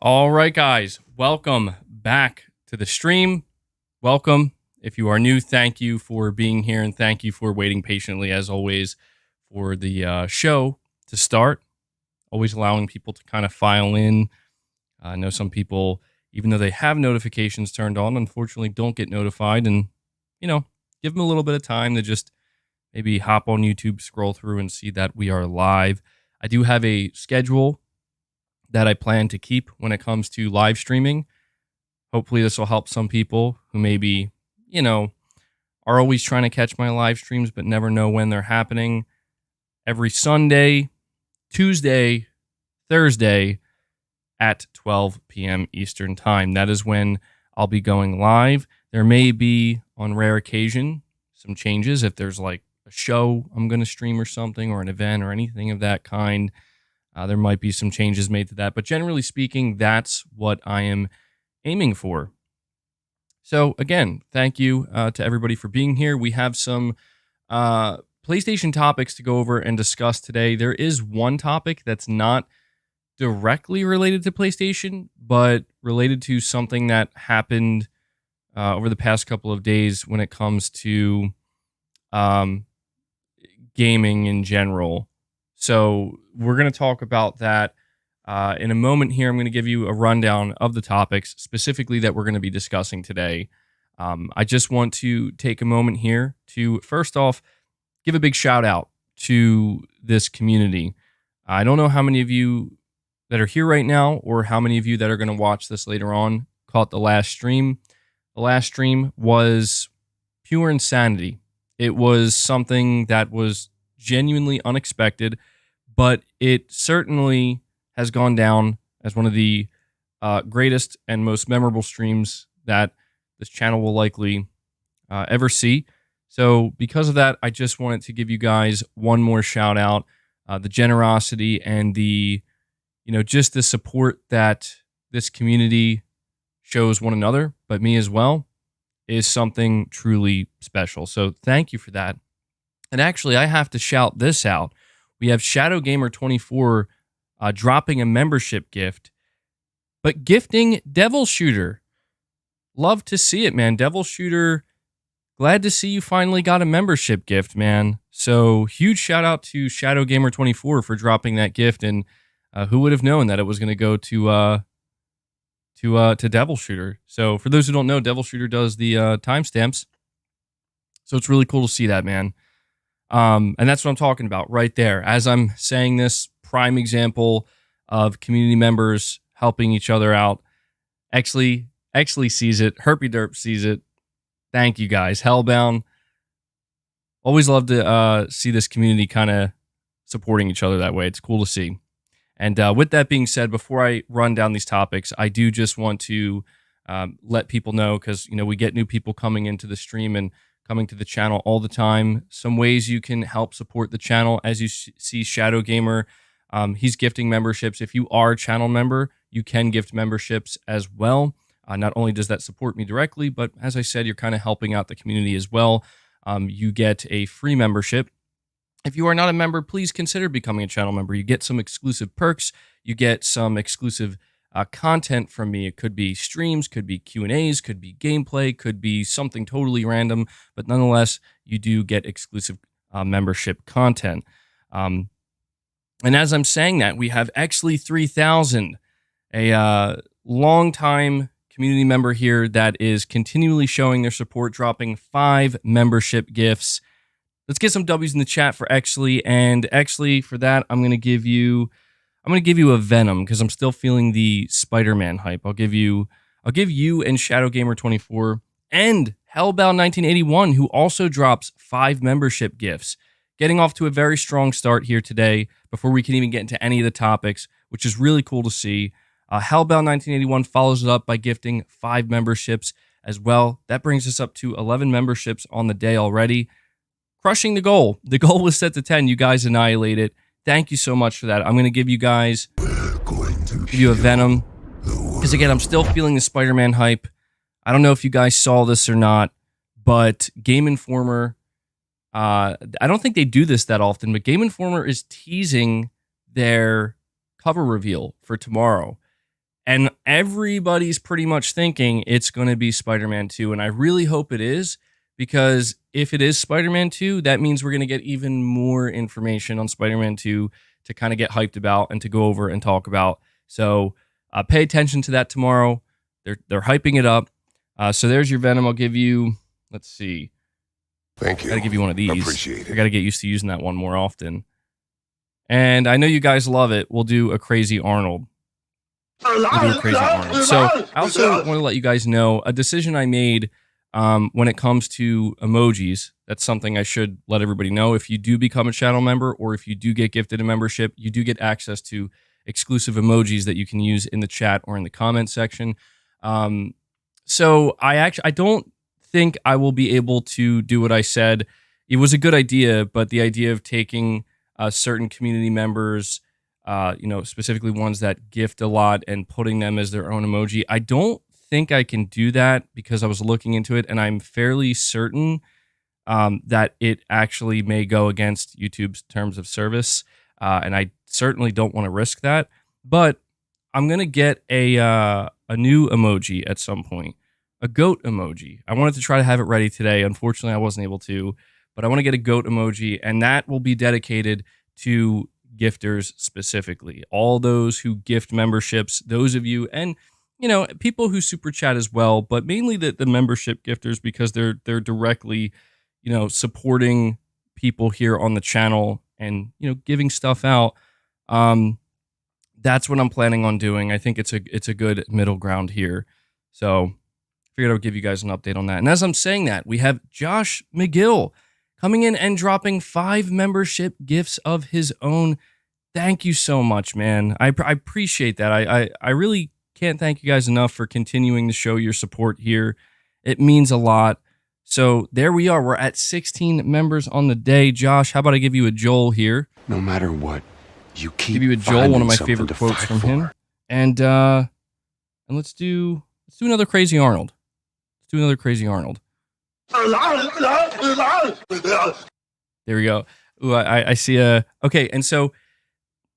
All right, guys, welcome back to the stream. Welcome. If you are new, thank you for being here, and thank you for waiting patiently, as always, for the show to start. Always allowing people to kind of file in. I know some people, even though they have notifications turned on, unfortunately don't get notified, and, give them a little bit of time to just maybe hop on YouTube, scroll through, and see that we are live. I do have a schedule that I plan to keep when it comes to live streaming. Hopefully this will help some people who maybe, are always trying to catch my live streams but never know when they're happening. Every Sunday, Tuesday, Thursday at 12 p.m. Eastern Time. That is when I'll be going live. There may be, on rare occasion, some changes. If there's like a show I'm going to stream or something, or an event or anything of that kind, there might be some changes made to that. But generally speaking, that's what I am aiming for. So again, thank you to everybody for being here. We have some PlayStation topics to go over and discuss today. There is one topic that's not directly related to PlayStation, but related to something that happened over the past couple of days when it comes to gaming in general. So we're going to talk about that in a moment here. I'm going to give you a rundown of the topics specifically that we're going to be discussing today. I just want to take a moment here to, first off, give a big shout out to this community. I don't know how many of you that are here right now or how many of you that are going to watch this later on caught the last stream. The last stream was pure insanity. It was something that was genuinely unexpected, but it certainly has gone down as one of the greatest and most memorable streams that this channel will likely ever see. So because of that, I just wanted to give you guys one more shout out. The generosity and the, just the support that this community shows one another, but me as well, is something truly special. So thank you for that. And actually, I have to shout this out. We have ShadowGamer24 dropping a membership gift, but gifting Devil Shooter. Love to see it, man. Devil Shooter, glad to see you finally got a membership gift, man. So huge shout out to ShadowGamer24 for dropping that gift. And who would have known that it was going to go to Devil Shooter? So for those who don't know, Devil Shooter does the timestamps. So it's really cool to see that, man. And that's what I'm talking about right there. As I'm saying this, prime example of community members helping each other out. Exley sees it. Herpy Derp sees it. Thank you guys. Hellbound. Always love to see this community kind of supporting each other that way. It's cool to see. And with that being said, before I run down these topics, I do just want to let people know, because we get new people coming into the stream and coming to the channel all the time. Some ways you can help support the channel. As you see, Shadow Gamer, he's gifting memberships. If you are a channel member, you can gift memberships as well. Not only does that support me directly, but as I said, you're kind of helping out the community as well. You get a free membership. If you are not a member, please consider becoming a channel member. You get some exclusive perks. You get some exclusive content from me. It could be streams, could be Q&As, could be gameplay, could be something totally random, but nonetheless, you do get exclusive membership content. And as I'm saying that, we have Exley3000, a long-time community member here that is continually showing their support, dropping 5 membership gifts. Let's get some W's in the chat for Exley. And Exley, for that, I'm going to give you a Venom, because I'm still feeling the Spider-Man hype. I'll give you and ShadowGamer24 and Hellbound1981, who also drops 5 membership gifts. Getting off to a very strong start here today before we can even get into any of the topics, which is really cool to see. Hellbound1981 follows it up by gifting 5 memberships as well. That brings us up to 11 memberships on the day already. Crushing the goal. The goal was set to 10. You guys annihilate it. Thank you so much for that. I'm going to give you guys a Venom, because again, I'm still feeling the Spider-Man hype. I don't know if you guys saw this or not, but Game Informer, I don't think they do this that often, but Game Informer is teasing their cover reveal for tomorrow. And everybody's pretty much thinking it's going to be Spider-Man 2, and I really hope it is, because if it is Spider-Man 2, that means we're going to get even more information on Spider-Man 2 to kind of get hyped about and to go over and talk about. So pay attention to that tomorrow. They're hyping it up. So there's your Venom. I'll give you, let's see. Thank you. I got to give you one of these. Appreciate it. I got to get used to using that one more often. And I know you guys love it. We'll do a Crazy Arnold. So I also want to let you guys know a decision I made when it comes to emojis. That's something I should let everybody know. If you do become a channel member, or if you do get gifted a membership, you do get access to exclusive emojis that you can use in the chat or in the comment section. So I don't think I will be able to do what I said. It was a good idea, but the idea of taking certain community members, specifically ones that gift a lot, and putting them as their own emoji, I don't think I can do that, because I was looking into it and I'm fairly certain that it actually may go against YouTube's terms of service, and I certainly don't want to risk that. But I'm gonna get a new emoji at some point, a goat emoji. I wanted to try to have it ready today. Unfortunately, I wasn't able to, but I want to get a goat emoji, and that will be dedicated to gifters specifically. All those who gift memberships, those of you, and people who super chat as well, but mainly the membership gifters, because they're directly, supporting people here on the channel and, giving stuff out. That's what I'm planning on doing. I think it's a good middle ground here. So figured I would give you guys an update on that. And as I'm saying that, we have Josh McGill coming in and dropping 5 membership gifts of his own. Thank you so much, man. I appreciate that. I really can't thank you guys enough for continuing to show your support here. It means a lot. So there we are. We're at 16 members on the day. Josh, how about I give you a Joel here? No matter what, you keep give you a Joel, one of my favorite quotes from him. And let's do another Crazy Arnold. Let's do another Crazy Arnold. There we go. Ooh, I see okay, and so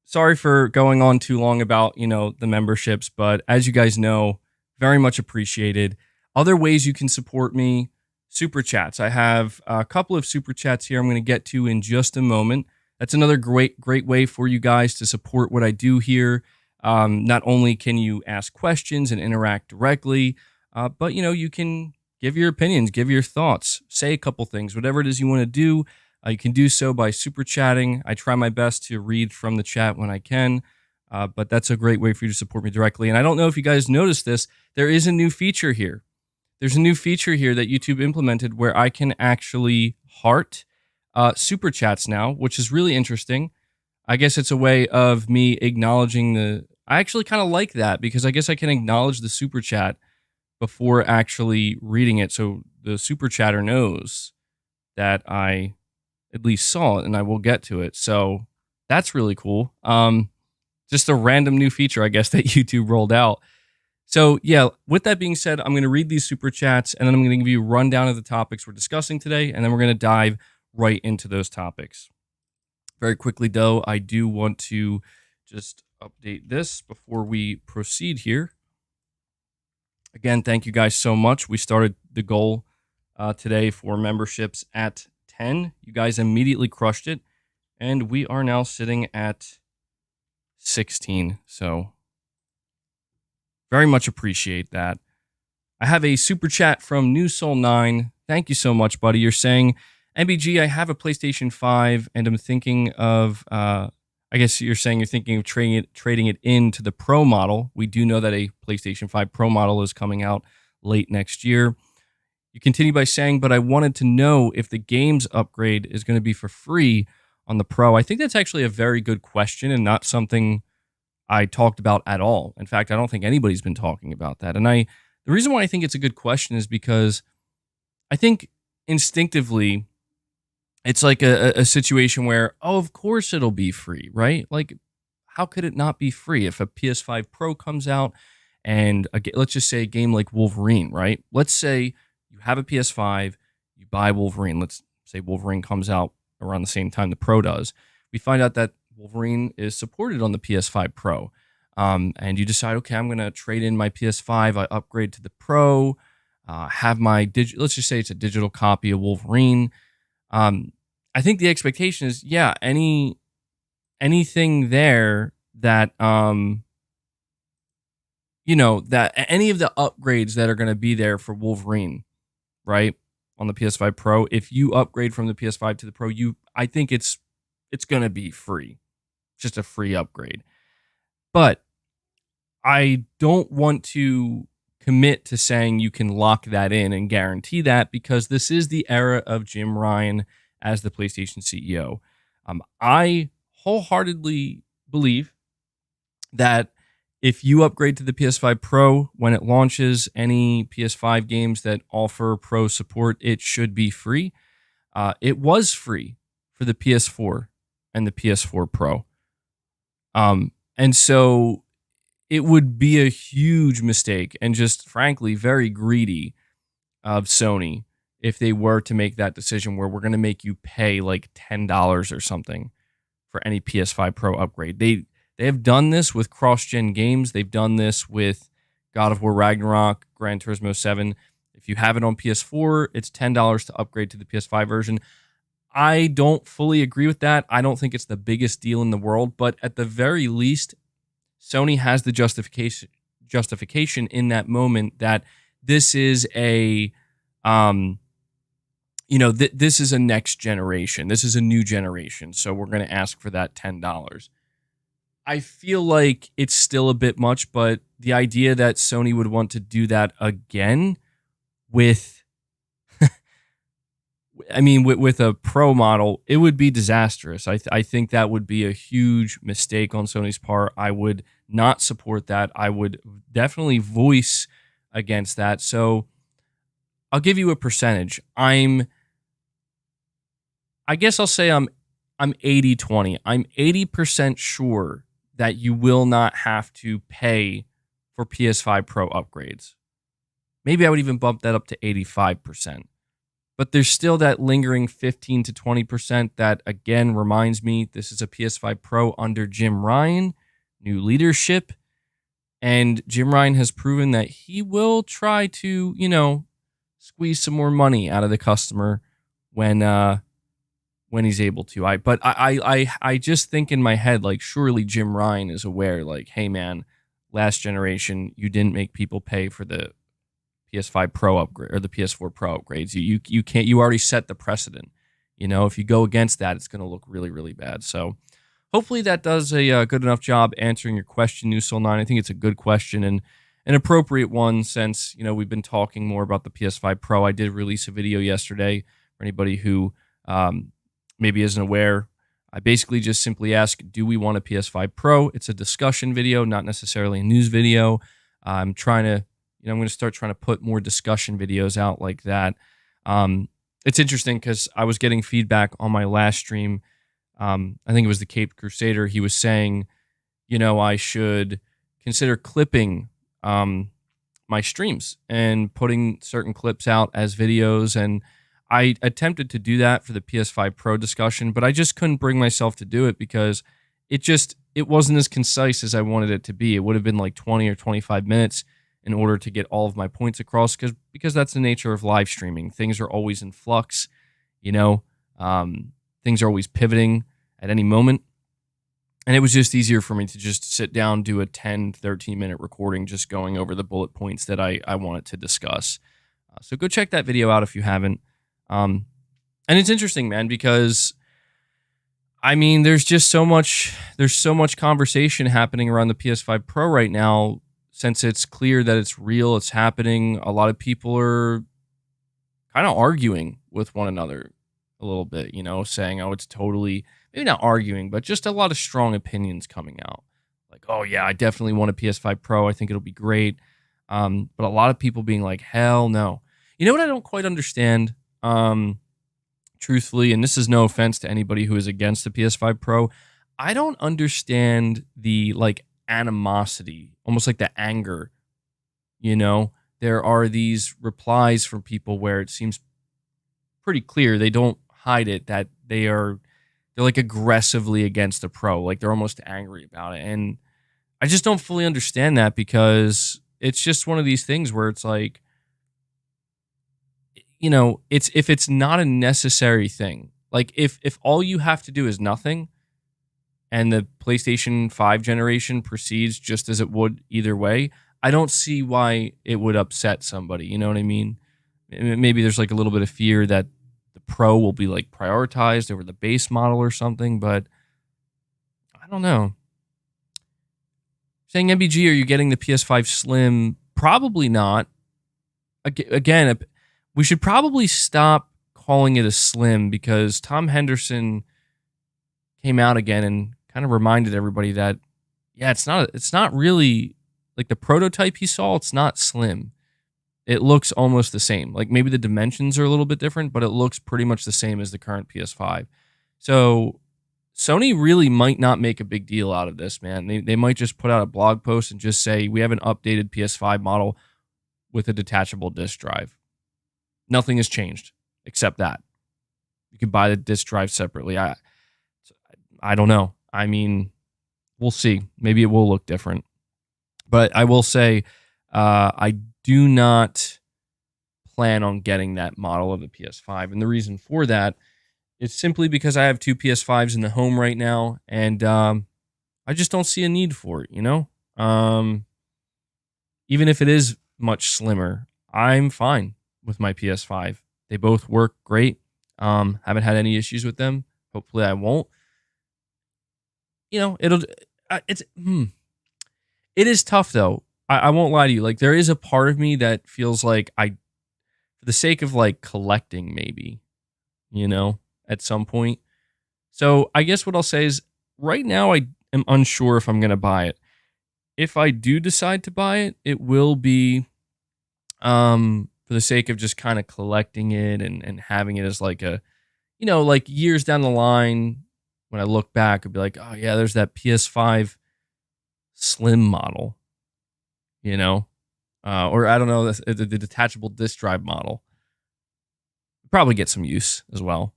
sorry for going on too long about, the memberships, but as you guys know, very much appreciated. Other ways you can support me, super chats. I have a couple of super chats here I'm going to get to in just a moment. That's another great way for you guys to support what I do here. Not only can you ask questions and interact directly, but, you can give your opinions, give your thoughts, say a couple things, whatever it is you want to do. You can do so by super chatting. I try my best to read from the chat when I can, but that's a great way for you to support me directly. And I don't know if you guys noticed this, there is a new feature here. There's a new feature here that YouTube implemented where I can actually heart super chats now, which is really interesting. I guess it's a way of me acknowledging I actually kind of like that, because I guess I can acknowledge the super chat before actually reading it, so the super chatter knows that I at least saw it, and I will get to it. So that's really cool. Just a random new feature, I guess, that YouTube rolled out. So yeah, with that being said, I'm going to read these super chats, and then I'm going to give you a rundown of the topics we're discussing today, and then we're going to dive right into those topics. Very quickly, though, I do want to just update this before we proceed here. Again, thank you guys so much. We started the goal today for memberships at 10. You guys immediately crushed it, and we are now sitting at 16. So very much appreciate that. I have a super chat from New Soul 9. Thank you so much, buddy. You're saying, MBG, I have a PlayStation 5, and I'm thinking of, I guess you're saying you're thinking of trading it into the Pro model. We do know that a PlayStation 5 Pro model is coming out late next year. You continue by saying, but I wanted to know if the games upgrade is going to be for free on the Pro. I think that's actually a very good question, and not something I talked about at all. In fact, I don't think anybody's been talking about that. And the reason why I think it's a good question is because I think instinctively it's like a situation where, oh, of course it'll be free, right? Like, how could it not be free if a PS5 Pro comes out and let's just say a game like Wolverine, right? Let's say you have a PS5, you buy Wolverine. Let's say Wolverine comes out around the same time the Pro does. We find out that Wolverine is supported on the PS5 Pro. and you decide, okay, I'm going to trade in my PS5, I upgrade to the Pro, have my let's just say it's a digital copy of Wolverine. I think the expectation is, yeah, anything there that that any of the upgrades that are going to be there for Wolverine, right, on the PS5 Pro, if you upgrade from the PS5 to the Pro, I think it's going to be free, just a free upgrade. But I don't want to commit to saying you can lock that in and guarantee that, because this is the era of Jim Ryan as the PlayStation CEO. I wholeheartedly believe that if you upgrade to the PS5 Pro when it launches, any PS5 games that offer Pro support, it should be free. It was free for the PS4 and the PS4 Pro. And so it would be a huge mistake and just frankly very greedy of Sony if they were to make that decision where we're going to make you pay like $10 or something for any PS5 Pro upgrade. They have done this with cross-gen games. They've done this with God of War Ragnarok, Gran Turismo 7. If you have it on PS4, it's $10 to upgrade to the PS5 version. I don't fully agree with that. I don't think it's the biggest deal in the world, but at the very least, Sony has the justification in that moment that this is a, this is a next generation. This is a new generation. So we're going to ask for that $10. I feel like it's still a bit much, but the idea that Sony would want to do that again with with a Pro model, it would be disastrous. I think that would be a huge mistake on Sony's part. I would not support that. I would definitely voice against that. So I'll give you a percentage. I guess I'll say I'm 80-20. I'm 80% sure that you will not have to pay for PS5 Pro upgrades. Maybe I would even bump that up to 85%. But there's still that lingering 15 to 20% that, again, reminds me this is a PS5 Pro under Jim Ryan, new leadership. And Jim Ryan has proven that he will try to, squeeze some more money out of the customer when he's able to. I just think in my head, like, surely Jim Ryan is aware, like, hey, man, last generation, you didn't make people pay for the PS5 Pro upgrade or the PS4 Pro upgrades. You can't. You already set the precedent. If you go against that, it's going to look really, really bad. So hopefully that does a good enough job answering your question, New Soul 9. I think it's a good question and an appropriate one since we've been talking more about the PS5 Pro. I did release a video yesterday for anybody who maybe isn't aware. I basically just simply ask, do we want a PS5 Pro? It's a discussion video, not necessarily a news video. I'm trying to. I'm going to start trying to put more discussion videos out like that. It's interesting because I was getting feedback on my last stream. I think it was the Caped Crusader. He was saying, I should consider clipping my streams and putting certain clips out as videos. And I attempted to do that for the PS5 Pro discussion, but I just couldn't bring myself to do it because it wasn't as concise as I wanted it to be. It would have been like 20 or 25 minutes in order to get all of my points across, because that's the nature of live streaming. Things are always in flux, things are always pivoting at any moment. And it was just easier for me to just sit down, do a 10, 13-minute recording, just going over the bullet points that I wanted to discuss. So go check that video out if you haven't. And it's interesting, man, because there's so much conversation happening around the PS5 Pro right now. Since it's clear that it's real, it's happening, a lot of people are kind of arguing with one another a little bit, saying, oh, it's totally, maybe not arguing, but just a lot of strong opinions coming out. Like, oh, yeah, I definitely want a PS5 Pro. I think it'll be great. But a lot of people being like, hell no. You know what I don't quite understand, truthfully, and this is no offense to anybody who is against the PS5 Pro. I don't understand the, animosity, almost like the anger. There are these replies from people where it seems pretty clear, they don't hide it, that they're like aggressively against the Pro, like they're almost angry about it. And I just don't fully understand that, because it's just one of these things where it's like, it's if it's not a necessary thing, like if all you have to do is nothing, and the PlayStation 5 generation proceeds just as it would either way, I don't see why it would upset somebody. You know what I mean? Maybe there's like a little bit of fear that the Pro will be like prioritized over the base model or something, but I don't know. Saying MBG, are you getting the PS5 Slim? Probably not. Again, we should probably stop calling it a Slim, because Tom Henderson came out again and kind of reminded everybody that, yeah, it's not really like the prototype he saw. It's not slim. It looks almost the same. Like maybe the dimensions are a little bit different, but it looks pretty much the same as the current PS5. So Sony really might not make a big deal out of this, man. They might just put out a blog post and just say, we have an updated PS5 model with a detachable disk drive. Nothing has changed except that. You can buy the disk drive separately. I don't know. I mean, we'll see. Maybe it will look different. But I will say, I do not plan on getting that model of the PS5. And the reason for that is simply because I have two PS5s in the home right now, and I just don't see a need for it, Even if it is much slimmer, I'm fine with my PS5. They both work great. Haven't had any issues with them. Hopefully I won't. It is tough though. I won't lie to you. Like, there is a part of me that feels like for the sake of like collecting, maybe, at some point. So I guess what I'll say is, right now I am unsure if I'm going to buy it. If I do decide to buy it, it will be for the sake of just kind of collecting it and having it as like a, like years down the line, when I look back, I'd be like, oh yeah, there's that PS5 Slim model, or I don't know, the detachable disk drive model. Probably get some use as well.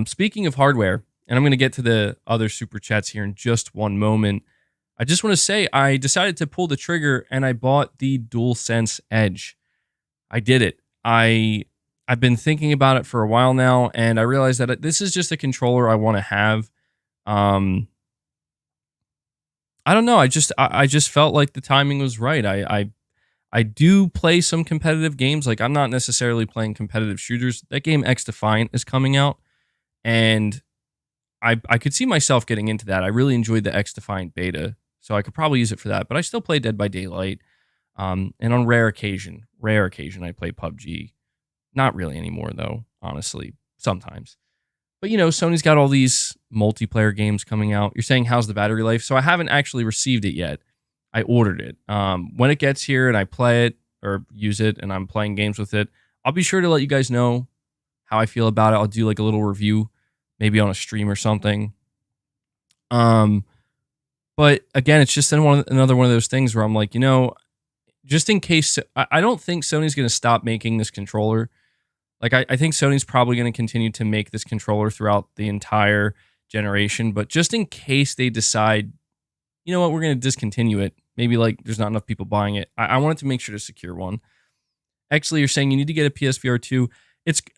Speaking of hardware, and I'm going to get to the other super chats here in just one moment, I just want to say I decided to pull the trigger and I bought the DualSense Edge. I did it. I've been thinking about it for a while now, and I realized that this is just a controller I want to have. I don't know. I just felt like the timing was right. I do play some competitive games. Like, I'm not necessarily playing competitive shooters. That game X Defiant is coming out, and I could see myself getting into that. I really enjoyed the X Defiant beta, so I could probably use it for that. But I still play Dead by Daylight. And on rare occasion, I play PUBG. Not really anymore, though, honestly, sometimes. But, Sony's got all these multiplayer games coming out. You're saying, how's the battery life? So I haven't actually received it yet. I ordered it. When it gets here and I play it or use it and I'm playing games with it, I'll be sure to let you guys know how I feel about it. I'll do like a little review, maybe on a stream or something. But again, it's just another one of those things where I'm like, just in case, I don't think Sony's going to stop making this controller. Like, I think Sony's probably going to continue to make this controller throughout the entire generation. But just in case they decide, you know what, we're going to discontinue it. Maybe like there's not enough people buying it. I wanted to make sure to secure one. Actually, you're saying you need to get a PSVR 2.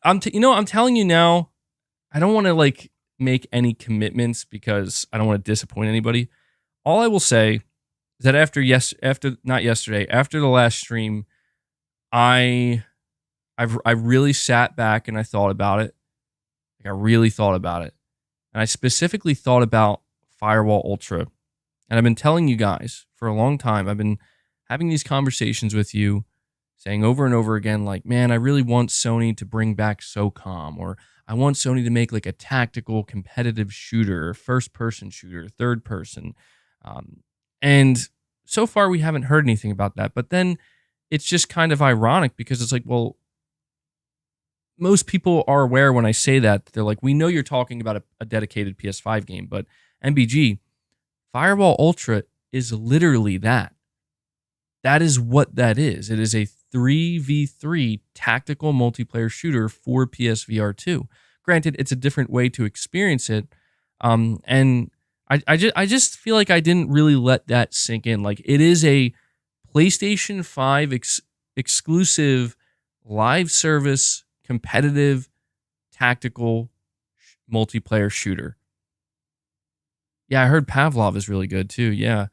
I'm telling you now, I don't want to like make any commitments because I don't want to disappoint anybody. All I will say is that after the last stream, I really sat back and I thought about it. Like, I really thought about it. And I specifically thought about Firewall Ultra. And I've been telling you guys for a long time, I've been having these conversations with you, saying over and over again, like, man, I really want Sony to bring back SOCOM, or I want Sony to make like a tactical competitive shooter, first-person shooter, third-person. And so far, we haven't heard anything about that. But then it's just kind of ironic because it's like, well, most people are aware when I say that. They're like, we know you're talking about a dedicated PS5 game, but MBG, Firewall Ultra is literally that. That is what that is. It is a 3v3 tactical multiplayer shooter for PSVR 2. Granted, it's a different way to experience it. And I just feel like I didn't really let that sink in. Like, it is a PlayStation 5 exclusive live service competitive tactical multiplayer shooter. Yeah, I heard Pavlov is really good too. Yeah.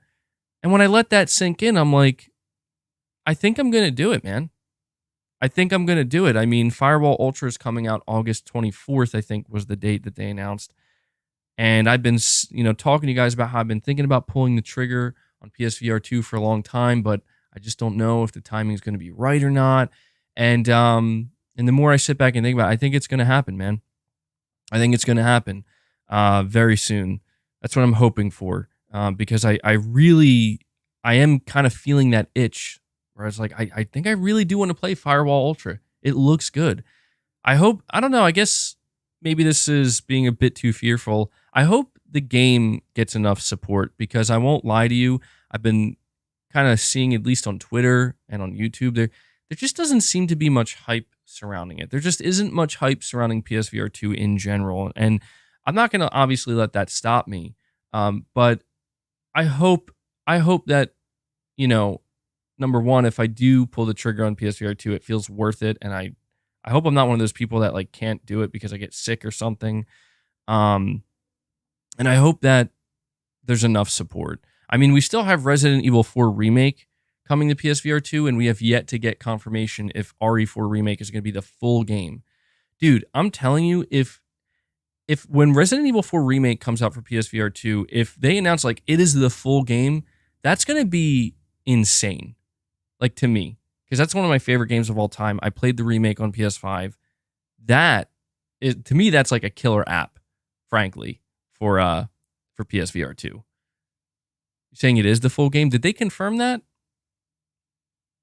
And when I let that sink in, I'm like, I think I'm going to do it, man. I think I'm going to do it. I mean, Firewall Ultra is coming out August 24th, I think was the date that they announced. And I've been, talking to you guys about how I've been thinking about pulling the trigger on PSVR 2 for a long time, but I just don't know if the timing is going to be right or not. And the more I sit back and think about it, I think it's going to happen, man. I think it's going to happen very soon. That's what I'm hoping for, because I am kind of feeling that itch where it's like, I think I really do want to play Firewall Ultra. It looks good. I don't know, I guess maybe this is being a bit too fearful. I hope the game gets enough support, because I won't lie to you, I've been kind of seeing, at least on Twitter and on YouTube, there just doesn't seem to be much hype surrounding it. There just isn't much hype surrounding PSVR 2 in general. And I'm not going to obviously let that stop me. But I hope that, number one, if I do pull the trigger on PSVR 2, it feels worth it. And I hope I'm not one of those people that like can't do it because I get sick or something. And I hope that there's enough support. I mean, we still have Resident Evil 4 Remake coming to PSVR 2, and we have yet to get confirmation if RE4 Remake is going to be the full game. Dude, I'm telling you, if when Resident Evil 4 Remake comes out for PSVR 2, if they announce like it is the full game, that's going to be insane. Like, to me, because that's one of my favorite games of all time. I played the remake on PS5. That is, to me, that's like a killer app, frankly, for PSVR 2. You're saying it is the full game? Did they confirm that?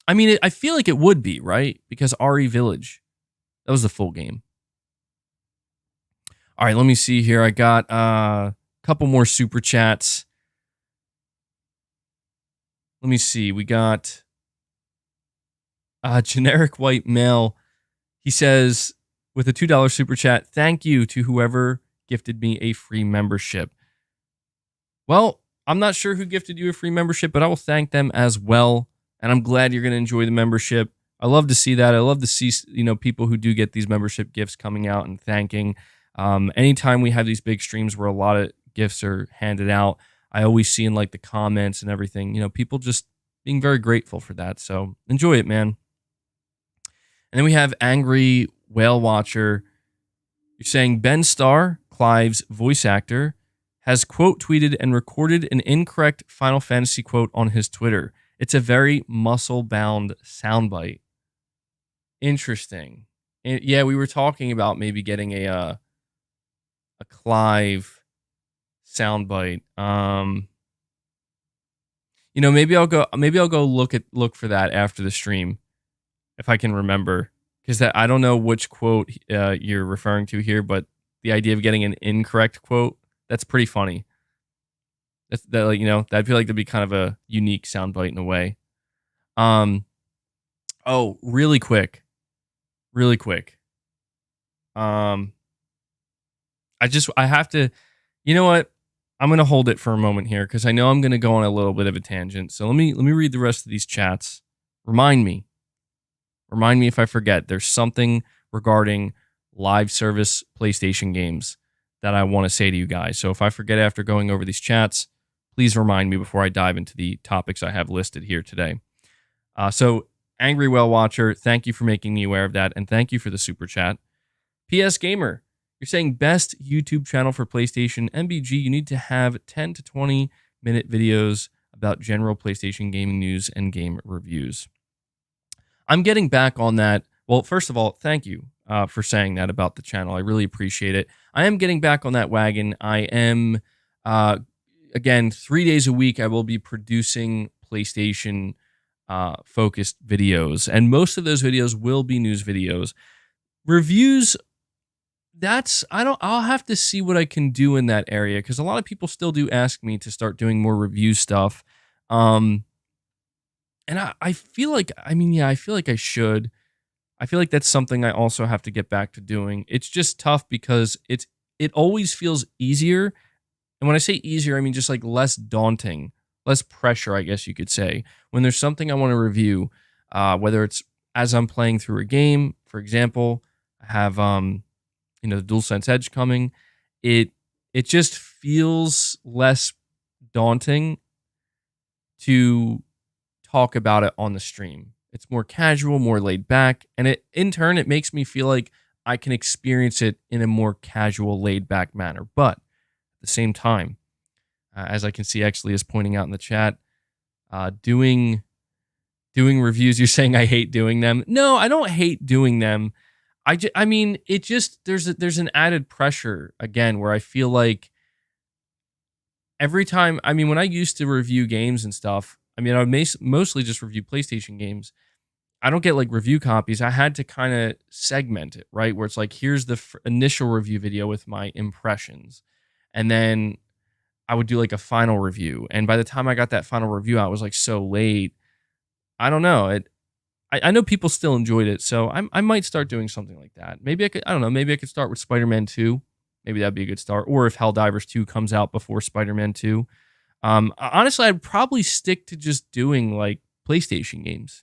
I mean, I feel like it would be, right? Because RE Village, that was the full game. All right, let me see here. I got a couple more super chats. Let me see. We got generic white male. He says, with a $2 super chat, thank you to whoever gifted me a free membership. Well, I'm not sure who gifted you a free membership, but I will thank them as well. And I'm glad you're going to enjoy the membership. I love to see that. I love to see, people who do get these membership gifts coming out and thanking. Anytime we have these big streams where a lot of gifts are handed out, I always see in like the comments and everything, people just being very grateful for that. So enjoy it, man. And then we have Angry Whale Watcher. You're saying Ben Starr, Clive's voice actor, has quote tweeted and recorded an incorrect Final Fantasy quote on his Twitter. It's a very muscle-bound soundbite. Interesting. Yeah, we were talking about maybe getting a Clive soundbite. Maybe I'll go look for that after the stream if I can remember, because I don't know which quote you're referring to here, but the idea of getting an incorrect quote, that's pretty funny. That'd feel like that'd be kind of a unique soundbite in a way. Oh, really quick. I have to, you know what? I'm going to hold it for a moment here because I know I'm going to go on a little bit of a tangent. So let me read the rest of these chats. Remind me if I forget. There's something regarding live service PlayStation games that I want to say to you guys. So if I forget after going over these chats, please remind me before I dive into the topics I have listed here today. So Angry Whale Watcher, thank you for making me aware of that, and thank you for the super chat. PS Gamer, you're saying best YouTube channel for PlayStation. MBG, you need to have 10 to 20 minute videos about general PlayStation gaming news and game reviews. I'm getting back on that. Well, first of all, thank you for saying that about the channel. I really appreciate it. I am getting back on that wagon. I am, again, 3 days a week, I will be producing PlayStation focused videos, and most of those videos will be news videos. Reviews, I'll have to see what I can do in that area, because a lot of people still do ask me to start doing more review stuff. And I feel like, I feel like I should. I feel like that's something I also have to get back to doing. It's just tough because it always feels easier And when I say easier, I mean just like less daunting, less pressure, I guess you could say. When there's something I want to review, whether it's as I'm playing through a game, for example, I have the DualSense Edge coming. It just feels less daunting to talk about it on the stream. It's more casual, more laid back, and in turn it makes me feel like I can experience it in a more casual, laid back manner. But at the same time, as I can see actually is pointing out in the chat, doing reviews, you're saying I hate doing them. No, I don't hate doing them. I mean, it just there's an added pressure again where I feel like every time, I mean, when I used to review games and stuff, I mean, I would mostly just review PlayStation games. I don't get like review copies. I had to kind of segment it, right? Where it's like, here's the initial review video with my impressions. And then I would do like a final review. And by the time I got that final review out, it was like so late. I don't know. I know people still enjoyed it. So I might start doing something like that. Maybe I don't know. Maybe I could start with Spider-Man 2. Maybe that'd be a good start. Or if Helldivers 2 comes out before Spider-Man 2. Honestly, I'd probably stick to just doing like PlayStation games,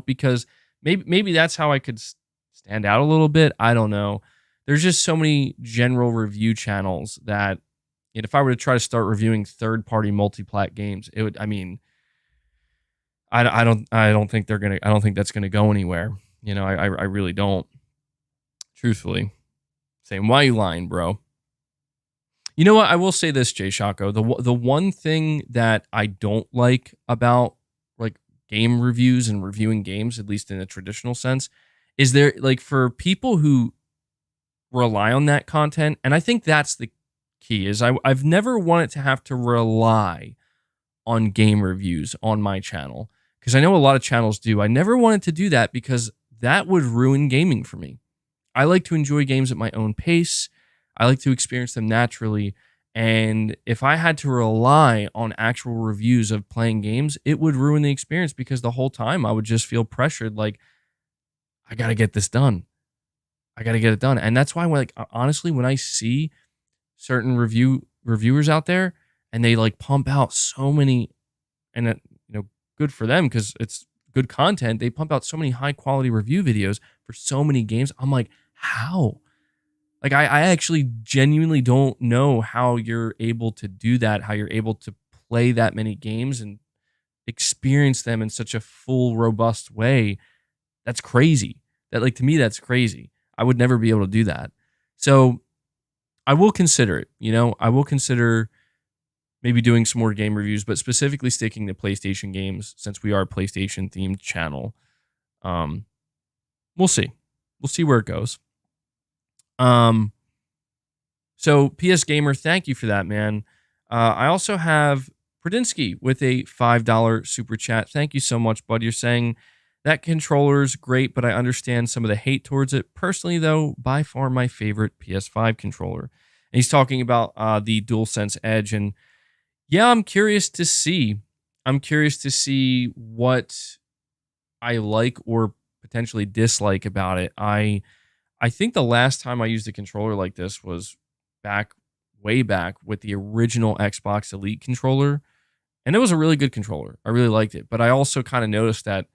because maybe that's how I could stand out a little bit. I don't know. There's just so many general review channels that if I were to try to start reviewing third-party multi-plat games, it would. I mean, I don't think that's gonna go anywhere. I really don't. Truthfully, saying why you lying, bro? You know what? I will say this, Jay Shako. The one thing that I don't like about like game reviews and reviewing games, at least in a traditional sense, is there like for people who rely on that content, and I think that's the key. Is I've never wanted to have to rely on game reviews on my channel because I know a lot of channels do. I never wanted to do that because that would ruin gaming for me. I like to enjoy games at my own pace. I like to experience them naturally. And if I had to rely on actual reviews of playing games, it would ruin the experience because the whole time I would just feel pressured. Like, I got to get this done. I got to get it done. And that's why, like, honestly, when I see certain reviewers out there and they like pump out so many, and good for them because it's good content. They pump out so many high quality review videos for so many games. I'm like, how? Like, I actually genuinely don't know how you're able to do that, how you're able to play that many games and experience them in such a full, robust way. That's crazy. To me, that's crazy. I would never be able to do that. So I will consider it. I will consider maybe doing some more game reviews, but specifically sticking to PlayStation games since we are a PlayStation themed channel. We'll see. We'll see where it goes. So PS Gamer, thank you for that, man. I also have Pradinsky with a $5 super chat. Thank you so much, bud. You're saying that controller's great, but I understand some of the hate towards it. Personally, though, by far my favorite PS5 controller. And he's talking about the DualSense Edge, and yeah, I'm curious to see. What I like or potentially dislike about it. I think the last time I used a controller like this was way back with the original Xbox Elite controller. And it was a really good controller. I really liked it. But I also kind of noticed that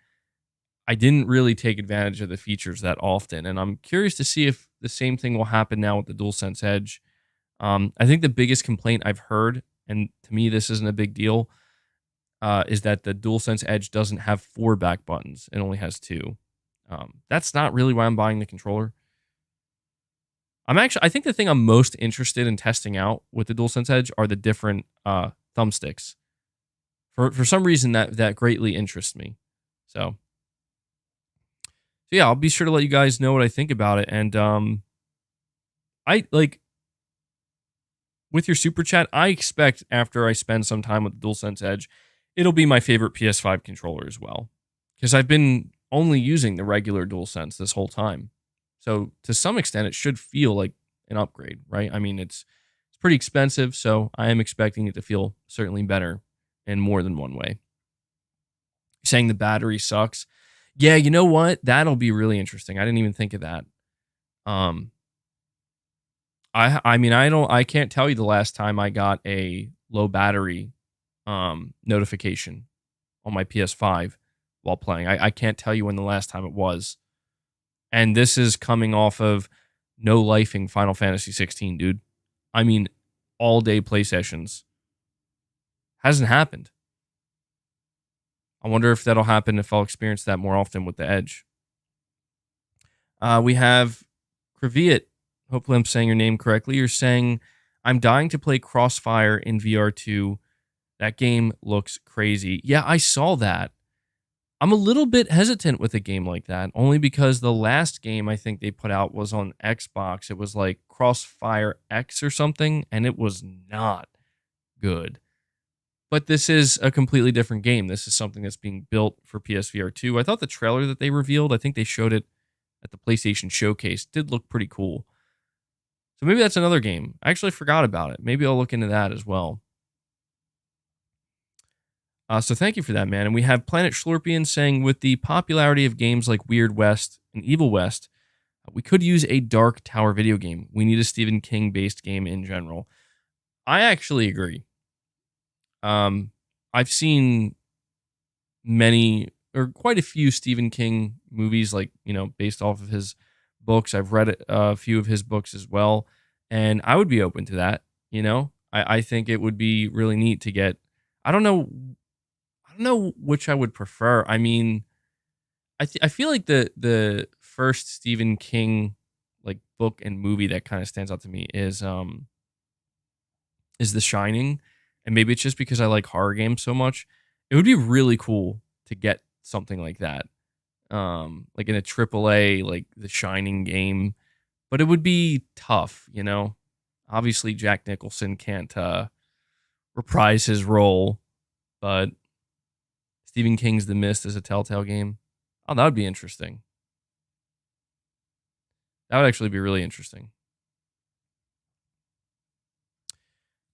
I didn't really take advantage of the features that often. And I'm curious to see if the same thing will happen now with the DualSense Edge. I think the biggest complaint I've heard, and to me this isn't a big deal, is that the DualSense Edge doesn't have 4 back buttons. It only has 2. That's not really why I'm buying the controller. I think the thing I'm most interested in testing out with the DualSense Edge are the different thumbsticks. For some reason that greatly interests me. So yeah, I'll be sure to let you guys know what I think about it. And I like with your super chat, I expect after I spend some time with the DualSense Edge, it'll be my favorite PS5 controller as well. Because I've been only using the regular DualSense this whole time. So to some extent, it should feel like an upgrade, right? I mean, it's pretty expensive, so I am expecting it to feel certainly better in more than one way. You're saying the battery sucks. Yeah, you know what? That'll be really interesting. I didn't even think of that. I mean, I can't tell you the last time I got a low battery notification on my PS5 while playing. I can't tell you when the last time it was. And this is coming off of no lifing Final Fantasy 16, dude. I mean, all day play sessions. Hasn't happened. I wonder if that'll happen if I'll experience that more often with the Edge. We have Kraviat. Hopefully I'm saying your name correctly. You're saying, I'm dying to play Crossfire in VR2. That game looks crazy. Yeah, I saw that. I'm a little bit hesitant with a game like that, only because the last game I think they put out was on Xbox. It was like Crossfire X or something, and it was not good. But this is a completely different game. This is something that's being built for PSVR 2. I thought the trailer that they revealed, I think they showed it at the PlayStation Showcase, did look pretty cool. So maybe that's another game. I actually forgot about it. Maybe I'll look into that as well. So thank you for that, man. And we have Planet Schlorpian saying, with the popularity of games like Weird West and Evil West, we could use a Dark Tower video game. We need a Stephen King-based game in general. I actually agree. I've seen many, or quite a few Stephen King movies, like, you know, based off of his books. I've read a few of his books as well, and I would be open to that. You know, I think it would be really neat to get. I don't know which I would prefer. I mean, I feel like the first Stephen King like book and movie that kind of stands out to me is The Shining, and maybe it's just because I like horror games so much. It would be really cool to get something like that, like in a AAA like The Shining game, but it would be tough, you know. Obviously, Jack Nicholson can't reprise his role, but Stephen King's The Mist is a Telltale game. Oh, that would be interesting. That would actually be really interesting.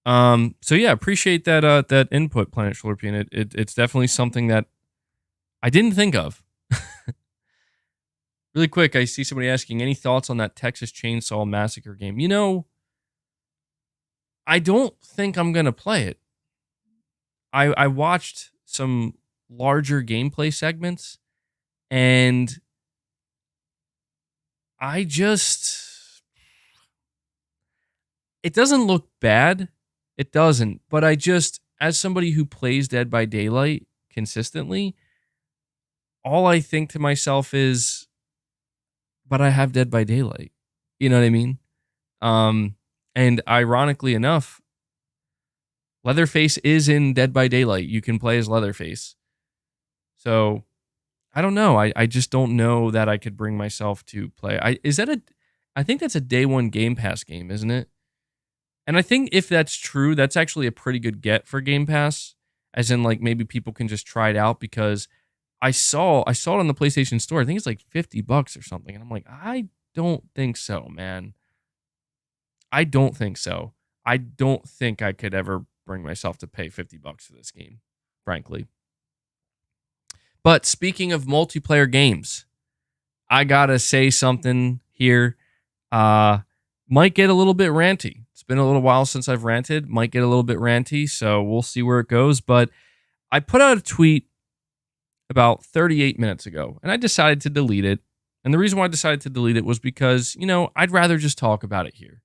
So yeah, appreciate that that input, Planet Schlorpian. It's definitely something that I didn't think of. Really quick, I see somebody asking, any thoughts on that Texas Chainsaw Massacre game? You know, I don't think I'm gonna play it. I watched some larger gameplay segments, and it doesn't look bad. It doesn't. But I just, as somebody who plays Dead by Daylight consistently, all I think to myself is, but I have Dead by Daylight. You know what I mean? And ironically enough, Leatherface is in Dead by Daylight. You can play as Leatherface. So I don't know. I just don't know that I could bring myself to play. I think that's a day one Game Pass game, isn't it? And I think if that's true, that's actually a pretty good get for Game Pass, as in like maybe people can just try it out, because I saw it on the PlayStation Store. I think it's like $50 or something. And I'm like, I don't think so, man. I don't think so. I don't think I could ever bring myself to pay $50 for this game, frankly. But speaking of multiplayer games, I gotta say something here. Might get a little bit ranty. It's been a little while since I've ranted. Might get a little bit ranty, so we'll see where it goes. But I put out a tweet about 38 minutes ago, and I decided to delete it. And the reason why I decided to delete it was because, you know, I'd rather just talk about it here.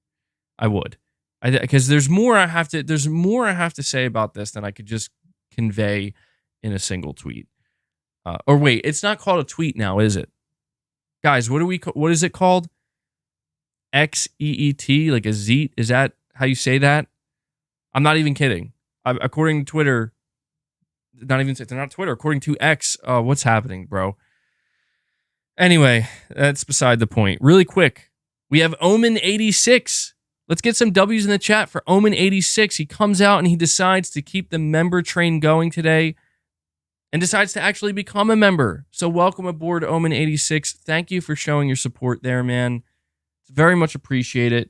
I would. Because there's more I have to say about this than I could just convey in a single tweet. Or wait, it's not called a tweet now, is it? Guys, what is it called? XEET, like a zeet? Is that how you say that? I'm not even kidding. According to Twitter, not Twitter, according to X, what's happening, bro? Anyway, that's beside the point. Really quick, we have Omen86. Let's get some W's in the chat for Omen86. He comes out and he decides to keep the member train going today and decides to actually become a member. So welcome aboard, Omen86. Thank you for showing your support there, man. It's very much appreciated.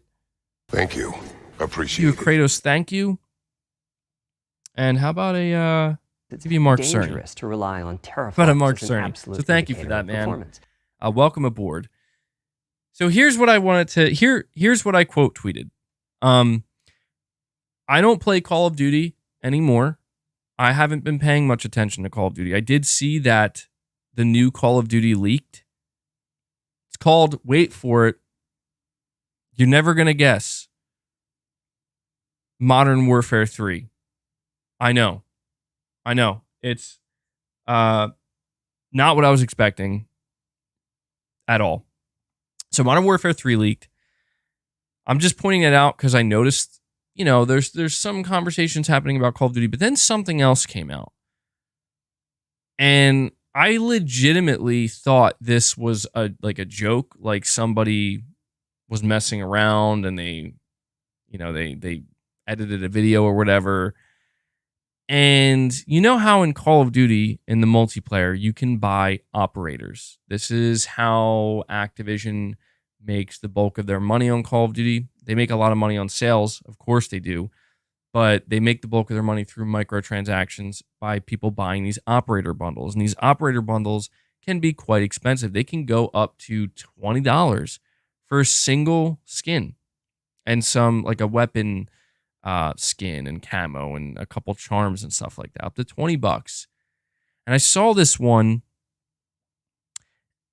Thank you. Appreciate it. Kratos, thank you. And how about a give you Mark Cerny? Dangerous to rely on How about a Mark Cerny? So thank you for that, man. Welcome aboard. So here's what I wanted to here's what I quote tweeted. I don't play Call of Duty anymore. I haven't been paying much attention to Call of Duty. I did see that the new Call of Duty leaked. It's called, wait for it, you're never going to guess, Modern Warfare 3. I know. It's not what I was expecting at all. So Modern Warfare 3 leaked. I'm just pointing it out because I noticed, there's some conversations happening about Call of Duty, but then something else came out. And I legitimately thought this was a joke, like somebody was messing around and they edited a video or whatever. And you know how in Call of Duty, in the multiplayer, you can buy operators. This is how Activision makes the bulk of their money on Call of Duty. They make a lot of money on sales. Of course they do. But they make the bulk of their money through microtransactions by people buying these operator bundles. And these operator bundles can be quite expensive. They can go up to $20 for a single skin and some, like a weapon skin and camo and a couple charms and stuff like that, up to $20. And I saw this one,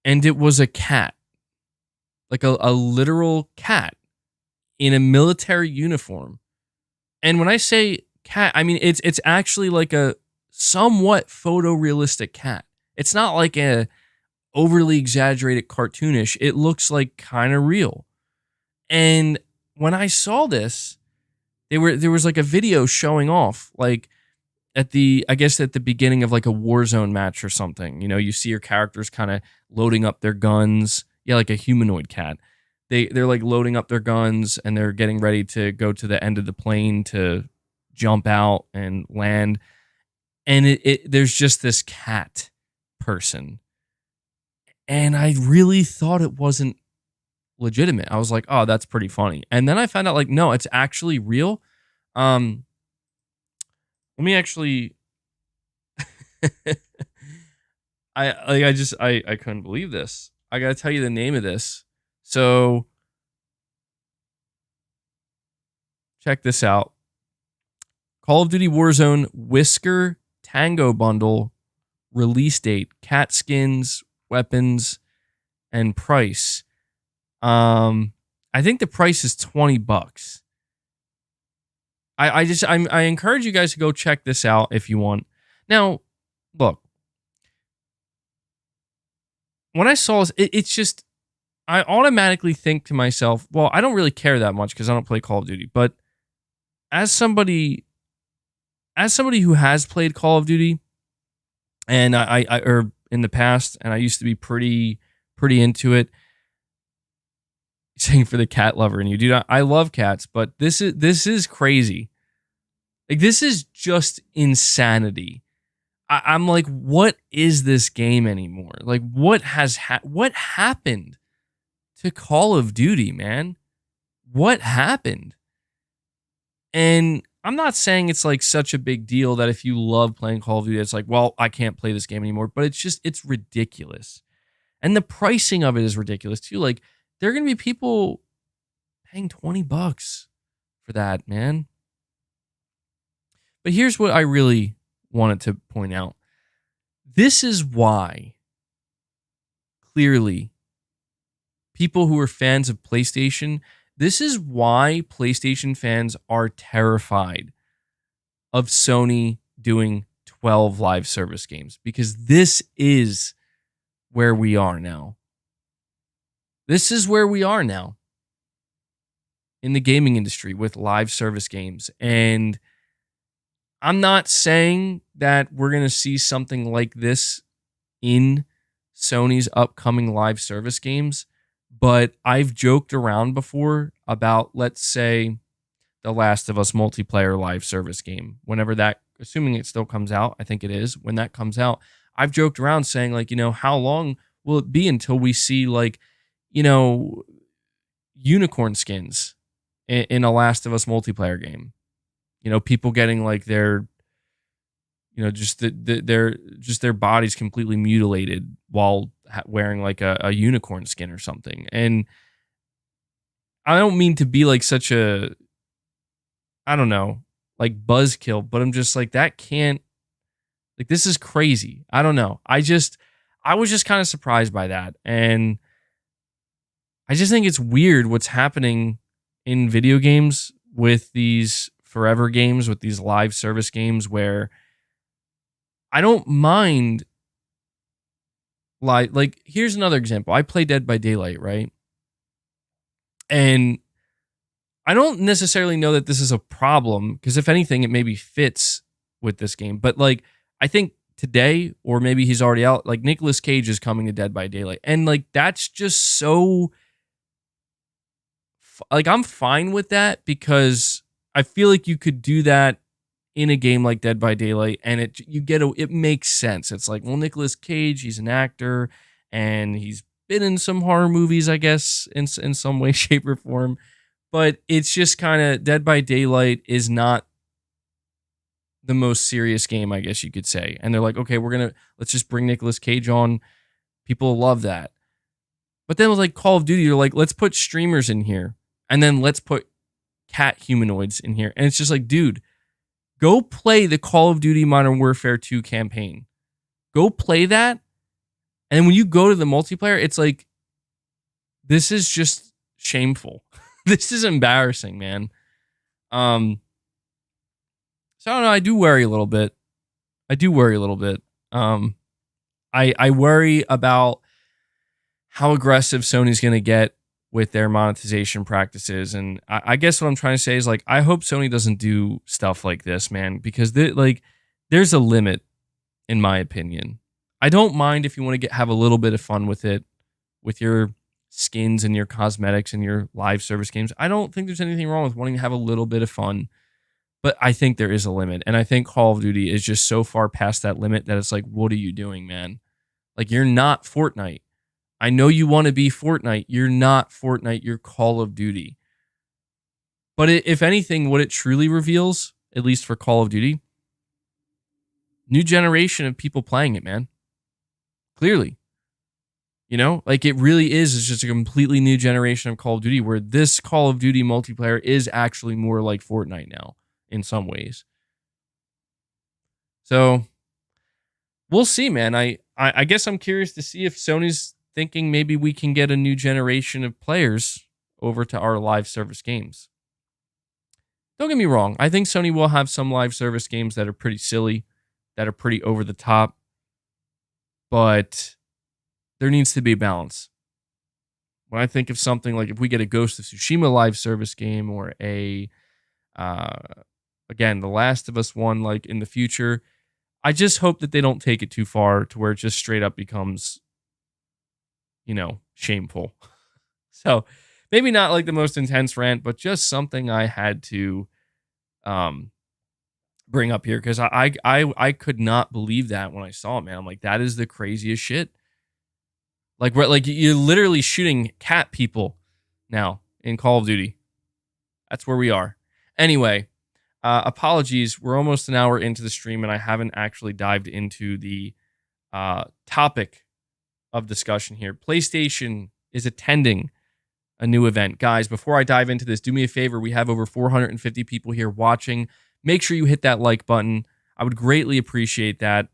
and it was a cat, like a literal cat in a military uniform. And when I say cat, I mean it's actually like a somewhat photorealistic cat. It's not like a overly exaggerated cartoonish. It looks like kind of real. And when I saw this, there was like a video showing off, like at the beginning of like a Warzone match or something. You see your characters kind of loading up their guns. Yeah, like a humanoid cat. They're like loading up their guns and they're getting ready to go to the end of the plane to jump out and land. And there's just this cat person. And I really thought it wasn't legitimate. I was like, oh, that's pretty funny. And then I found out, like, no, it's actually real. Let me actually I couldn't believe this. I gotta tell you the name of this. So check this out. Call of Duty Warzone Whisker Tango Bundle release date, cat skins, weapons, and price. I think the price is $20. I encourage you guys to go check this out if you want. Now, look, when I saw this, it's just, I automatically think to myself, well, I don't really care that much because I don't play Call of Duty. But as somebody who has played Call of Duty, and I or in the past, and I used to be pretty into it. Saying for the cat lover in you, dude, I love cats, but this is crazy. Like, this is just insanity. I'm like, what is this game anymore? Like, what happened to Call of Duty, man? What happened? And I'm not saying it's like such a big deal that if you love playing Call of Duty, it's like, well, I can't play this game anymore. But it's ridiculous. And the pricing of it is ridiculous too. Like, there are going to be people paying $20 for that, man. But here's what I really wanted to point out. This is why, clearly, people who are fans of PlayStation, this is why PlayStation fans are terrified of Sony doing 12 live service games, because this is where we are now. This is where we are now in the gaming industry with live service games. And I'm not saying that we're going to see something like this in Sony's upcoming live service games, but I've joked around before about, let's say, The Last of Us multiplayer live service game. Whenever that, assuming it still comes out, I think it is, when that comes out, I've joked around saying, like, how long will it be until we see, like, unicorn skins in a Last of Us multiplayer game? People getting like their, just their bodies completely mutilated while wearing like a unicorn skin or something. And I don't mean to be like such a, I don't know, like buzzkill, but I'm just like, that can't, like, this is crazy. I don't know. I was just kind of surprised by that. And I just think it's weird what's happening in video games with these forever games, with these live service games where I don't mind. Like here's another example. I play Dead by Daylight, right? And I don't necessarily know that this is a problem, because if anything, it maybe fits with this game. But like, I think today, or maybe he's already out, like Nicolas Cage is coming to Dead by Daylight. And like, that's just so, like, I'm fine with that, because I feel like you could do that in a game like Dead by Daylight, and it makes sense. It's like, well, Nicolas Cage, he's an actor, and he's been in some horror movies, I guess, in some way, shape, or form. But it's just kind of, Dead by Daylight is not the most serious game, I guess you could say. And they're like, okay, let's just bring Nicolas Cage on. People love that. But then with like Call of Duty, you're like, let's put streamers in here, and then let's put cat humanoids in here. And it's just like, dude, go play the Call of Duty Modern Warfare 2 campaign. Go play that. And when you go to the multiplayer, it's like, this is just shameful. This is embarrassing, man. So I don't know. I do worry a little bit. I worry about how aggressive Sony's going to get with their monetization practices. And I guess what I'm trying to say is, like, I hope Sony doesn't do stuff like this, man, because there's a limit, in my opinion. I don't mind if you want to have a little bit of fun with it, with your skins and your cosmetics and your live service games. I don't think there's anything wrong with wanting to have a little bit of fun, but I think there is a limit. And I think Call of Duty is just so far past that limit that it's like, what are you doing, man? Like, you're not Fortnite. I know you want to be Fortnite. You're not Fortnite. You're Call of Duty. But if anything, what it truly reveals, at least for Call of Duty, new generation of people playing it, man. Clearly. You know, like, it really is. It's just a completely new generation of Call of Duty, where this Call of Duty multiplayer is actually more like Fortnite now in some ways. So we'll see, man. I guess I'm curious to see if Sony's thinking maybe we can get a new generation of players over to our live service games. Don't get me wrong. I think Sony will have some live service games that are pretty silly, that are pretty over the top, but there needs to be a balance. When I think of something like, if we get a Ghost of Tsushima live service game, or again, The Last of Us one, like, in the future, I just hope that they don't take it too far to where it just straight up becomes, shameful. So maybe not like the most intense rant, but just something I had to bring up here, because I could not believe that when I saw it, man. I'm like, that is the craziest shit. Like, you're literally shooting cat people now in Call of Duty. That's where we are. Anyway, apologies. We're almost an hour into the stream, and I haven't actually dived into the topic of discussion here. PlayStation is attending a new event. Guys, before I dive into this, do me a favor. We have over 450 people here watching. Make sure you hit that like button. I would greatly appreciate that.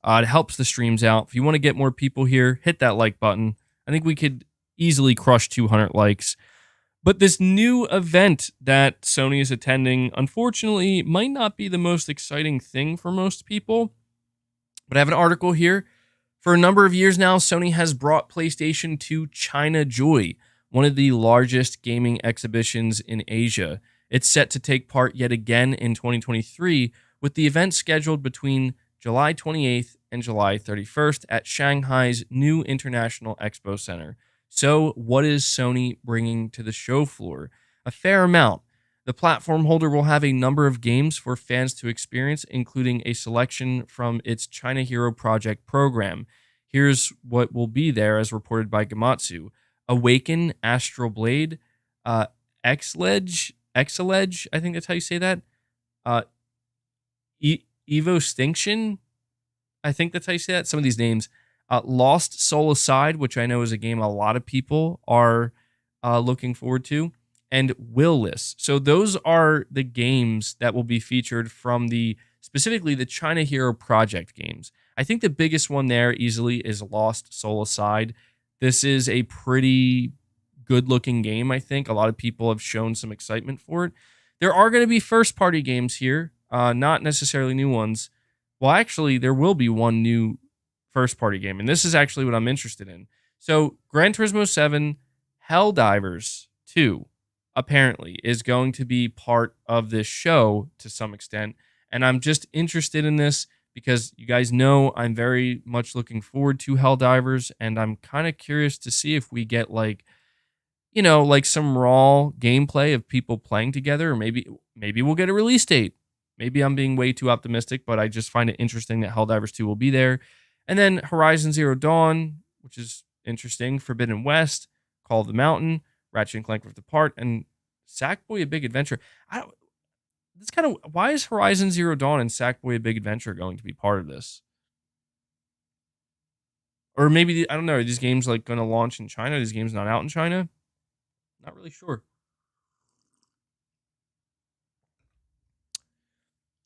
It helps the streams out. If you want to get more people here, hit that like button. I think we could easily crush 200 likes. But this new event that Sony is attending, unfortunately, might not be the most exciting thing for most people. But I have an article here. For a number of years now, Sony has brought PlayStation to China Joy, one of the largest gaming exhibitions in Asia. It's set to take part yet again in 2023, with the event scheduled between July 28th and July 31st at Shanghai's new International Expo Center. So, what is Sony bringing to the show floor? A fair amount. The platform holder will have a number of games for fans to experience, including a selection from its China Hero Project program. Here's what will be there, as reported by Gamatsu. Awaken, Astral Blade, Exledge, I think that's how you say that. Evo Stinction, I think that's how you say that. Some of these names. Lost Soul Aside, which I know is a game a lot of people are looking forward to, and Willless. So those are the games that will be featured from specifically the China Hero Project games. I think the biggest one there easily is Lost Soul Aside. This is a pretty good looking game, I think. A lot of people have shown some excitement for it. There are going to be first party games here, not necessarily new ones. Well, actually, there will be one new first party game, and this is actually what I'm interested in. So, Gran Turismo 7 Helldivers 2 apparently is going to be part of this show to some extent, and I'm just interested in this because you guys know I'm very much looking forward to Helldivers, and I'm kind of curious to see if we get like some raw gameplay of people playing together, or maybe we'll get a release date. Maybe I'm being way too optimistic, but I just find it interesting that Helldivers 2 will be there. And then Horizon Zero Dawn, which is interesting, Forbidden West, Call of the Mountain, Ratchet and Clank Rift Apart, and Sackboy: A Big Adventure. Why is Horizon Zero Dawn and Sackboy: A Big Adventure going to be part of this? Or maybe, I don't know, are these games like going to launch in China? Are these games not out in China? Not really sure.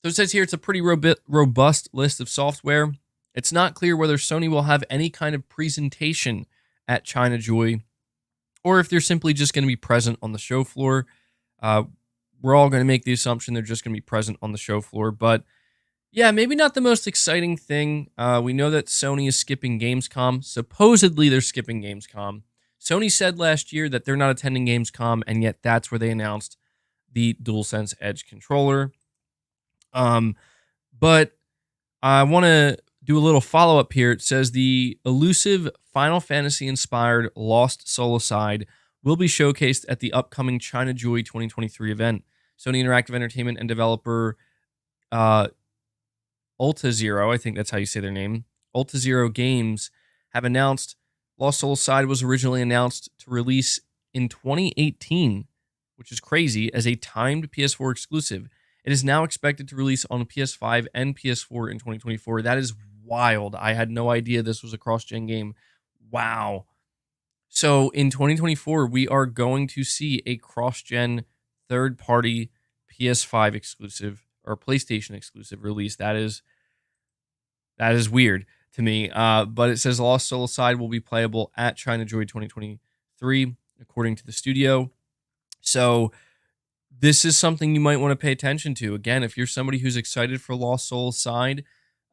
So it says here it's a pretty robust list of software. It's not clear whether Sony will have any kind of presentation at China Joy, or if they're simply just going to be present on the show floor. We're all going to make the assumption they're just going to be present on the show floor. But yeah, maybe not the most exciting thing. We know that Sony is skipping Gamescom. Supposedly they're skipping Gamescom. Sony said last year that they're not attending Gamescom, and yet that's where they announced the DualSense Edge controller. But I want to do a little follow-up here. It says the elusive Final Fantasy-inspired Lost Soul Aside will be showcased at the upcoming China Joy 2023 event. Sony Interactive Entertainment and developer Ulta Zero, I think that's how you say their name, Ulta Zero Games, have announced Lost Soul Aside was originally announced to release in 2018, which is crazy, as a timed PS4 exclusive. It is now expected to release on PS5 and PS4 in 2024. That is wild. I had no idea this was a cross-gen game. Wow. So in 2024, we are going to see a cross-gen third-party PS5 exclusive or PlayStation exclusive release. That is weird to me. But it says Lost Soul Aside will be playable at China Joy 2023, according to the studio. So this is something you might want to pay attention to. Again, if you're somebody who's excited for Lost Soul Aside,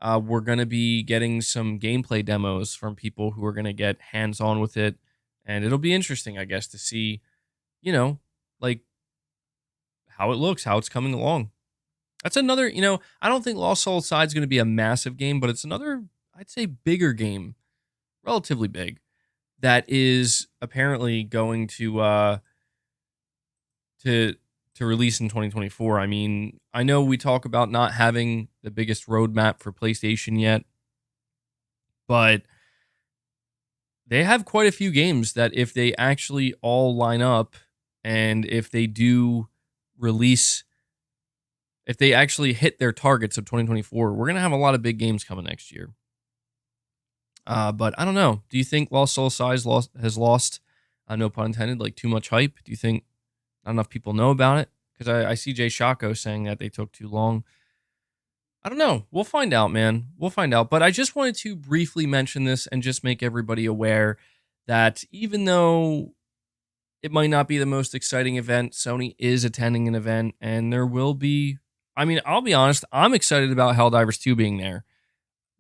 we're going to be getting some gameplay demos from people who are going to get hands-on with it. And it'll be interesting, I guess, to see, like how it looks, how it's coming along. That's another, I don't think Lost Soul Aside is going to be a massive game, but it's another, I'd say, bigger game, relatively big, that is apparently going to release in 2024. I mean, I know we talk about not having the biggest roadmap for PlayStation yet, but they have quite a few games that if they actually all line up and if they do release, if they actually hit their targets of 2024, we're going to have a lot of big games coming next year. But I don't know. Do you think Lost Soul Aside has lost, no pun intended, like too much hype? Do you think not enough people know about it? Because I see Jay Shocko saying that they took too long. I don't know. We'll find out, man. We'll find out. But I just wanted to briefly mention this and just make everybody aware that even though it might not be the most exciting event, Sony is attending an event, and there will be, I mean, I'll be honest, I'm excited about Helldivers 2 being there.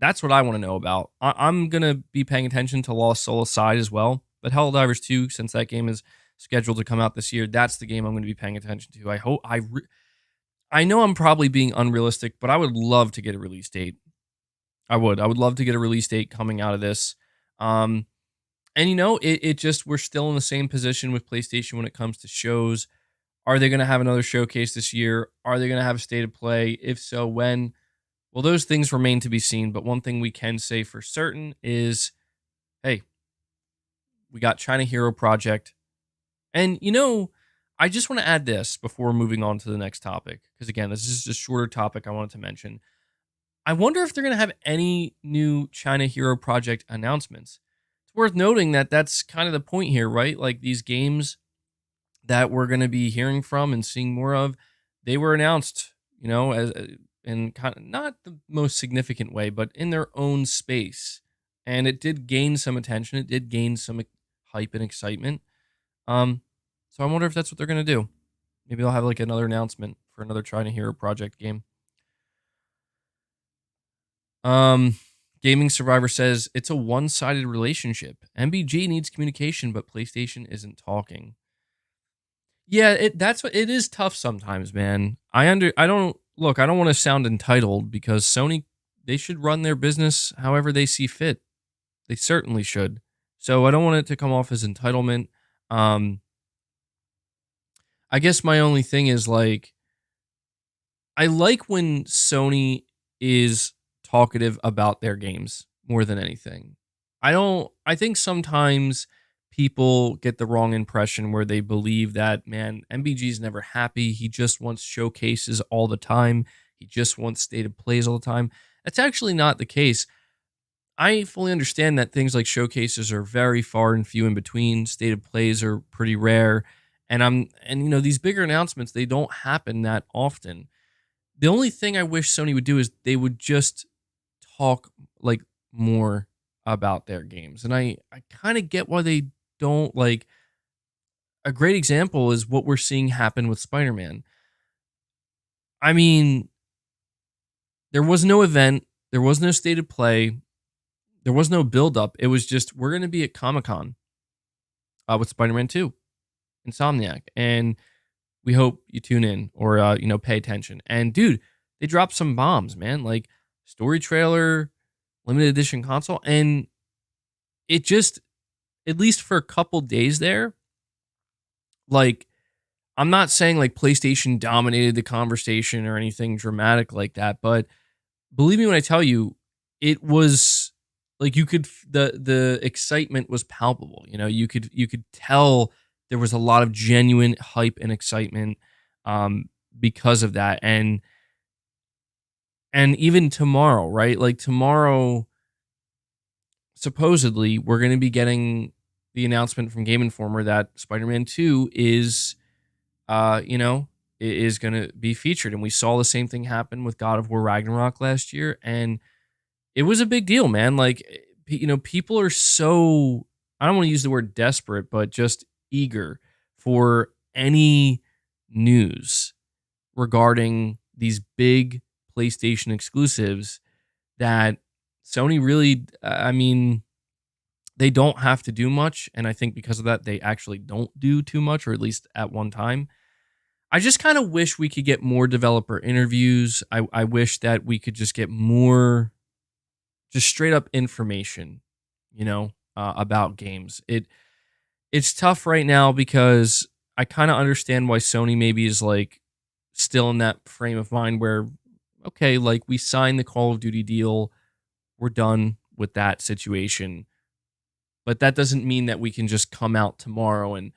That's what I want to know about. I'm going to be paying attention to Lost Soul Aside as well, but Helldivers 2, since that game is scheduled to come out this year, that's the game I'm going to be paying attention to. I know I'm probably being unrealistic, but I would love to get a release date. I would love to get a release date coming out of this. And it just, we're still in the same position with PlayStation when it comes to shows. Are they going to have another showcase this year? Are they going to have a state of play? If so, when? Well, those things remain to be seen. But one thing we can say for certain is, hey, we got China Hero Project. And, I just want to add this before moving on to the next topic. Because, again, this is a shorter topic I wanted to mention. I wonder if they're going to have any new China Hero Project announcements. It's worth noting that that's kind of the point here, right? Like, these games that we're going to be hearing from and seeing more of, they were announced, as in kind of not the most significant way, but in their own space. And it did gain some attention. It did gain some hype and excitement. So I wonder if that's what they're going to do. Maybe they'll have like another announcement for another Trying to Hero project game. Gaming Survivor says it's a one-sided relationship. MBG needs communication, but PlayStation isn't talking. Yeah, it is tough sometimes, man. I don't want to sound entitled because Sony, they should run their business however they see fit. They certainly should. So I don't want it to come off as entitlement. I guess my only thing is like, I like when Sony is talkative about their games more than anything. I think sometimes people get the wrong impression where they believe that, man, MBG's never happy. He just wants showcases all the time. He just wants stated plays all the time. That's actually not the case. I fully understand that things like showcases are very far and few in between. Stated plays are pretty rare. And these bigger announcements, they don't happen that often. The only thing I wish Sony would do is they would just talk like more about their games. And I kind of get why they don't. Like, a great example is what we're seeing happen with Spider-Man. I mean, there was no event, there was no stated play, there was no build-up. It was just, we're going to be at Comic-Con with Spider-Man 2, Insomniac, and we hope you tune in or pay attention. And dude, they dropped some bombs, man. Like story trailer, limited edition console, and it just, at least for a couple days there, like, I'm not saying like PlayStation dominated the conversation or anything dramatic like that, but believe me when I tell you, it was like the excitement was palpable. You could tell there was a lot of genuine hype and excitement because of that. And even tomorrow, right? Like tomorrow, supposedly, we're going to be getting the announcement from Game Informer that Spider-Man 2 is going to be featured. And we saw the same thing happen with God of War Ragnarok last year. And it was a big deal, man. Like, people are so, I don't want to use the word desperate, but just eager for any news regarding these big PlayStation exclusives that Sony really, they don't have to do much. And I think because of that, they actually don't do too much, or at least at one time. I just kind of wish we could get more developer interviews. I wish that we could just get more just straight up information, about games. It's tough right now because I kind of understand why Sony maybe is like still in that frame of mind where, okay, like we signed the Call of Duty deal, we're done with that situation. But that doesn't mean that we can just come out tomorrow and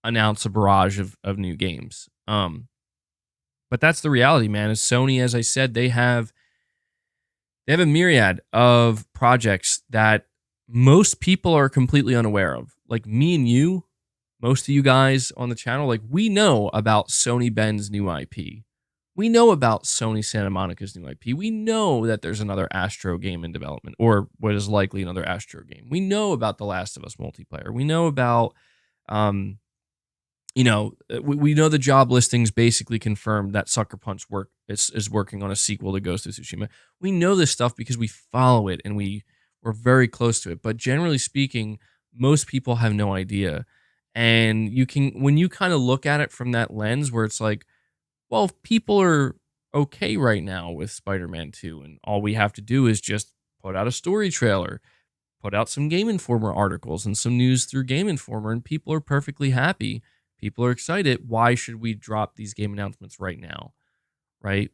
announce a barrage of new games. But that's the reality, man. Is Sony, as I said, they have a myriad of projects that most people are completely unaware of. Like me and you, most of you guys on the channel, like we know about Sony Ben's new IP. We know about Sony Santa Monica's new IP. We know that there's another Astro game in development, or what is likely another Astro game. We know about The Last of Us multiplayer. We know about, we know the job listings basically confirmed that Sucker Punch is working on a sequel to Ghost of Tsushima. We know this stuff because we follow it and we're very close to it. But generally speaking, most people have no idea. And when you kind of look at it from that lens where it's like, well, people are okay right now with Spider-Man 2, and all we have to do is just put out a story trailer, put out some Game Informer articles and some news through Game Informer, and people are perfectly happy. People are excited. Why should we drop these game announcements right now, right?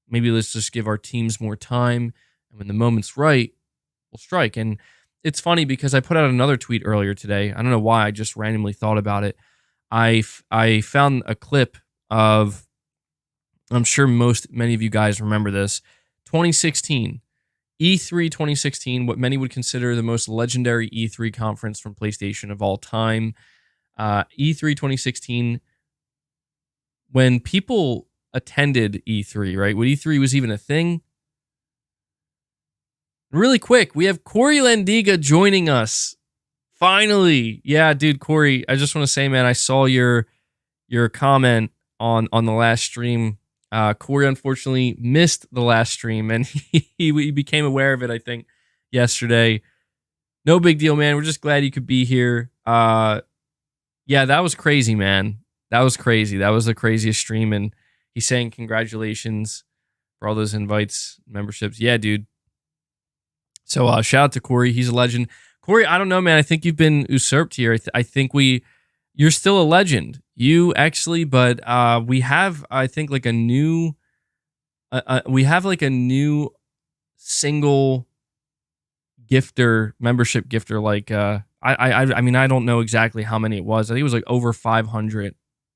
Maybe let's just give our teams more time, and when the moment's right, we'll strike. And it's funny because I put out another tweet earlier today. I don't know why. I just randomly thought about it. I found a clip of, I'm sure many of you guys remember this, 2016, E3 2016, what many would consider the most legendary E3 conference from PlayStation of all time. E3 2016, when people attended E3, right? When E3 was even a thing. Really quick, we have Corey Landiga joining us. Finally. Yeah, dude, Corey, I just want to say, man, I saw your comment on the last stream. Corey unfortunately missed the last stream, and he became aware of it, I think, yesterday. No big deal, man. We're just glad you could be here. Yeah, that was crazy, man. That was crazy. That was the craziest stream, and he's saying congratulations for all those invites, memberships. Yeah, dude. So shout out to Corey. He's a legend. Corey, I don't know, man. I think you've been usurped here. I think you're still a legend. You actually, but we have, I think, like a new, we have like a new single gifter, membership gifter. Like, I mean, I don't know exactly how many it was. I think it was like over 500.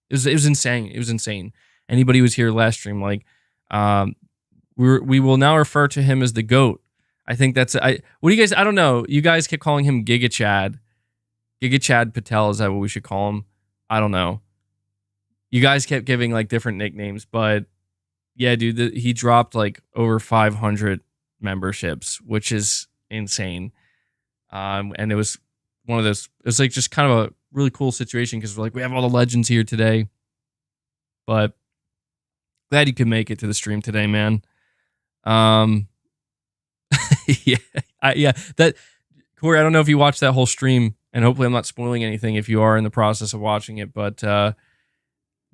It was insane. It was insane. Anybody who was here last stream, like, we will now refer to him as the GOAT. I think that's, what do you guys, I don't know. You guys kept calling him Giga Chad. Giga Chad Patel, is that what we should call him? I don't know. You guys kept giving like different nicknames, but yeah, dude, he dropped like over 500 memberships, which is insane. And it was one of those, it was like just kind of a really cool situation because we're like, we have all the legends here today. But glad you could make it to the stream today, man. Yeah, that Corey, I don't know if you watched that whole stream, and hopefully I'm not spoiling anything if you are in the process of watching it, but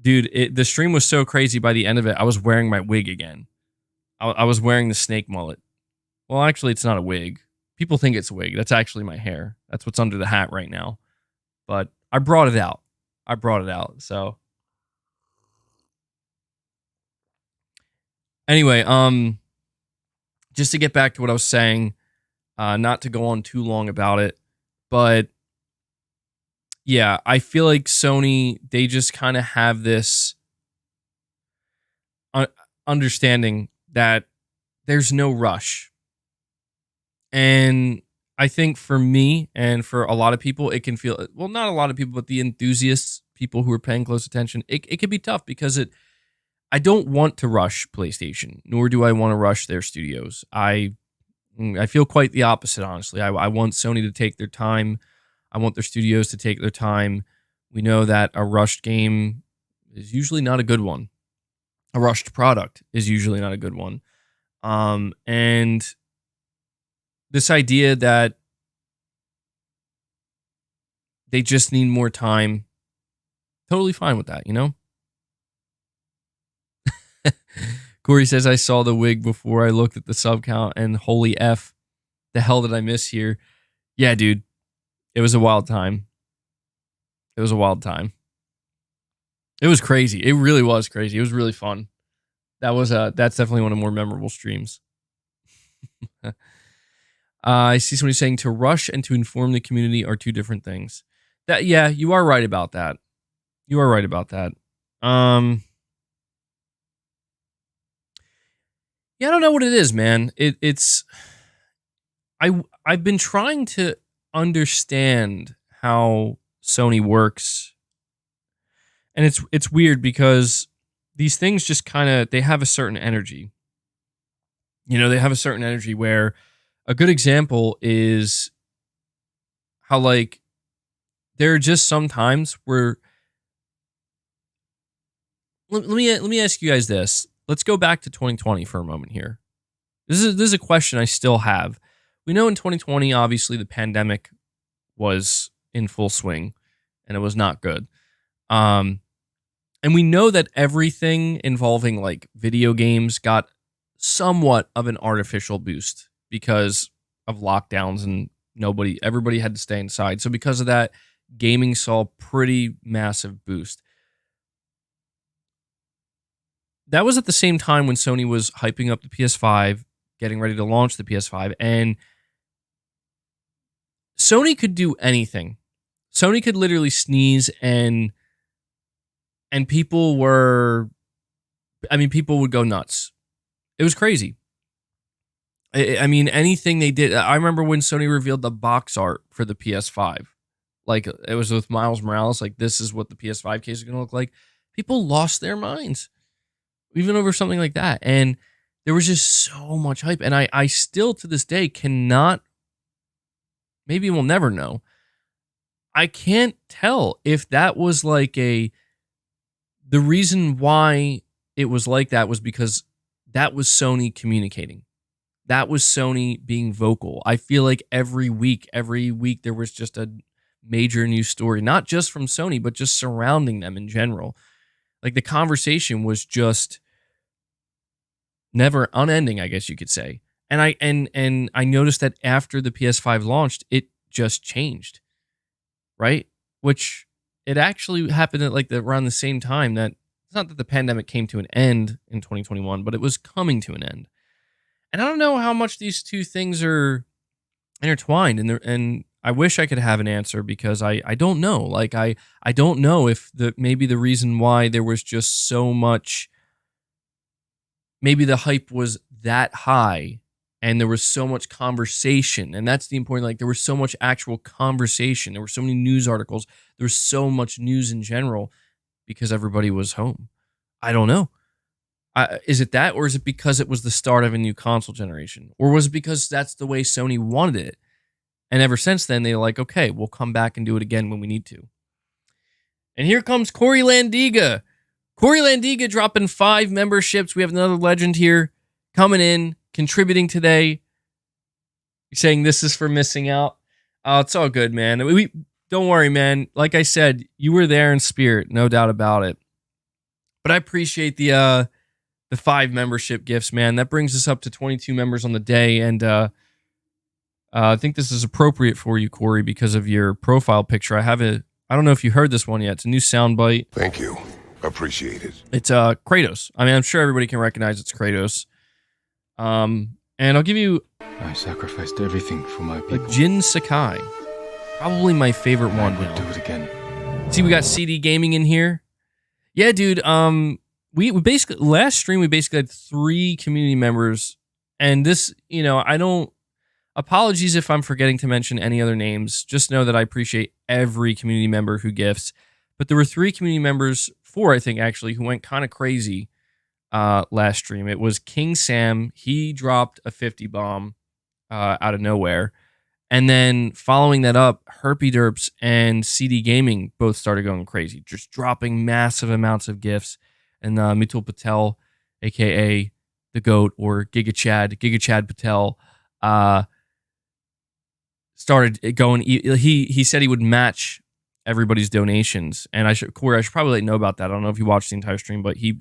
dude, the stream was so crazy. By the end of it, I was wearing my wig again. I was wearing the snake mullet. Well, actually, it's not a wig. People think it's a wig. That's actually my hair. That's what's under the hat right now. But I brought it out. So anyway, just to get back to what I was saying, not to go on too long about it, but yeah, I feel like Sony, they just kind of have this understanding that there's no rush. And I think for me and for a lot of people, it can feel, well, not a lot of people, but the enthusiasts, people who are paying close attention, it can be tough because I don't want to rush PlayStation, nor do I want to rush their studios. I feel quite the opposite, honestly. I want Sony to take their time. I want their studios to take their time. We know that a rushed game is usually not a good one. A rushed product is usually not a good one. And this idea that they just need more time, totally fine with that, you know? Corey says, I saw the wig before I looked at the sub count, and holy F, the hell did I miss here? Yeah, dude, it was a wild time. It was crazy. It really was crazy. It was really fun. That's definitely one of the more memorable streams. I see somebody saying to rush and to inform the community are two different things. Yeah, you are right about that. Yeah, I don't know what it is, man. I've been trying to understand how Sony works. And it's weird because these things just kind of, they have a certain energy. You know, they have a certain energy where a good example is how, like, there are just some times where, let me ask you guys this. Let's go back to 2020 for a moment here. This is a question I still have. We know in 2020, obviously, the pandemic was in full swing, and it was not good. And we know that everything involving like video games got somewhat of an artificial boost because of lockdowns and everybody had to stay inside. So because of that, gaming saw a pretty massive boost. That was at the same time when Sony was hyping up the PS5, getting ready to launch the PS5, and Sony could do anything. Sony could literally sneeze and people would go nuts. It was crazy. I mean, anything they did. I remember when Sony revealed the box art for the PS5. like it was with Miles Morales, like this is what the PS5 case is going to look like. People lost their minds, even over something like that. And there was just so much hype. And I still to this day cannot, maybe we'll never know. I can't tell if that was like the reason why it was like that was because that was Sony communicating. That was Sony being vocal. I feel like every week there was just a major news story, not just from Sony, but just surrounding them in general. Like the conversation was just never unending, I guess you could say. And I noticed that after the PS5 launched, it just changed, right? Which it actually happened at like around the same time that it's not that the pandemic came to an end in 2021, but it was coming to an end. And I don't know how much these two things are intertwined, and I wish I could have an answer because I don't know. Like I don't know if maybe the reason why there was just so much, maybe the hype was that high and there was so much conversation, and that's the important. Like there was so much actual conversation, there were so many news articles, there was so much news in general because everybody was home. I don't know. Is it that, or is it because it was the start of a new console generation? Or was it because that's the way Sony wanted it? And ever since then, they're like, okay, we'll come back and do it again when we need to. And here comes Corey Landiga. Corey Landiga dropping 5 memberships. We have another legend here coming in, contributing today. You're saying this is for missing out. Oh, it's all good, man. Don't worry, man. Like I said, you were there in spirit, no doubt about it. But I appreciate the 5 membership gifts, man. That brings us up to 22 members on the day, and I think this is appropriate for you, Corey, because of your profile picture. I don't know if you heard this one yet. It's a new soundbite. Thank you. Appreciate it. It's Kratos. I mean, I'm sure everybody can recognize it's Kratos. And I'll give you... I sacrificed everything for my people. Jin Sakai. Probably my favorite one. I would do it again. See, we got CD Gaming in here. Yeah, dude. We basically, last stream, we basically had 3 community members. And this, apologies if I'm forgetting to mention any other names. Just know that I appreciate every community member who gifts. But there were 3 community members, 4, I think, actually, who went kind of crazy last stream. It was King Sam. He dropped a 50 bomb out of nowhere. And then following that up, Herpy Derps and CD Gaming both started going crazy, just dropping massive amounts of gifts. And Mitul Patel, a.k.a. the GOAT, or Giga Chad Patel, started going. He said he would match everybody's donations. And Corey, I should probably let you know about that. I don't know if you watched the entire stream, but he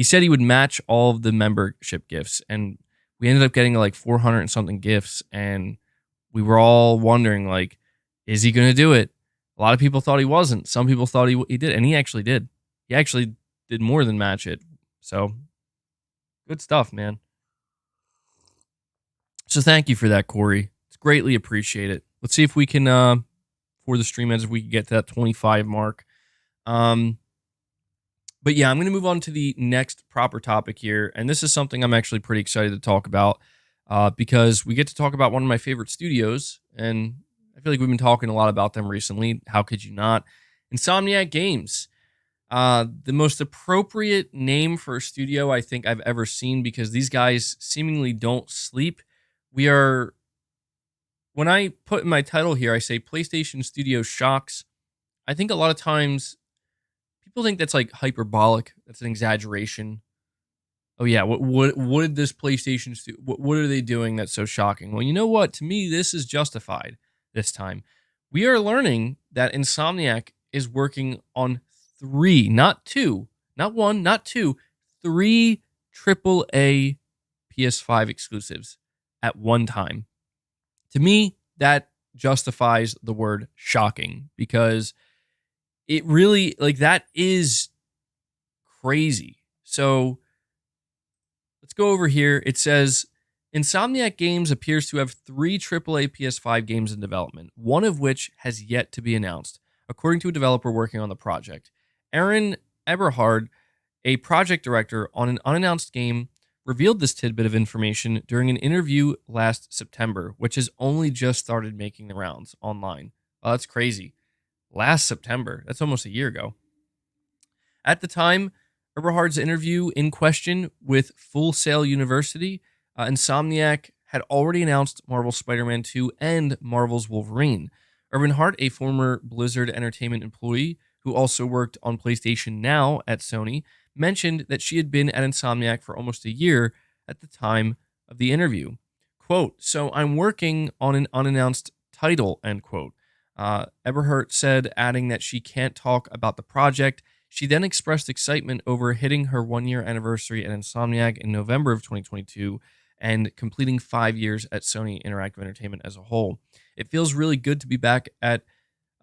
said he would match all of the membership gifts. And we ended up getting like 400 and something gifts. And we were all wondering, like, is he going to do it? A lot of people thought he wasn't. Some people thought he did. And he actually did. He actually did more than match it. So good stuff, man. So thank you for that, Corey. It's greatly appreciated. Let's see if we can, for the stream ends, if we can get to that 25 mark. But yeah, I'm going to move on to the next proper topic here. And this is something I'm actually pretty excited to talk about because we get to talk about one of my favorite studios. And I feel like we've been talking a lot about them recently. How could you not? Insomniac Games. The most appropriate name for a studio I think I've ever seen, because these guys seemingly don't sleep. When I put in my title here, I say PlayStation Studio Shocks. I think a lot of times people think that's like hyperbolic. That's an exaggeration. Oh yeah, what did this PlayStation what are they doing that's so shocking? Well, you know what? To me, this is justified this time. We are learning that Insomniac is working on 3, not 2, not 1, not 2, 3 AAA PS5 exclusives at one time. To me, that justifies the word shocking, because it really, like, that is crazy. So let's go over here. It says Insomniac Games appears to have 3 AAA PS5 games in development, one of which has yet to be announced, according to a developer working on the project. Aaron Eberhard, a project director on an unannounced game, revealed this tidbit of information during an interview last September, which has only just started making the rounds online. Oh, that's crazy. last September. That's almost a year ago. At the time, Eberhard's interview in question with Full Sail University, Insomniac had already announced Marvel's Spider-Man 2 and Marvel's Wolverine. Eberhard, a former Blizzard Entertainment employee who also worked on PlayStation Now at Sony, mentioned that she had been at Insomniac for almost a year at the time of the interview. Quote, "So I'm working on an unannounced title," end quote. Eberhard said, adding that she can't talk about the project. She then expressed excitement over hitting her 1-year anniversary at Insomniac in November of 2022 and completing 5 years at Sony Interactive Entertainment as a whole. "It feels really good to be back home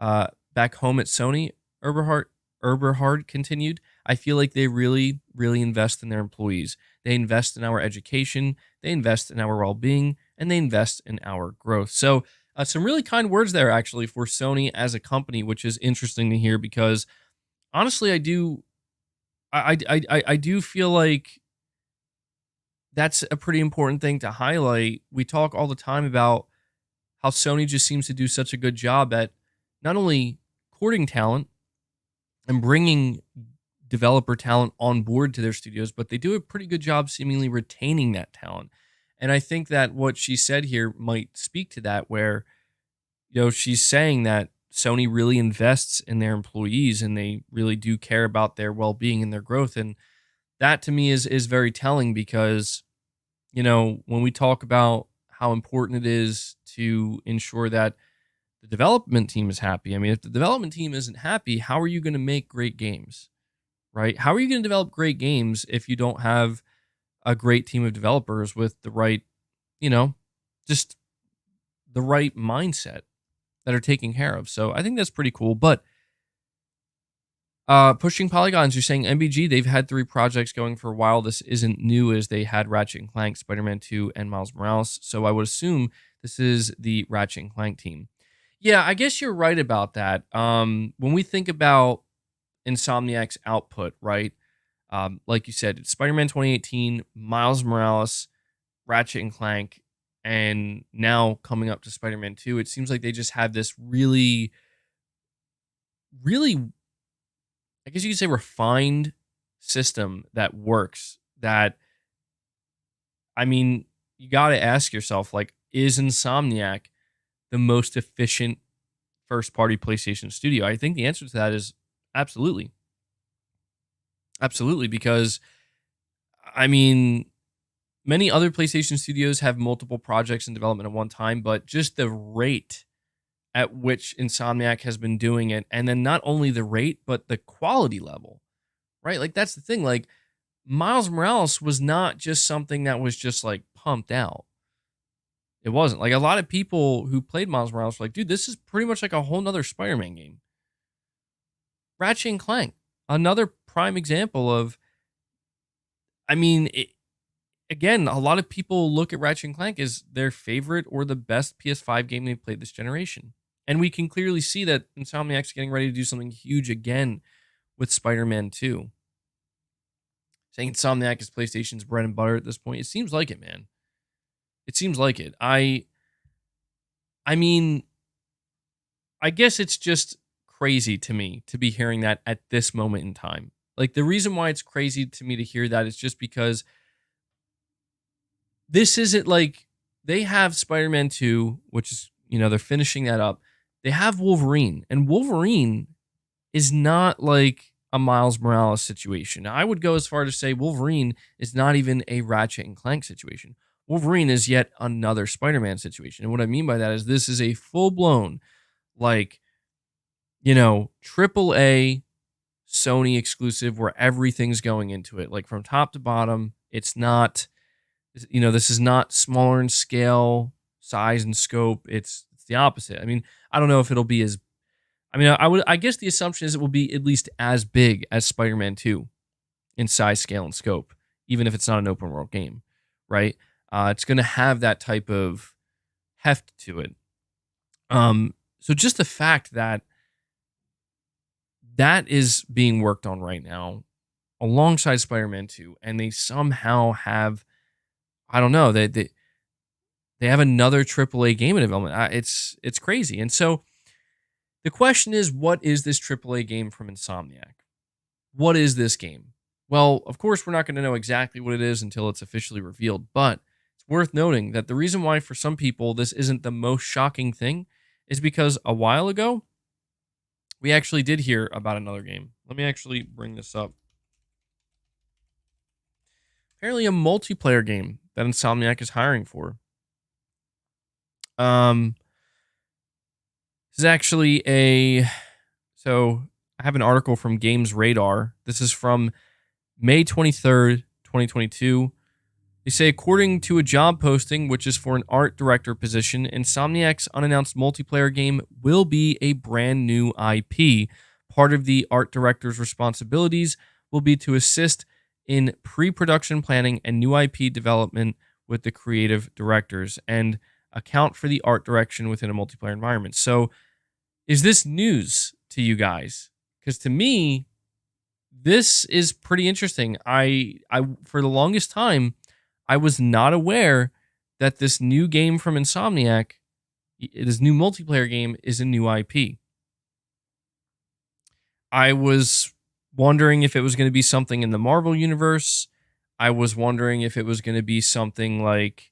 at Sony," Eberhard continued. "I feel like they really, really invest in their employees. They invest in our education, they invest in our well-being, and they invest in our growth." So some really kind words there, actually, for Sony as a company, which is interesting to hear because honestly, I do feel like that's a pretty important thing to highlight. We talk all the time about how Sony just seems to do such a good job at not only courting talent and bringing developer talent on board to their studios, but they do a pretty good job seemingly retaining that talent. And I think that what she said here might speak to that, where, she's saying that Sony really invests in their employees and they really do care about their well-being and their growth. And that to me is very telling because, when we talk about how important it is to ensure that the development team is happy. I mean, if the development team isn't happy, how are you going to make great games, right? How are you going to develop great games if you don't have a great team of developers with the right, just the right mindset that are taken care of? So I think that's pretty cool. But pushing polygons, you're saying MBG, they've had 3 projects going for a while. This isn't new, as they had Ratchet and Clank, Spider-Man 2, and Miles Morales. So I would assume this is the Ratchet and Clank team. Yeah, I guess you're right about that. When we think about Insomniac's output, right? Like you said, it's Spider-Man 2018, Miles Morales, Ratchet and Clank, and now coming up to Spider-Man 2. It seems like they just have this really, really, I guess you could say, refined system that works. That, I mean, you got to ask yourself, like, is Insomniac the most efficient first-party PlayStation studio? I think the answer to that is absolutely. Absolutely, because, I mean, many other PlayStation studios have multiple projects in development at one time, but just the rate at which Insomniac has been doing it, and then not only the rate, but the quality level, right? Like, that's the thing. Like, Miles Morales was not just something that was just, like, pumped out. It wasn't. Like, a lot of people who played Miles Morales were like, dude, this is pretty much like a whole nother Spider-Man game. Ratchet and Clank, another prime example of, I mean, again, a lot of people look at Ratchet and Clank as their favorite or the best PS5 game they've played this generation. And we can clearly see that Insomniac's getting ready to do something huge again with Spider-Man 2. Saying Insomniac is PlayStation's bread and butter at this point, it seems like it, man. It seems like it. I mean, I guess it's just crazy to me to be hearing that at this moment in time. Like, the reason why it's crazy to me to hear that is just because this isn't like, they have Spider-Man 2, which is, they're finishing that up. They have Wolverine, and Wolverine is not like a Miles Morales situation. Now, I would go as far to say Wolverine is not even a Ratchet and Clank situation. Wolverine is yet another Spider-Man situation. And what I mean by that is this is a full-blown, like, AAA Sony exclusive where everything's going into it. Like, from top to bottom, it's not, this is not smaller in scale, size, and scope. It's the opposite. I mean, I don't know if it'll be as, I guess the assumption is it will be at least as big as Spider-Man 2 in size, scale, and scope, even if it's not an open world game, right? It's going to have that type of heft to it. So just the fact that that is being worked on right now alongside Spider-Man 2, and they somehow have, I don't know, they have another AAA game in development. It's crazy. And so The question is, what is this AAA game from Insomniac? What is this game? Well, of course, we're not going to know exactly what it is until it's officially revealed, but it's worth noting that the reason why for some people this isn't the most shocking thing is because a while ago, we actually did hear about another game. Let me actually bring this up. Apparently a multiplayer game that Insomniac is hiring for. This is actually so I have an article from Games Radar. This is from May 23rd, 2022. They say, according to a job posting, which is for an art director position, Insomniac's unannounced multiplayer game will be a brand new IP. Part of the art director's responsibilities will be to assist in pre-production planning and new IP development with the creative directors and account for the art direction within a multiplayer environment. So is this news to you guys? Because to me, this is pretty interesting. I for the longest time, I was not aware that this new game from Insomniac, this new multiplayer game, is a new IP. I was wondering if it was going to be something in the Marvel universe. I was wondering if it was going to be something like,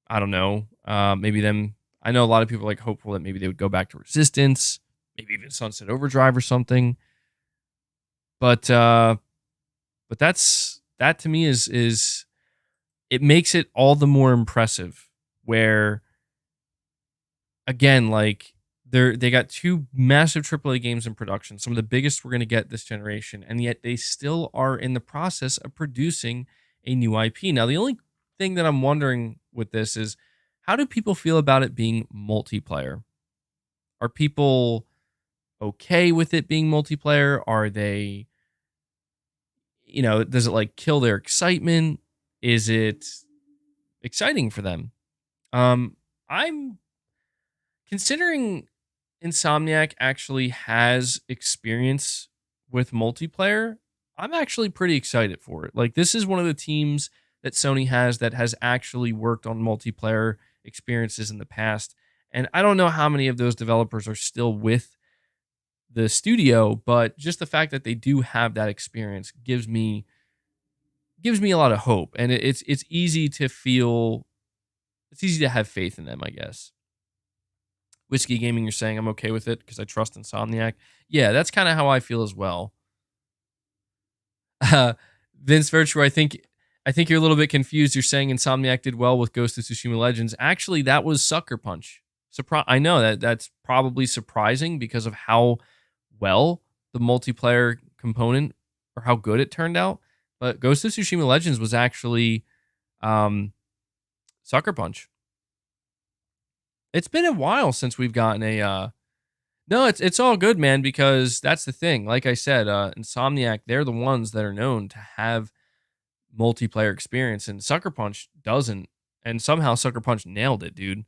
I don't know, maybe them. I know a lot of people are like hopeful that maybe they would go back to Resistance, maybe even Sunset Overdrive or something. But that to me is it makes it all the more impressive. Where again, like they got two massive AAA games in production, some of the biggest we're going to get this generation, and yet they still are in the process of producing a new IP. Now, the only thing that I'm wondering with this is, how do people feel about it being multiplayer? Are people okay with it being multiplayer? Are they, does it like kill their excitement? Is it exciting for them? I'm considering Insomniac actually has experience with multiplayer. I'm actually pretty excited for it. Like, this is one of the teams that Sony has that has actually worked on multiplayer experiences in the past. And I don't know how many of those developers are still with the studio, but just the fact that they do have that experience gives me a lot of hope. And it's easy to feel, it's easy to have faith in them, I guess. Whiskey Gaming, you're saying I'm okay with it because I trust Insomniac. Yeah, that's kind of how I feel as well. Vince Virtue, I think you're a little bit confused. You're saying Insomniac did well with Ghost of Tsushima Legends. Actually, that was Sucker Punch. I know that's probably surprising because of how well the multiplayer component or how good it turned out. But Ghost of Tsushima Legends was actually Sucker Punch. It's been a while since we've gotten a no, it's all good, man, because that's the thing. Like I said, Insomniac, they're the ones that are known to have multiplayer experience, and Sucker Punch doesn't. And somehow Sucker Punch nailed it, dude.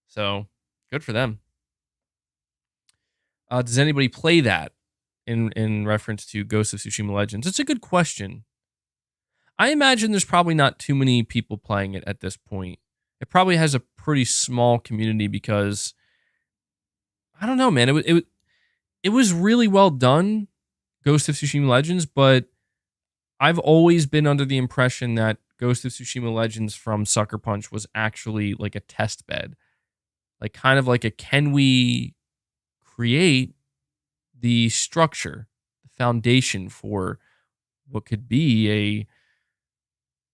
So good for them. Does anybody play that in reference to Ghost of Tsushima Legends? It's a good question. I imagine there's probably not too many people playing it at this point. It probably has a pretty small community because I don't know, man. It was really well done, Ghost of Tsushima Legends, but I've always been under the impression that Ghost of Tsushima Legends from Sucker Punch was actually like a test bed. Like kind of like a, can we create the structure, the foundation for what could be a,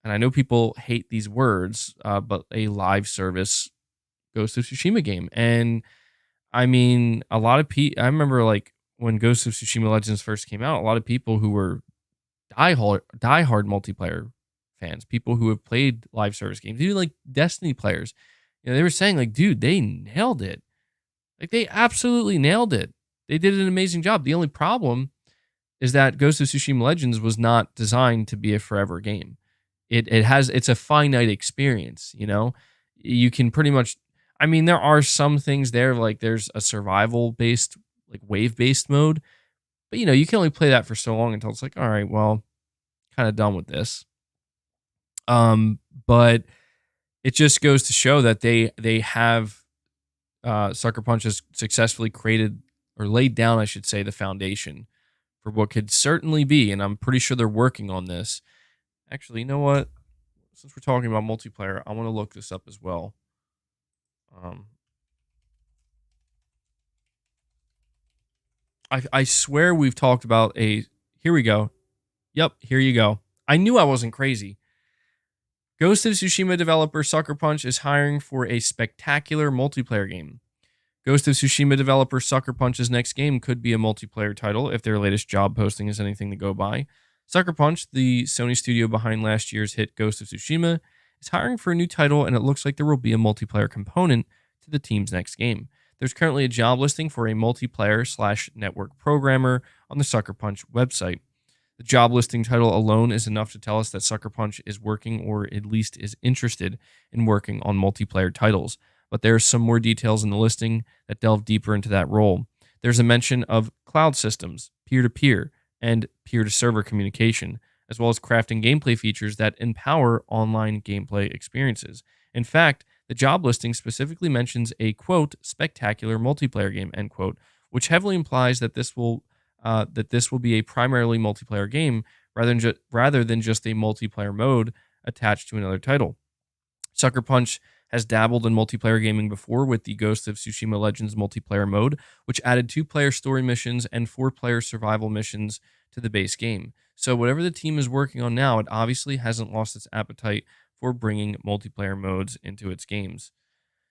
and I know people hate these words, but a live service Ghost of Tsushima game. And I mean, a lot of people, I remember like when Ghost of Tsushima Legends first came out, a lot of people who were diehard multiplayer fans, people who have played live service games, even like Destiny players, they were saying like, dude, they nailed it. Like they absolutely nailed it. They did an amazing job. The only problem is that Ghost of Tsushima Legends was not designed to be a forever game. It's a finite experience, You can pretty much, I mean, there are some things there, like there's a survival based, like wave based mode, but you can only play that for so long until it's like, all right, well, kind of done with this. But it just goes to show that they have Sucker Punch has successfully created or laid down, I should say, the foundation for what could certainly be, and I'm pretty sure they're working on this. Actually, you know what? Since we're talking about multiplayer, I want to look this up as well. I swear we've talked about a... Here we go. Yep, here you go. I knew I wasn't crazy. Ghost of Tsushima developer Sucker Punch is hiring for a spectacular multiplayer game. Ghost of Tsushima developer Sucker Punch's next game could be a multiplayer title if their latest job posting is anything to go by. Sucker Punch, the Sony studio behind last year's hit Ghost of Tsushima, is hiring for a new title, and it looks like there will be a multiplayer component to the team's next game. There's currently a job listing for a multiplayer/network programmer on the Sucker Punch website. The job listing title alone is enough to tell us that Sucker Punch is working, or at least is interested in working on multiplayer titles. But there are some more details in the listing that delve deeper into that role. There's a mention of cloud systems, peer-to-peer, and peer-to-server communication, as well as crafting gameplay features that empower online gameplay experiences. In fact, the job listing specifically mentions a, quote, spectacular multiplayer game, end quote, which heavily implies that this will be a primarily multiplayer game rather than just a multiplayer mode attached to another title. Sucker Punch has dabbled in multiplayer gaming before with the Ghost of Tsushima Legends multiplayer mode, which added 2-player story missions and 4-player survival missions to the base game. So whatever the team is working on now, it obviously hasn't lost its appetite for bringing multiplayer modes into its games.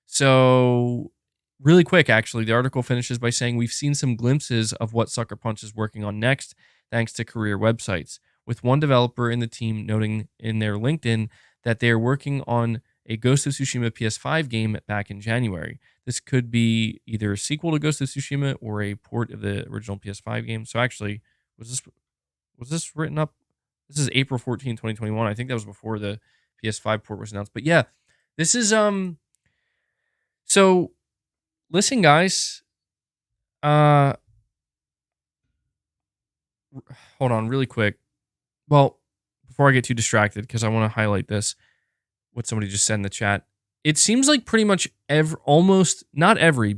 So really quick, actually, the article finishes by saying we've seen some glimpses of what Sucker Punch is working on next, thanks to career websites, with one developer in the team noting in their LinkedIn that they are working on a Ghost of Tsushima PS5 game back in January. This could be either a sequel to Ghost of Tsushima or a port of the original PS5 game. So actually, was this written up? This is April 14, 2021. I think that was before the PS5 port was announced. But yeah, this is so listen, guys. Hold on really quick. Well, before I get too distracted, because I want to highlight this, what somebody just said in the chat. It seems like pretty much almost every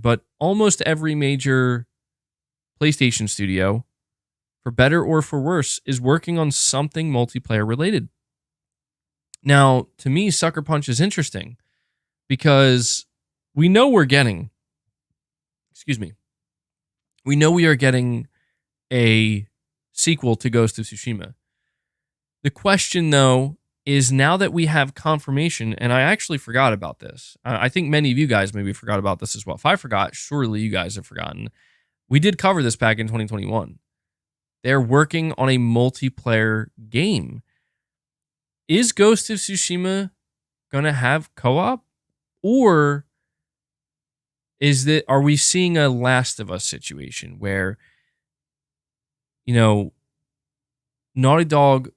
major PlayStation studio, for better or for worse, is working on something multiplayer related. Now, to me, Sucker Punch is interesting because we know we are getting a sequel to Ghost of Tsushima. The question, though, is now that we have confirmation, and I actually forgot about this. I think many of you guys maybe forgot about this as well. If I forgot, surely you guys have forgotten. We did cover this back in 2021. They're working on a multiplayer game. Is Ghost of Tsushima going to have co-op? Or are we seeing a Last of Us situation where, Naughty Dog,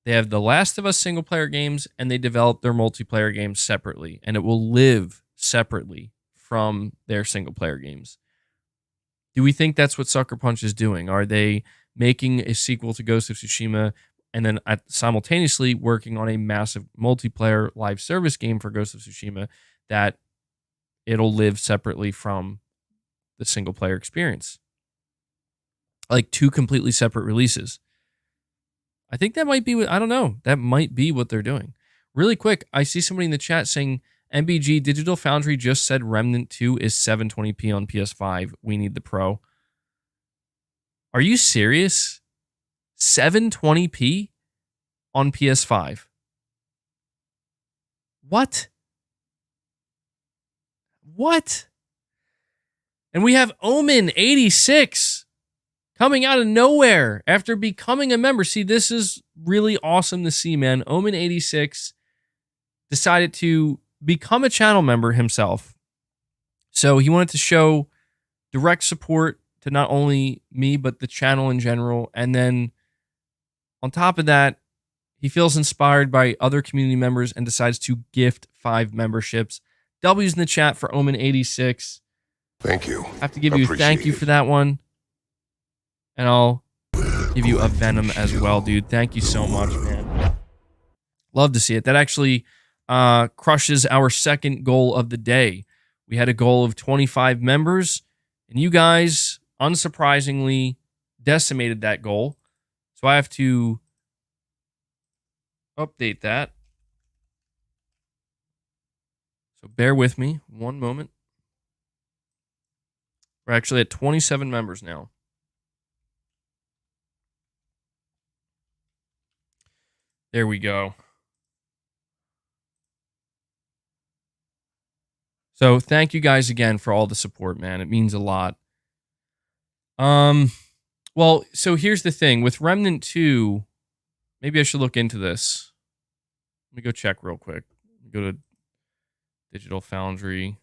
they have the Last of Us single-player games, and they develop their multiplayer games separately, and it will live separately from their single-player games. Do we think that's what Sucker Punch is doing? Are they making a sequel to Ghost of Tsushima and then simultaneously working on a massive multiplayer live service game for Ghost of Tsushima that it'll live separately from the single-player experience? Like 2 completely separate releases. I think that might be I don't know. That might be what they're doing. Really quick, I see somebody in the chat saying MBG Digital Foundry just said Remnant 2 is 720p on PS5. We need the Pro. Are you serious? 720p on PS5? What? And we have Omen 86 coming out of nowhere after becoming a member. See, this is really awesome to see, man. Omen 86 decided to become a channel member himself. So he wanted to show direct support to not only me, but the channel in general. And then on top of that, he feels inspired by other community members and decides to gift 5 memberships. W's in the chat for Omen 86. Thank you. I have to give you a thank you for that one. And I'll give you a Venom as well, dude. Thank you so much, man. Love to see it. That actually crushes our second goal of the day. We had a goal of 25 members, and you guys unsurprisingly decimated that goal. So I have to update that. So bear with me one moment. We're actually at 27 members now. There we go. So thank you guys again for all the support, man. It means a lot. Well, so here's the thing. With Remnant 2, maybe I should look into this. Let me go check real quick. Go to Digital Foundry.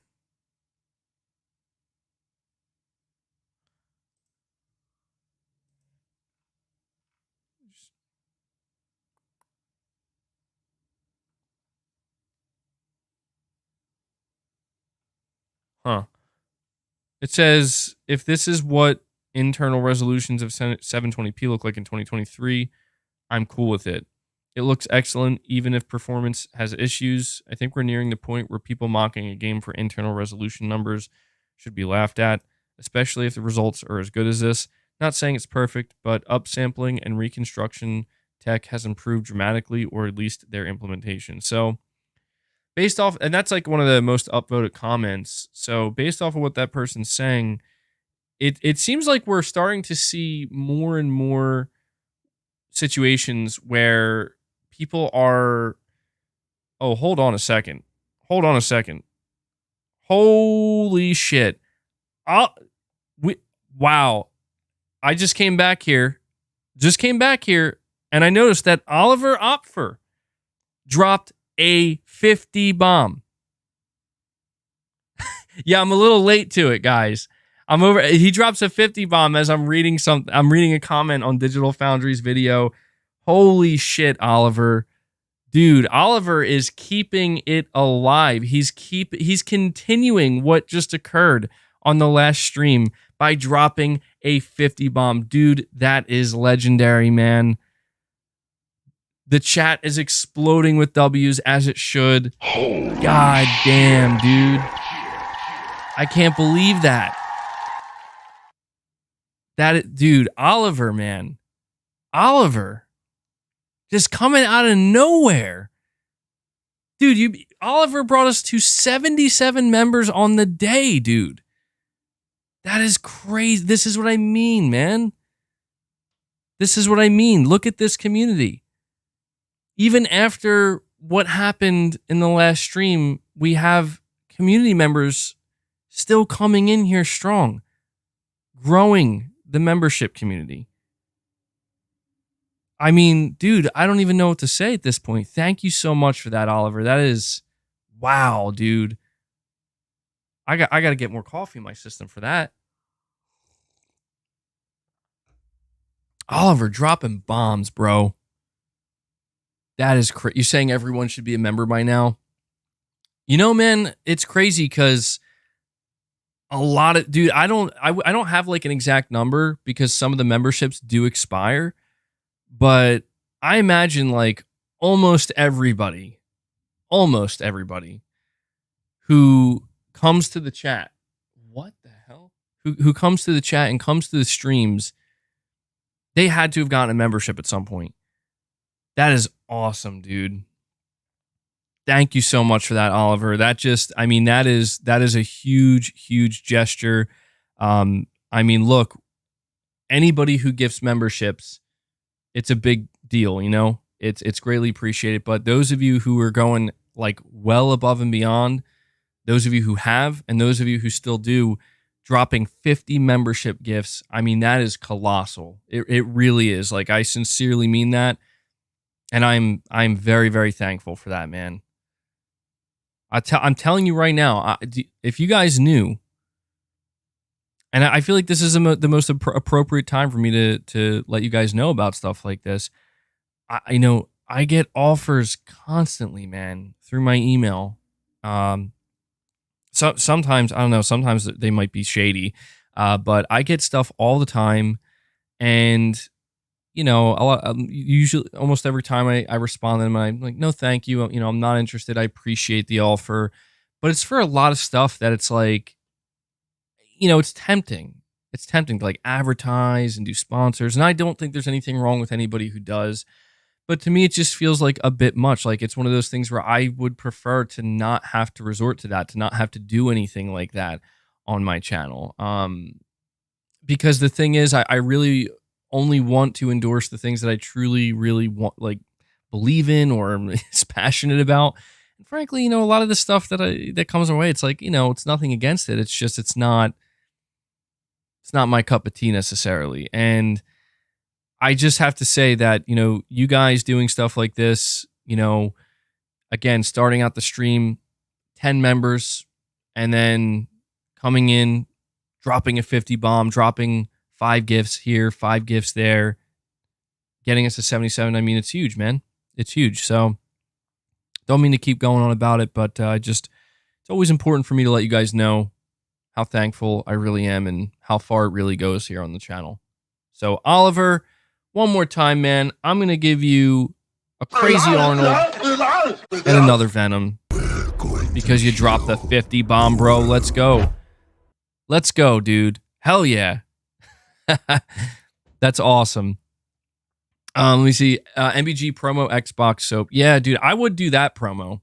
Huh. It says, if this is what internal resolutions of 720p look like in 2023, I'm cool with it. It looks excellent, even if performance has issues. I think we're nearing the point where people mocking a game for internal resolution numbers should be laughed at, especially if the results are as good as this. Not saying it's perfect, but upsampling and reconstruction tech has improved dramatically, or at least their implementation. So, based off, and that's like one of the most upvoted comments. So, based off of what that person's saying, it seems like we're starting to see more and more situations where people are, oh, hold on a second. Holy shit. Wow. I just came back here, and I noticed that Oliver Opfer dropped a 50 bomb. Yeah, I'm a little late to it, guys. He drops a 50 bomb as I'm reading a comment on Digital Foundry's video. Holy shit, Oliver. Dude, Oliver is keeping it alive. He's continuing what just occurred on the last stream by dropping a 50 bomb. Dude, that is legendary, man. The chat is exploding with W's as it should. God damn, dude. I can't believe that. Dude, Oliver, man. Oliver. Just coming out of nowhere. Dude, Oliver brought us to 77 members on the day, dude. That is crazy. This is what I mean, man. This is what I mean. Look at this community. Even after what happened in the last stream, we have community members still coming in here strong, growing the membership community. I mean, dude, I don't even know what to say at this point. Thank you so much for that, Oliver. That is, wow, dude. I got to get more coffee in my system for that. Oliver dropping bombs, bro. That is crazy. You're saying everyone should be a member by now? You know, man, it's crazy because a lot of, dude, I don't have like an exact number because some of the memberships do expire, but I imagine like almost everybody who comes to the chat, what the hell? Who comes to the chat and comes to the streams, they had to have gotten a membership at some point. That is awesome, dude. Thank you so much for that, Oliver. That just, I mean, that is a huge, huge gesture. I mean, look, anybody who gifts memberships, it's a big deal, you know? It's greatly appreciated. But those of you who are going like well above and beyond, those of you who have, and those of you who still do, dropping 50 membership gifts, I mean, that is colossal. It really is. Like, I sincerely mean that. And I'm very, very thankful for that, man. I'm telling you right now, if you guys knew, and I feel like this is the most appropriate time for me to let you guys know about stuff like this. I know I get offers constantly, man, through my email. So sometimes, I don't know, sometimes they might be shady, but I get stuff all the time, and you know, usually almost every time I respond to them, I'm like, no, thank you. You know, I'm not interested. I appreciate the offer, but it's for a lot of stuff that it's like, you know, it's tempting. it's tempting to like advertise and do sponsors. And I don't think there's anything wrong with anybody who does. But to me, it just feels like a bit much. Like it's one of those things where I would prefer to not have to resort to that, to not have to do anything like that on my channel. Because the thing is, I really only want to endorse the things that I truly, really want, like believe in or am passionate about. And frankly, you know, a lot of the stuff that comes our way, it's like, you know, it's nothing against it. It's just, it's not my cup of tea necessarily. And I just have to say that, you know, you guys doing stuff like this, you know, again, starting out the stream, 10 members, and then coming in, dropping a 50 bomb, dropping 5 gifts here, 5 gifts there, getting us to 77. I mean, it's huge, man. It's huge. So don't mean to keep going on about it, but it's always important for me to let you guys know how thankful I really am and how far it really goes here on the channel. So Oliver, one more time, man, I'm going to give you a crazy Arnold and another Venom because you dropped the 50 bomb, bro. Let's go. Let's go, dude. Hell yeah. That's awesome. Let me see. MBG promo Xbox soap. Yeah, dude, I would do that promo.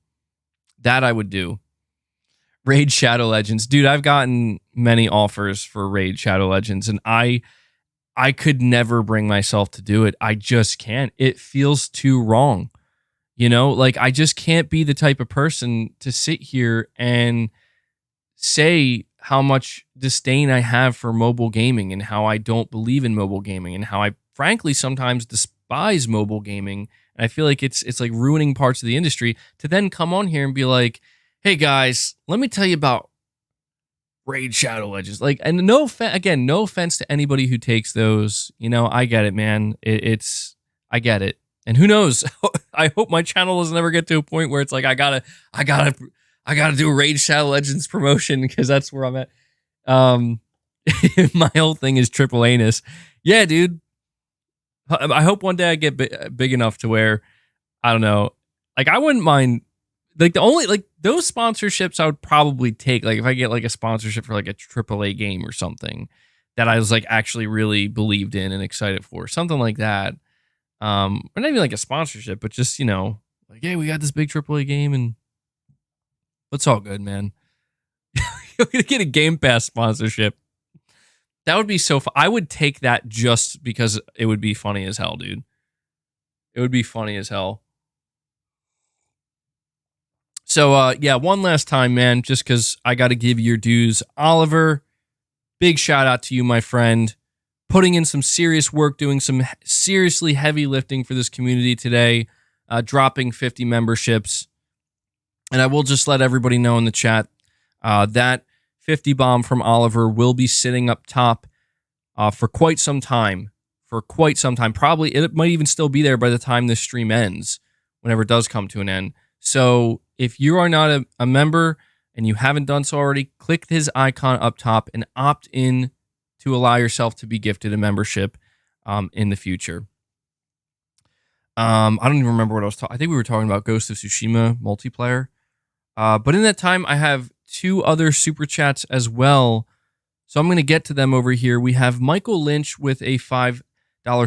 That I would do. Raid Shadow Legends. Dude, I've gotten many offers for Raid Shadow Legends, and I could never bring myself to do it. I just can't. It feels too wrong. You know, like I just can't be the type of person to sit here and say how much disdain I have for mobile gaming and how I don't believe in mobile gaming and how I frankly sometimes despise mobile gaming. And I feel like it's like ruining parts of the industry to then come on here and be like, hey guys, let me tell you about Raid Shadow Legends. Like, and no offense to anybody who takes those. You know, I get it, man. I get it. And who knows? I hope my channel doesn't ever get to a point where it's like I gotta do a Raid Shadow Legends promotion because that's where I'm at. My whole thing is triple anus. Yeah, dude. I hope one day I get big enough to where, I don't know, like I wouldn't mind, like the only, like those sponsorships I would probably take, like if I get like a sponsorship for like a AAA game or something that I was like actually really believed in and excited for, something like that. Or not even like a sponsorship, but just, you know, like, hey, we got this big AAA game and it's all good, man. You're going to get a Game Pass sponsorship. That would be so fun. I would take that just because it would be funny as hell, dude. It would be funny as hell. So, yeah, one last time, man, just because I got to give your dues. Oliver, big shout out to you, my friend. Putting in some serious work, doing some seriously heavy lifting for this community today, dropping 50 memberships. And I will just let everybody know in the chat that 50 bomb from Oliver will be sitting up top for quite some time. Probably it might even still be there by the time this stream ends, whenever it does come to an end. So if you are not a member and you haven't done so already, click his icon up top and opt in to allow yourself to be gifted a membership in the future. I don't even remember what I was talking. I think we were talking about Ghost of Tsushima multiplayer. But in that time, I have 2 other super chats as well. So I'm going to get to them over here. We have Michael Lynch with a $5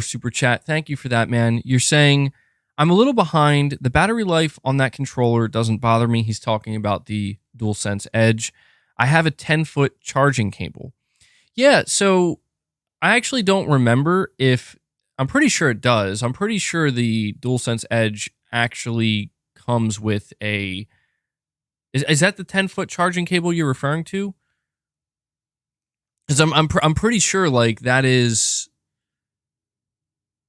super chat. Thank you for that, man. You're saying, I'm a little behind. The battery life on that controller doesn't bother me. He's talking about the DualSense Edge. I have a 10-foot charging cable. Yeah, so I actually don't remember if... I'm pretty sure it does. I'm pretty sure the DualSense Edge actually comes with a... Is that the 10-foot charging cable you're referring to? Because I'm pretty sure like that is.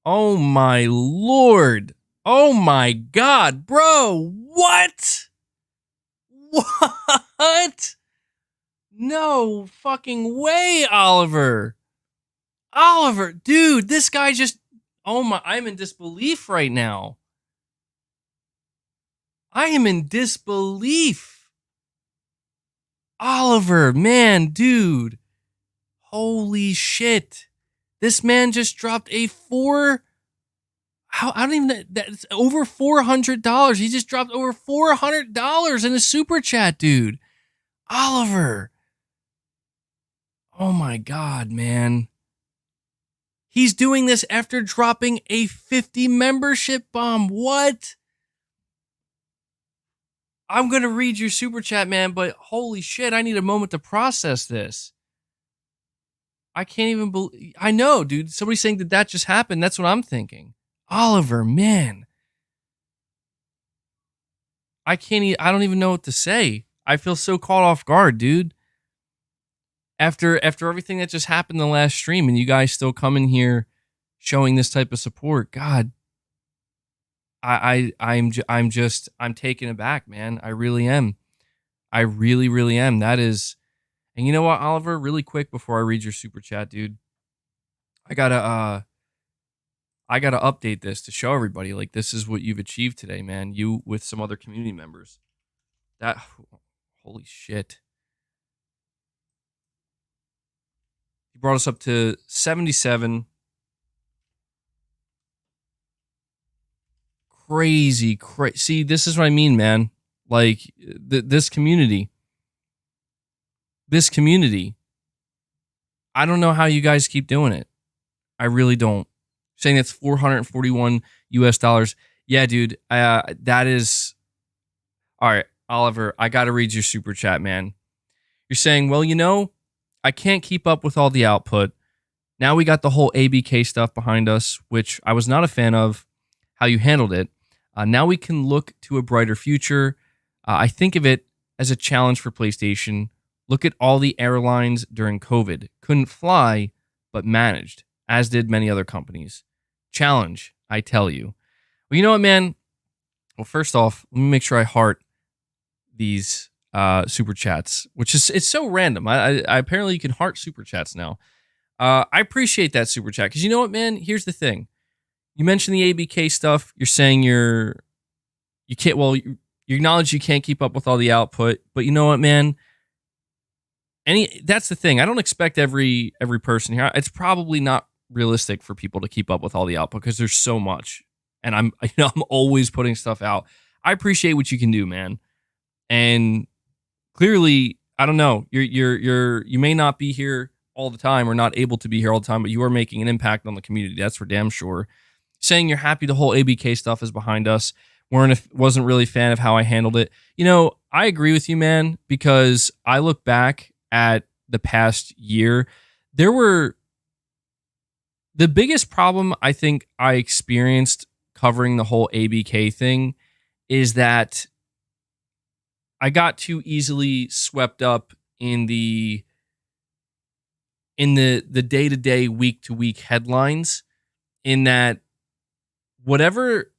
Oh my lord! Oh my god, bro! What? What? No fucking way, Oliver! Oliver, dude, this guy just. Oh my! I'm in disbelief right now. I am in disbelief. Oliver, man, dude. Holy shit. This man just dropped a I don't even, that's over $400. He just dropped over $400 in a super chat, dude. Oliver. Oh my God, man. He's doing this after dropping a 50 membership bomb. What? I'm going to read your super chat, man, but holy shit, I need a moment to process this. I can't even believe. I know, dude. Somebody's saying that just happened. That's what I'm thinking. Oliver, man. I don't even know what to say. I feel so caught off guard, dude. After everything that just happened in the last stream and you guys still come in here showing this type of support, God, I'm taken aback, man. I really am. I really, really am. That is, and you know what, Oliver, really quick before I read your super chat, dude, I gotta update this to show everybody, like, this is what you've achieved today, man. You with some other community members. That, holy shit. You brought us up to 77. Crazy. See, this is what I mean, man. Like, this community. I don't know how you guys keep doing it. I really don't. Saying that's 441 US dollars. Yeah, dude. That is. All right, Oliver, I got to read your super chat, man. You're saying, well, I can't keep up with all the output. Now we got the whole ABK stuff behind us, which I was not a fan of how you handled it. Now we can look to a brighter future. I think of it as a challenge for PlayStation. Look at all the airlines during COVID. Couldn't fly, but managed, as did many other companies. Challenge, I tell you. Well, you know what, man? Well, first off, let me make sure I heart these super chats, which is, it's so random. I apparently you can heart super chats now. I appreciate that super chat because you know what, man? Here's the thing. You mentioned the ABK stuff. You're saying you can't. Well, you acknowledge you can't keep up with all the output, but you know what, man? That's the thing. I don't expect every person here. It's probably not realistic for people to keep up with all the output because there's so much, and I'm always putting stuff out. I appreciate what you can do, man, and clearly, I don't know. You may not be here all the time or not able to be here all the time, but you are making an impact on the community. That's for damn sure. Saying you're happy the whole ABK stuff is behind us. Wasn't really a fan of how I handled it. I agree with you, man, because I look back at the past year. The biggest problem I think I experienced covering the whole ABK thing is that I got too easily swept up in the day-to-day, week-to-week headlines, in that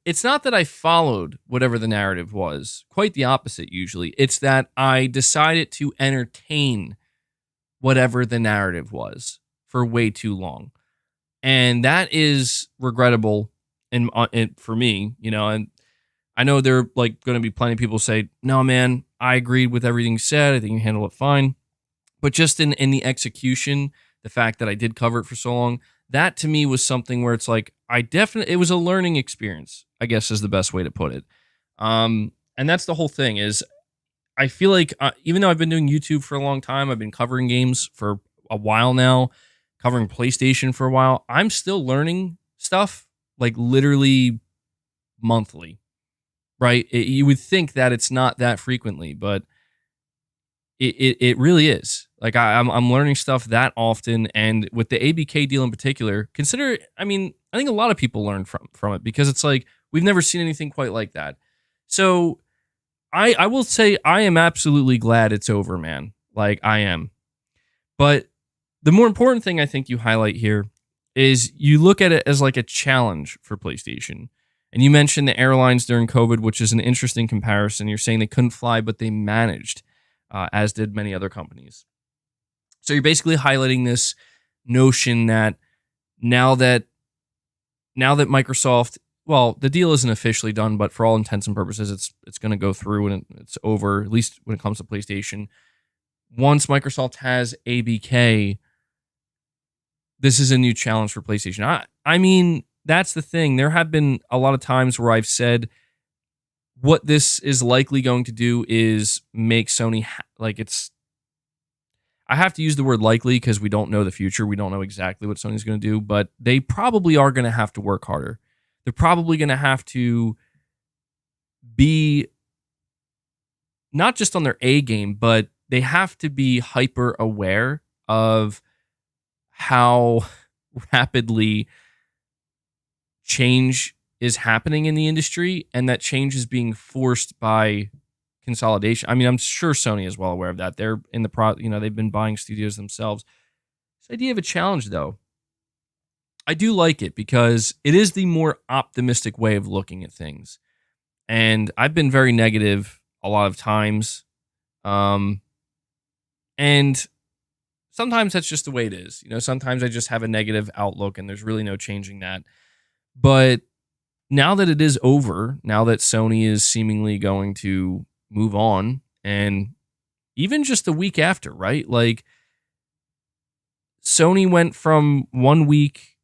it's not that I followed whatever the narrative was. Quite the opposite, usually. It's that I decided to entertain whatever the narrative was for way too long. And that is regrettable for me, and I know there are going to be plenty of people who say, no, man, I agreed with everything you said. I think you handled it fine. But just in the execution, the fact that I did cover it for so long, that to me was something where it's like, it was a learning experience, I guess is the best way to put it. And that's the whole thing is, I feel like even though I've been doing YouTube for a long time, I've been covering games for a while now, covering PlayStation for a while, I'm still learning stuff like literally monthly, right? You would think that it's not that frequently, but it really is. Like I'm learning stuff that often, and with the ABK deal in particular, I think a lot of people learn from it because it's like we've never seen anything quite like that. So I will say I am absolutely glad it's over, man. Like I am. But the more important thing I think you highlight here is you look at it as like a challenge for PlayStation. And you mentioned the airlines during COVID, which is an interesting comparison. You're saying they couldn't fly, but they managed, as did many other companies. So you're basically highlighting this notion that now that Microsoft, well, the deal isn't officially done, but for all intents and purposes, it's going to go through and it's over, at least when it comes to PlayStation. Once Microsoft has ABK, this is a new challenge for PlayStation. I mean, that's the thing. There have been a lot of times where I've said what this is likely going to do is make Sony I have to use the word likely because we don't know the future. We don't know exactly what Sony's going to do, but they probably are going to have to work harder. They're probably going to have to be not just on their A game, but they have to be hyper aware of how rapidly change is happening in the industry, and that change is being forced by consolidation. I mean, I'm sure Sony is well aware of that. They're in the they've been buying studios themselves. This idea of a challenge, though, I do like it because it is the more optimistic way of looking at things. And I've been very negative a lot of times. And sometimes that's just the way it is. Sometimes I just have a negative outlook and there's really no changing that. But now that it is over, now that Sony is seemingly going to move on, and even just a week after, right? Like, Sony went from 1 week,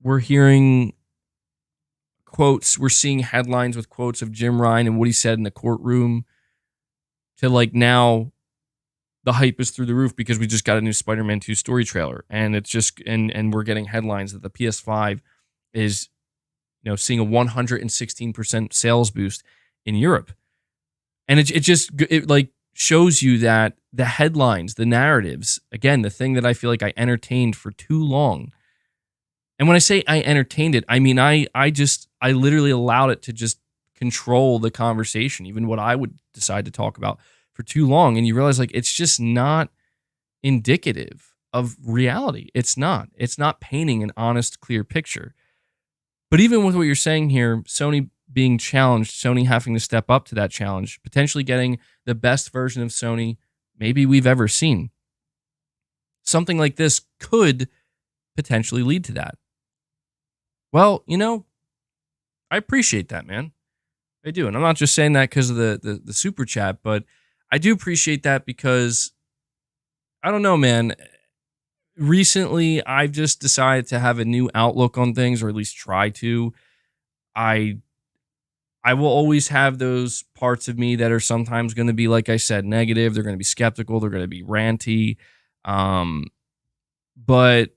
we're hearing quotes, we're seeing headlines with quotes of Jim Ryan and what he said in the courtroom, to like now the hype is through the roof because we just got a new Spider-Man 2 story trailer, and it's just and we're getting headlines that the PS5 is seeing a 116% sales boost in Europe. And it like shows you that the headlines, the narratives, again, the thing that I feel like I entertained for too long. And when I say I entertained it, I mean I literally allowed it to just control the conversation, even what I would decide to talk about, for too long. And you realize, like, it's just not indicative of reality. It's not painting an honest, clear picture. But even with what you're saying here, Sony being challenged, Sony having to step up to that challenge, potentially getting the best version of Sony maybe we've ever seen, something like this could potentially lead to that. Well, I appreciate that, man. I do. And I'm not just saying that because of the super chat, but I do appreciate that because, I don't know, man. Recently, I've just decided to have a new outlook on things, or at least try to. I will always have those parts of me that are sometimes going to be, like I said, negative. They're going to be skeptical. They're going to be ranty. But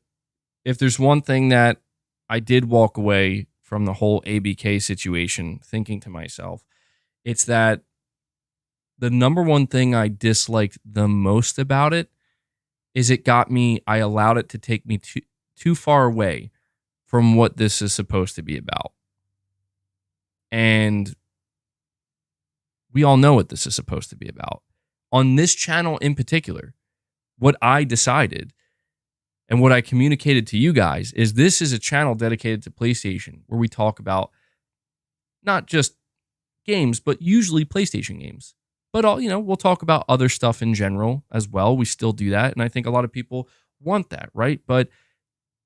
if there's one thing that I did walk away from the whole ABK situation thinking to myself, it's that the number one thing I disliked the most about it is I allowed it to take me too far away from what this is supposed to be about. And we all know what this is supposed to be about. On this channel in particular, what I decided and what I communicated to you guys is this is a channel dedicated to PlayStation, where we talk about not just games, but usually PlayStation games. But we'll talk about other stuff in general as well. We still do that, and I think a lot of people want that, right? But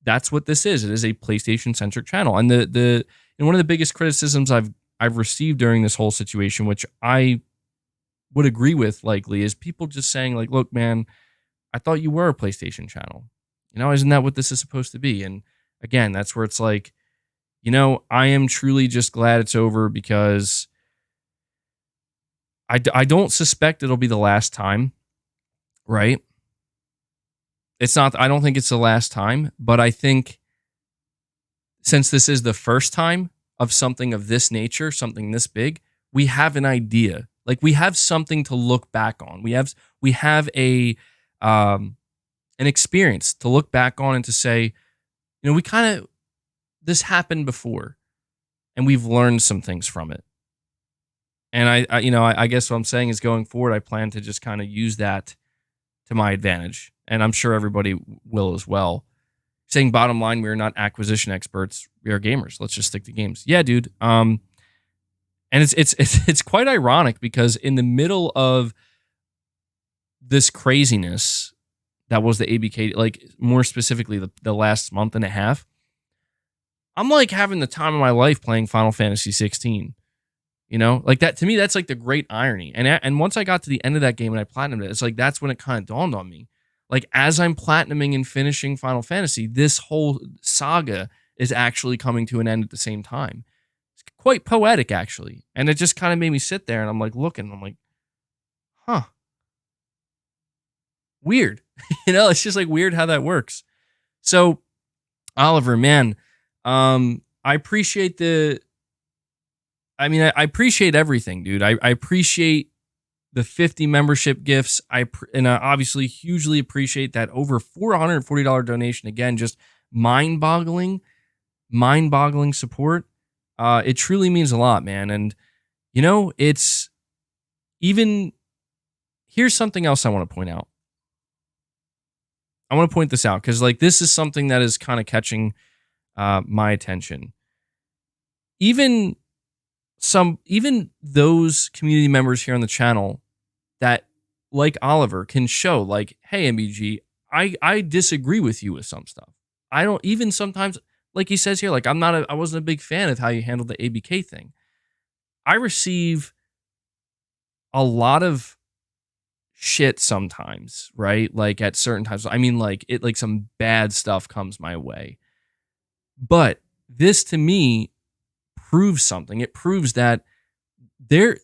that's what this is. It is a PlayStation-centric channel. And and one of the biggest criticisms I've received during this whole situation, which I would agree with likely, is people just saying, like, look, man, I thought you were a PlayStation channel. Isn't that what this is supposed to be? And again, that's where it's like, I am truly just glad it's over, because I don't suspect it'll be the last time, right? It's not, I don't think it's the last time, but I think since this is the first time of something of this nature, something this big, we have an idea. Like, we have something to look back on. We have an experience to look back on and to say, this happened before, and we've learned some things from it. And I guess what I'm saying is, going forward, I plan to just kind of use that to my advantage. And I'm sure everybody will as well. Saying bottom line, we are not acquisition experts. We are gamers. Let's just stick to games. Yeah, dude. And it's quite ironic, because in the middle of this craziness that was the ABK, like more specifically the last month and a half, I'm like having the time of my life playing Final Fantasy 16. Like that, to me, that's like the great irony. And once I got to the end of that game and I platinumed it, it's like, that's when it kind of dawned on me. Like, as I'm platinuming and finishing Final Fantasy, this whole saga is actually coming to an end at the same time. It's quite poetic, actually. And it just kind of made me sit there, and I'm like looking, and I'm like, huh. weird. It's just like weird how that works. So, Oliver, man, I appreciate I appreciate everything, dude. I appreciate the 50 membership gifts. I obviously hugely appreciate that over $440 donation. Again, just mind-boggling support. It truly means a lot, man. And it's even, here's something else I want to point out. I want to point this out because like this is something that is kind of catching my attention. Even those community members here on the channel that, like Oliver, can show like, hey, MBG, I disagree with you with some stuff. I don't even sometimes, like he says here, like I wasn't a big fan of how you handled the ABK thing. I receive a lot of shit sometimes, right? Like at certain times. I mean, like some bad stuff comes my way. But this to me proves something. It proves that to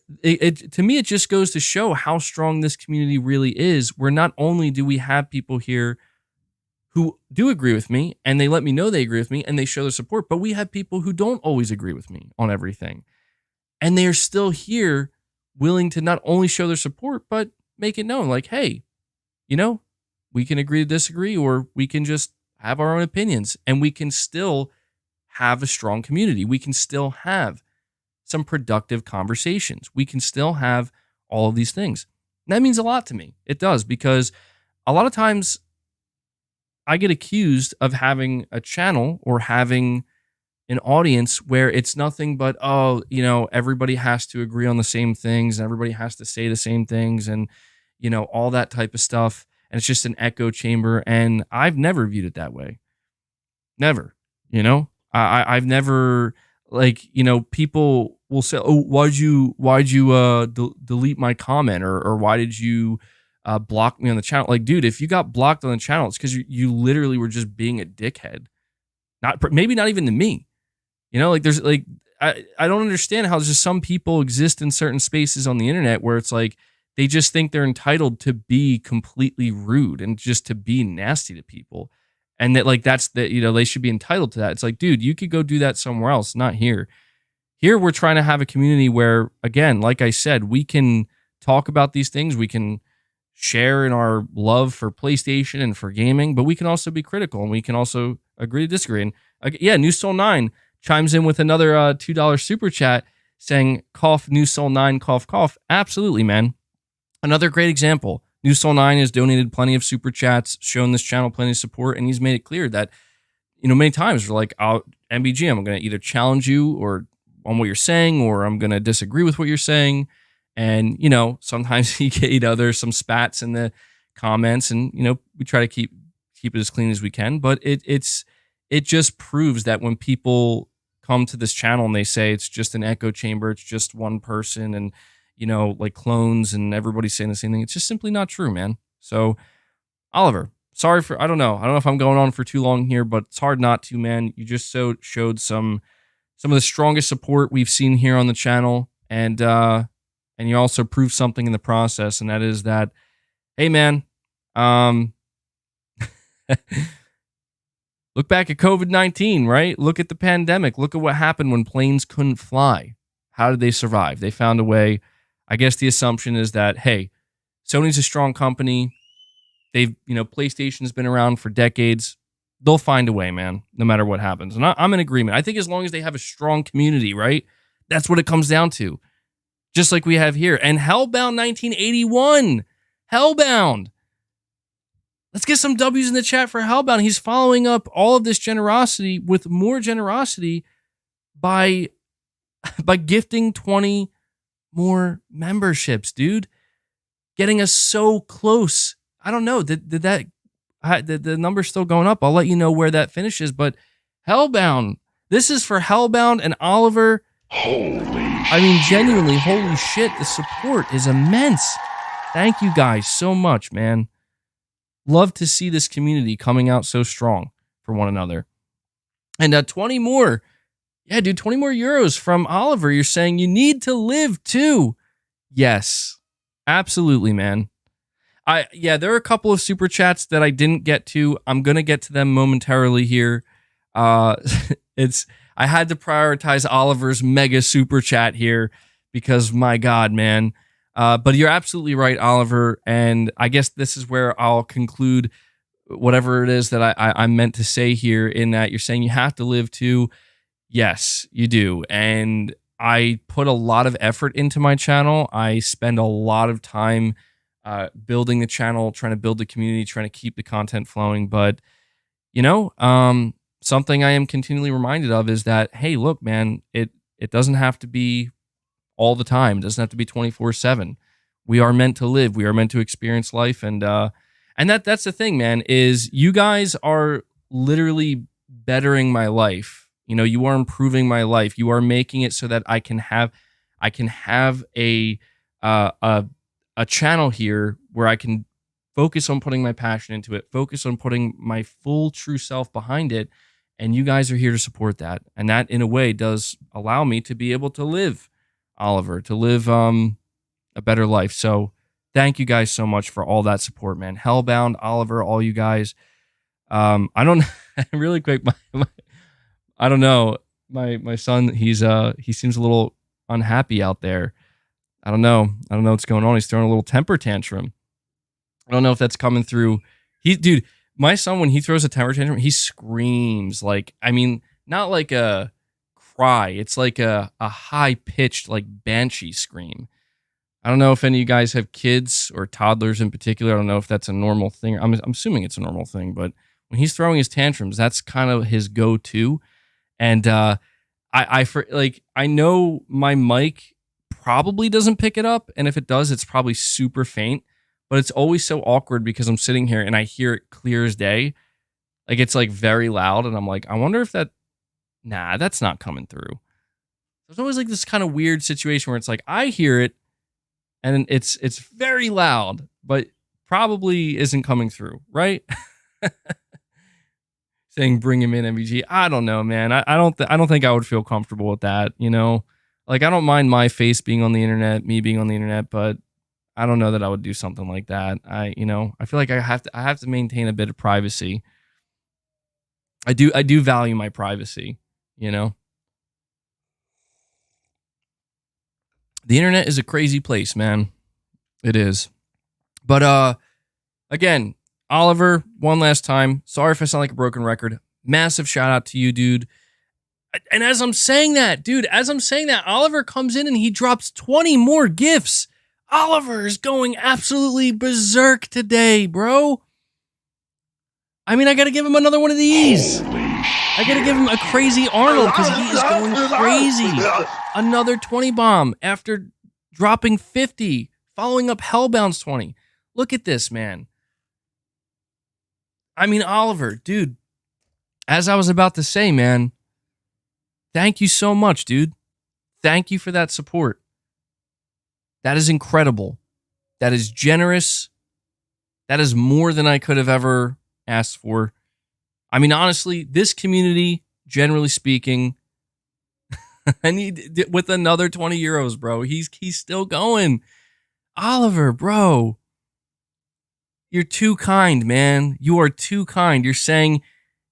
me, it just goes to show how strong this community really is, where not only do we have people here who do agree with me and they let me know they agree with me and they show their support, but we have people who don't always agree with me on everything. And they are still here willing to not only show their support, but make it known like, hey, we can agree to disagree, or we can just have our own opinions and we can still have a strong community. We can still have some productive conversations. We can still have all of these things. And that means a lot to me. It does, because a lot of times I get accused of having a channel or having an audience where it's nothing but, everybody has to agree on the same things and everybody has to say the same things and, all that type of stuff. And it's just an echo chamber. And I've never viewed it that way. Never, I've never, people will say, oh, why'd you delete my comment? Or why did you block me on the channel? Like, dude, if you got blocked on the channel, it's because you literally were just being a dickhead. Maybe not even to me. There's like, I don't understand how just some people exist in certain spaces on the internet where it's like, they just think they're entitled to be completely rude and just to be nasty to people. And that like, they should be entitled to that. It's like, dude, you could go do that somewhere else, not here. Here, we're trying to have a community where, again, like I said, we can talk about these things. We can share in our love for PlayStation and for gaming, but we can also be critical and we can also agree to disagree. And New Soul 9 chimes in with another $2 super chat saying, cough, New Soul 9, cough, cough. Absolutely, man. Another great example. New Soul 9 has donated plenty of super chats, shown this channel plenty of support, and he's made it clear that, many times we're like, MBG, I'm going to either challenge you or on what you're saying, or I'm going to disagree with what you're saying. And, sometimes you get, there's some spats in the comments and, we try to keep it as clean as we can. But it just proves that when people come to this channel and they say it's just an echo chamber, it's just one person and, like clones and everybody's saying the same thing. It's just simply not true, man. So, Oliver, sorry for, I don't know if I'm going on for too long here, but it's hard not to, man. You just showed some of the strongest support we've seen here on the channel. And you also proved something in the process. And that is that, hey, man, look back at COVID-19, right? Look at the pandemic. Look at what happened when planes couldn't fly. How did they survive? They found a way. I guess the assumption is that, hey, Sony's a strong company. They've, PlayStation's been around for decades. They'll find a way, man, no matter what happens. And I'm in agreement. I think as long as they have a strong community, right? That's what it comes down to. Just like we have here. And Hellbound 1981. Hellbound. Let's get some W's in the chat for Hellbound. He's following up all of this generosity with more generosity by gifting 20 more memberships, dude. Getting us so close. I don't know. Did the number's still going up? I'll let you know where that finishes. But Hellbound. This is for Hellbound and Oliver. Genuinely, holy shit. The support is immense. Thank you guys so much, man. Love to see this community coming out so strong for one another. And 20 more. Yeah, dude, 20 more euros from Oliver. You're saying you need to live too. Yes, absolutely, man. Yeah, there are a couple of super chats that I didn't get to. I'm gonna get to them momentarily here. Uh, I had to prioritize Oliver's mega super chat here because my God, man. But you're absolutely right, Oliver. And I guess this is where I'll conclude whatever it is that I'm meant to say here. In that you're saying you have to live too. Yes, you do. And I put a lot of effort into my channel. I spend a lot of time building the channel, trying to build the community, trying to keep the content flowing. But, something I am continually reminded of is that, hey, look, man, it doesn't have to be all the time. It doesn't have to be 24/7. We are meant to live. We are meant to experience life. And that's the thing, man, is you guys are literally bettering my life. You are improving my life. You are making it so that I can have a channel here where I can focus on putting my passion into it, focus on putting my full true self behind it. And you guys are here to support that. And that in a way does allow me to be able to live, Oliver, to live a better life. So thank you guys so much for all that support, man. Hellbound, Oliver, all you guys. I don't really quick. I don't know. My son, he seems a little unhappy out there. I don't know what's going on. He's throwing a little temper tantrum. I don't know if that's coming through. Dude, my son, when he throws a temper tantrum, he screams not like a cry. It's like a high pitched, like banshee scream. I don't know if any of you guys have kids or toddlers in particular. I don't know if that's a normal thing. I'm assuming it's a normal thing, but when he's throwing his tantrums, that's kind of his go-to. And I know my mic probably doesn't pick it up, and if it does, it's probably super faint. But it's always so awkward because I'm sitting here and I hear it clear as day. Like it's like very loud, and I'm like, I wonder if that's not coming through. There's always like this kind of weird situation where it's like I hear it, and it's very loud, but probably isn't coming through, right? Saying bring him in, MBG. I don't know, man. I don't think I would feel comfortable with that. Like I don't mind my face being on the internet, me being on the internet, but I don't know that I would do something like that. I feel like I have to maintain a bit of privacy. I do value my privacy. The internet is a crazy place, man. It is. But again, Oliver, one last time. Sorry if I sound like a broken record. Massive shout out to you, dude. And as I'm saying that, Oliver comes in and he drops 20 more gifts. Oliver is going absolutely berserk today, bro. I got to give him another one of these. I got to give him a crazy Arnold because he is going crazy. Another 20 bomb after dropping 50, following up Hellbound's 20. Look at this, man. Oliver, dude, as I was about to say, man, thank you so much, dude. Thank you for that support. That is incredible. That is generous. That is more than I could have ever asked for. Honestly, this community, generally speaking, I need with another 20 euros, bro. He's still going. Oliver, bro. You're too kind, man. You are too kind. You're saying,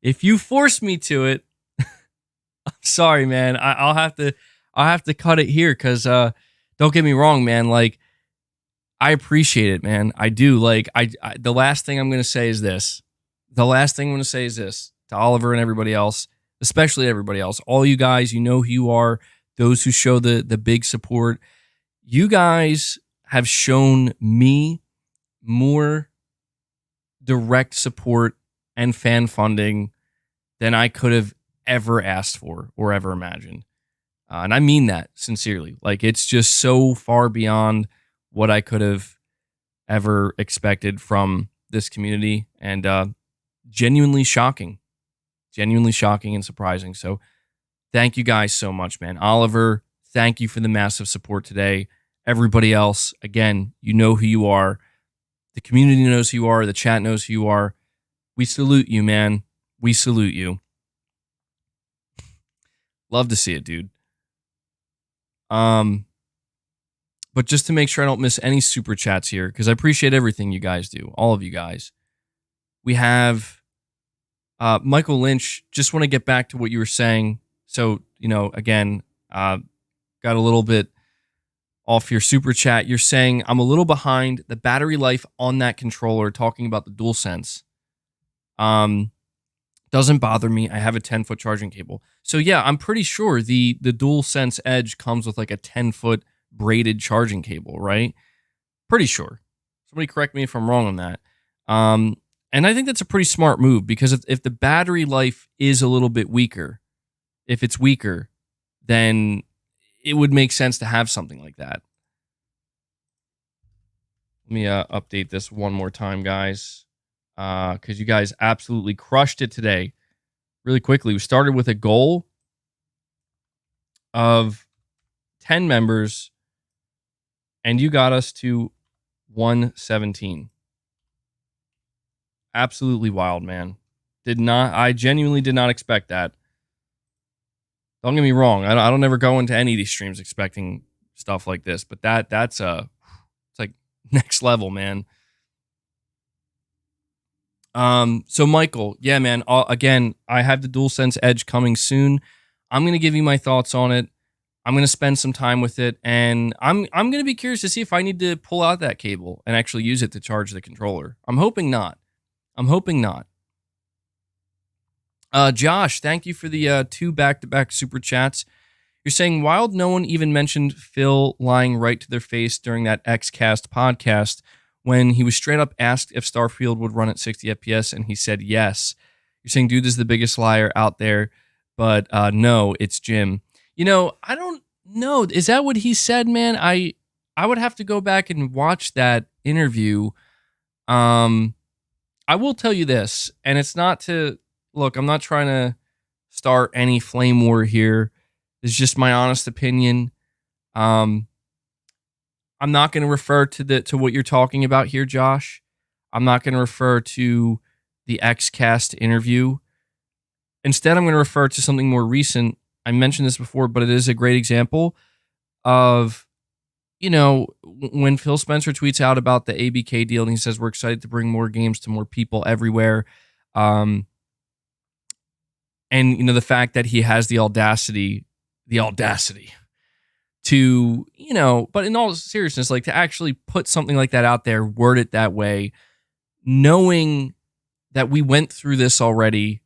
if you force me to it, I'm sorry, man. I'll have to cut it here because don't get me wrong, man. Like, I appreciate it, man. I do. Like, the last thing I'm gonna say is this. To Oliver and everybody else, especially everybody else. All you guys, you know who you are. Those who show the big support. You guys have shown me more direct support and fan funding than I could have ever asked for or ever imagined. And I mean that sincerely. Like, it's just so far beyond what I could have ever expected from this community, and genuinely shocking and surprising. So thank you guys so much, man. Oliver, thank you for the massive support today. Everybody else, again, you know who you are. The community knows who you are. The chat knows who you are. We salute you, man. We salute you. Love to see it, dude. But But just to make sure I don't miss any super chats here, because I appreciate everything you guys do, all of you guys. We have Michael Lynch. Just want to get back to what you were saying. So, again, got a little bit off your super chat. You're saying I'm a little behind the battery life on that controller, talking about the DualSense. Doesn't bother me. I have a 10-foot charging cable. So yeah, I'm pretty sure the DualSense Edge comes with like a 10-foot braided charging cable, right? Pretty sure. Somebody correct me if I'm wrong on that. And I think that's a pretty smart move, because if the battery life is a little bit weaker, if it's weaker, then it would make sense to have something like that. Let me update this one more time, guys, because you guys absolutely crushed it today. Really quickly, we started with a goal of 10 members, and you got us to 117. Absolutely wild, man. I genuinely did not expect that. Don't get me wrong. I don't ever go into any of these streams expecting stuff like this, but it's like next level, man. So Michael, yeah, man. Again, I have the DualSense Edge coming soon. I'm gonna give you my thoughts on it. I'm gonna spend some time with it, and I'm gonna be curious to see if I need to pull out that cable and actually use it to charge the controller. I'm hoping not. Josh, thank you for the 2 back-to-back super chats. You're saying, wild, no one even mentioned Phil lying right to their face during that XCast podcast when he was straight up asked if Starfield would run at 60 FPS, and he said yes. You're saying dude is the biggest liar out there, but no, it's Jim. I don't know. Is that what he said, man? I would have to go back and watch that interview. I will tell you this, and it's not to... Look, I'm not trying to start any flame war here. It's just my honest opinion. I'm not going to refer to what you're talking about here, Josh. I'm not going to refer to the XCast interview. Instead, I'm going to refer to something more recent. I mentioned this before, but it is a great example of, when Phil Spencer tweets out about the ABK deal and he says, we're excited to bring more games to more people everywhere. And, the fact that he has the audacity to, but in all seriousness, like to actually put something like that out there, word it that way, knowing that we went through this already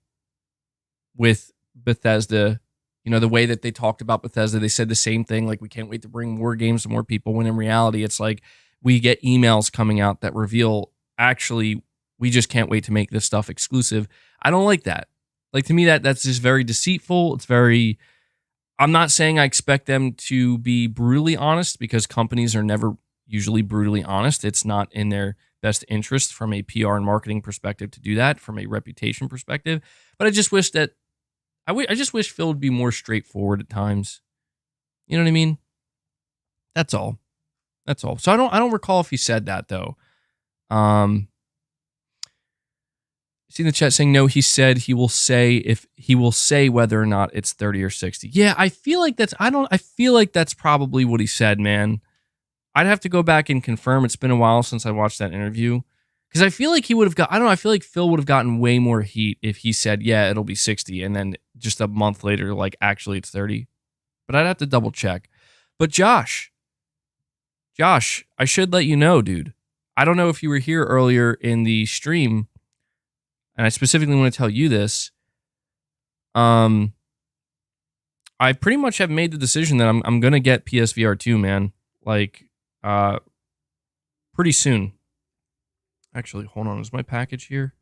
with Bethesda, the way that they talked about Bethesda, they said the same thing, like we can't wait to bring more games to more people, when in reality, it's like we get emails coming out that reveal, actually, we just can't wait to make this stuff exclusive. I don't like that. Like, to me, that's just very deceitful. It's very... I'm not saying I expect them to be brutally honest, because companies are never usually brutally honest. It's not in their best interest from a PR and marketing perspective to do that, from a reputation perspective. But I just wish that... I just wish Phil would be more straightforward at times. You know what I mean? That's all. So I don't recall if he said that, though. See in the chat saying, no, he said he will say whether or not it's 30 or 60. Yeah, I feel like that's probably what he said, man. I'd have to go back and confirm. It's been a while since I watched that interview. Because I feel like I feel like Phil would have gotten way more heat if he said, yeah, it'll be 60, and then just a month later, like, actually it's 30. But I'd have to double check. But Josh, I should let you know, dude. I don't know if you were here earlier in the stream, and I specifically want to tell you this. I pretty much have made the decision that I'm going to get PSVR 2, man. Like, pretty soon. Actually, hold on. Is my package here?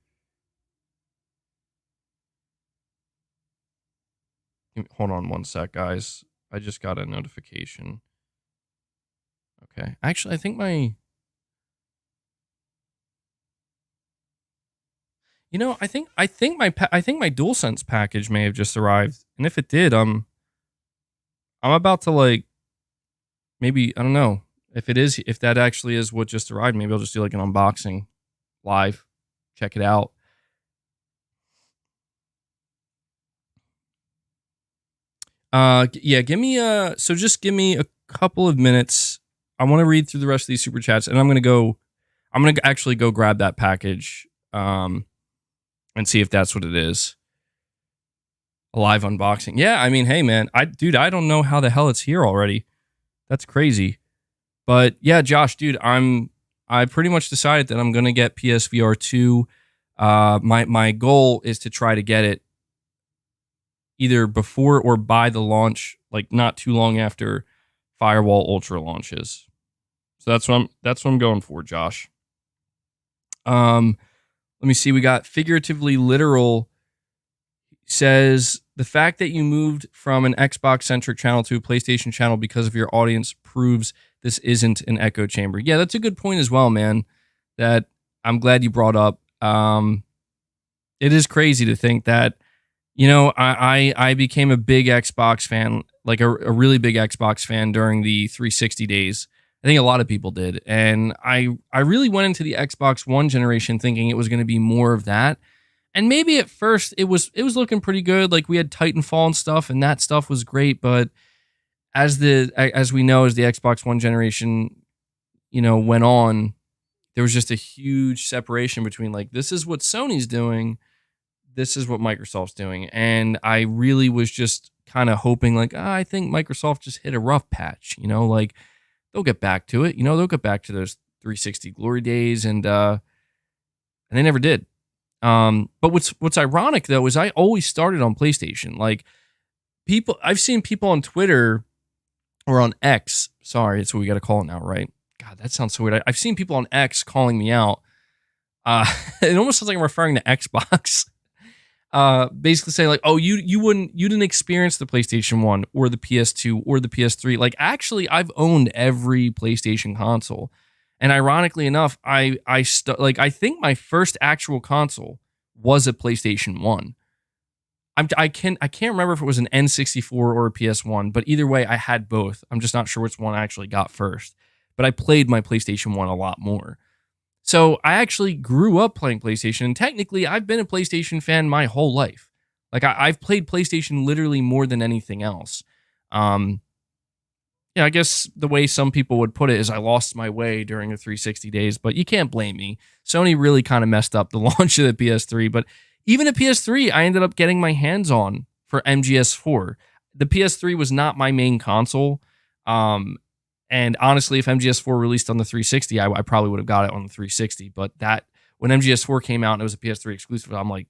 Hold on one sec, guys. I just got a notification. Okay. Actually, I think my... I think my DualSense package may have just arrived, and if it did, I'm about to, like, maybe, I don't know if that actually is what just arrived. Maybe I'll just do like an unboxing live, check it out. Yeah, give me a couple of minutes. I want to read through the rest of these super chats, and I'm gonna actually go grab that package, and see if that's what it is. A live unboxing. Yeah, I mean, hey man, I don't know how the hell it's here already. That's crazy. But yeah, Josh, dude, I pretty much decided that I'm gonna get PSVR 2. My goal is to try to get it either before or by the launch, like not too long after Firewall Ultra launches. So that's what I'm going for, Josh. Let me see. We got figuratively literal says the fact that you moved from an Xbox centric channel to a PlayStation channel because of your audience proves this isn't an echo chamber. Yeah, that's a good point as well, man. That I'm glad you brought up. It is crazy to think that, I became a big Xbox fan, like a really big Xbox fan during the 360 days. I think a lot of people did. And I really went into the Xbox One generation thinking it was going to be more of that. And maybe at first it was looking pretty good. Like we had Titanfall and stuff, and that stuff was great. But as we know, as the Xbox One generation, went on, there was just a huge separation between like, this is what Sony's doing, this is what Microsoft's doing. And I really was just kind of hoping like, I think Microsoft just hit a rough patch, like they'll get back to it, they'll get back to those 360 glory days, and they never did. But what's ironic though is I always started on PlayStation. Like I've seen people on Twitter or on X. Sorry, that's what we got to call it now, right? God, that sounds so weird. I've seen people on X calling me out. It almost sounds like I'm referring to Xbox. Basically saying like, oh, you didn't experience the PlayStation 1 or the PS2 or the PS3. Like actually, I've owned every PlayStation console. And ironically enough, I think my first actual console was a PlayStation 1. I can't remember if it was an N64 or a PS1, but either way, I had both. I'm just not sure which one I actually got first. But I played my PlayStation 1 a lot more. So I actually grew up playing PlayStation, and technically, I've been a PlayStation fan my whole life. Like I've played PlayStation literally more than anything else. Yeah, I guess the way some people would put it is I lost my way during the 360 days, but you can't blame me. Sony really kind of messed up the launch of the PS3, but even the PS3, I ended up getting my hands on for MGS4. The PS3 was not my main console. And honestly, if MGS4 released on the 360, I probably would have got it on the 360. But when MGS4 came out and it was a PS3 exclusive, I'm like,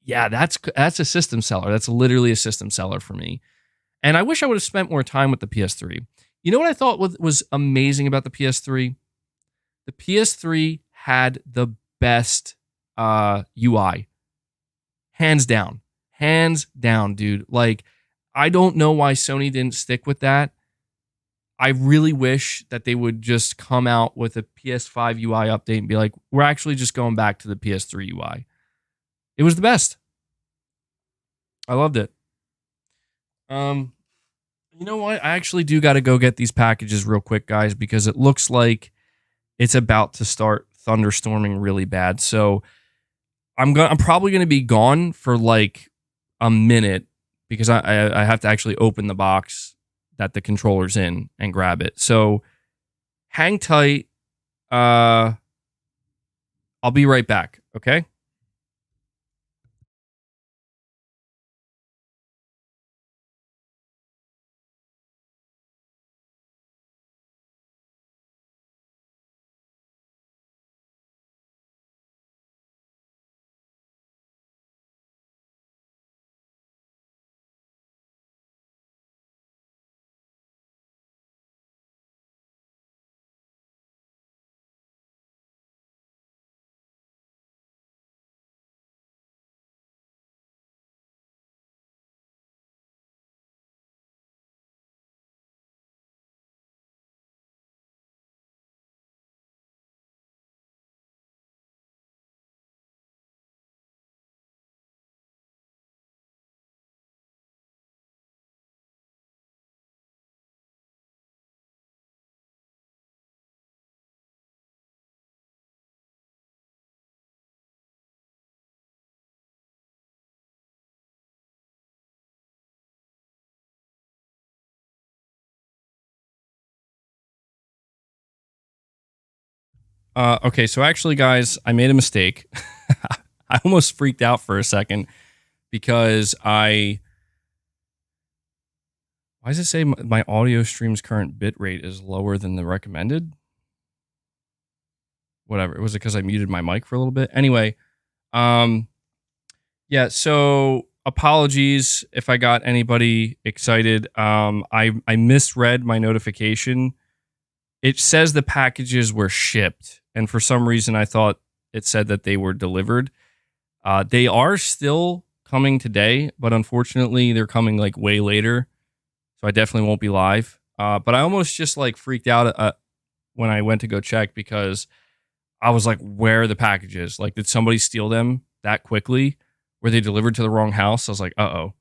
yeah, that's a system seller. That's literally a system seller for me. And I wish I would have spent more time with the PS3. You know what I thought was amazing about the PS3? The PS3 had the best UI. Hands down, dude. Like, I don't know why Sony didn't stick with that. I really wish that they would just come out with a PS5 UI update and be like, we're actually just going back to the PS3 UI. It was the best. I loved it. You know what? I actually do got to go get these packages real quick, guys, because it looks like it's about to start thunderstorming really bad. So I'm probably gonna be gone for like a minute because I have to actually open the box that the controller's in and grab it. So hang tight. I'll be right back. Okay. Okay, so actually, guys, I made a mistake. I almost freaked out for a second because why does it say my audio stream's current bit rate is lower than the recommended? Whatever. Was it because I muted my mic for a little bit? Anyway, yeah, so apologies if I got anybody excited. I misread my notification. It says the packages were shipped, and for some reason I thought it said that they were delivered. They are still coming today, but unfortunately they're coming like way later, so I definitely won't be live. But I almost just like freaked out when I went to go check because I was like, where are the packages? Like, did somebody steal them that quickly? Were they delivered to the wrong house? I was like, uh-oh.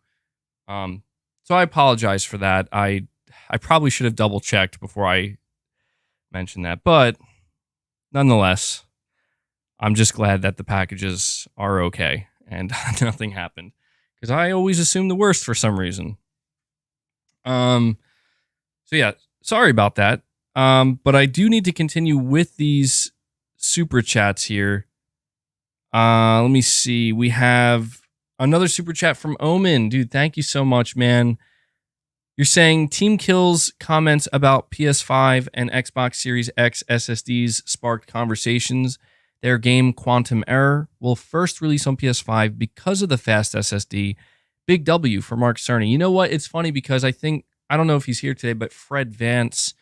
So I apologize for that. I probably should have double checked before I mentioned that, but nonetheless, I'm just glad that the packages are okay and nothing happened because I always assume the worst for some reason. So yeah, sorry about that. But I do need to continue with these super chats here. Let me see. We have another super chat from Omen. Dude, thank you so much, man. You're saying Team Kill's comments about PS5 and Xbox Series X SSDs sparked conversations. Their game Quantum Error will first release on PS5 because of the fast SSD. Big W for Mark Cerny. You know what? It's funny because I don't know if he's here today, but Fred Vance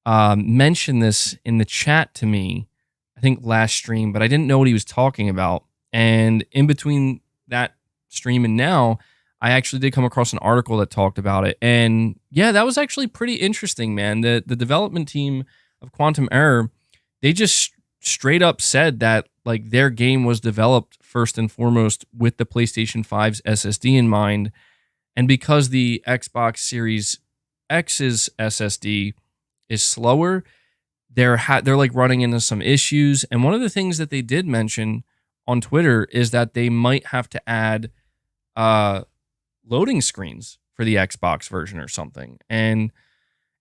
mentioned this in the chat to me, I think last stream, but I didn't know what he was talking about. And in between that stream and now, I actually did come across an article that talked about it. And yeah, that was actually pretty interesting, man. The development team of Quantum Error, they just straight up said that like their game was developed first and foremost with the PlayStation 5's SSD in mind. And because the Xbox Series X's SSD is slower, they're like running into some issues. And one of the things that they did mention on Twitter is that they might have to add loading screens for the Xbox version or something. And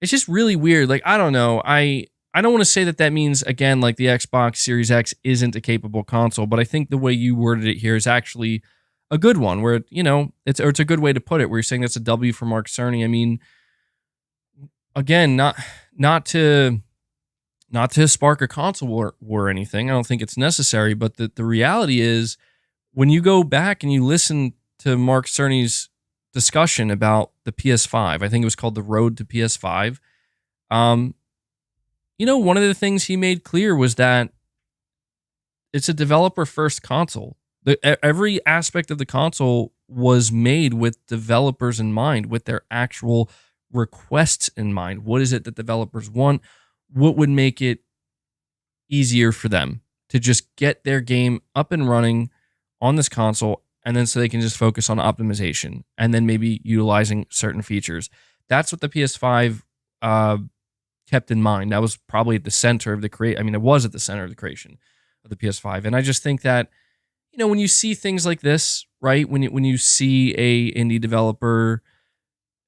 it's just really weird. Like, I don't know. I don't want to say that means, again, like the Xbox Series X isn't a capable console, but I think the way you worded it here is actually a good one where, you know, it's a good way to put it, where you're saying that's a W for Mark Cerny. I mean, again, not to spark a console war or anything. I don't think it's necessary, but the reality is when you go back and you listen to Mark Cerny's discussion about the PS5, I think it was called The Road to PS5. You know, one of the things he made clear was that it's a developer-first console. Every aspect of the console was made with developers in mind, with their actual requests in mind. What is it that developers want? What would make it easier for them to just get their game up and running on this console, and then so they can just focus on optimization and then maybe utilizing certain features. That's what the PS5 kept in mind. That was probably at the center of it was at the center of the creation of the PS5. And I just think that, you know, when you see things like this, right? When you see a indie developer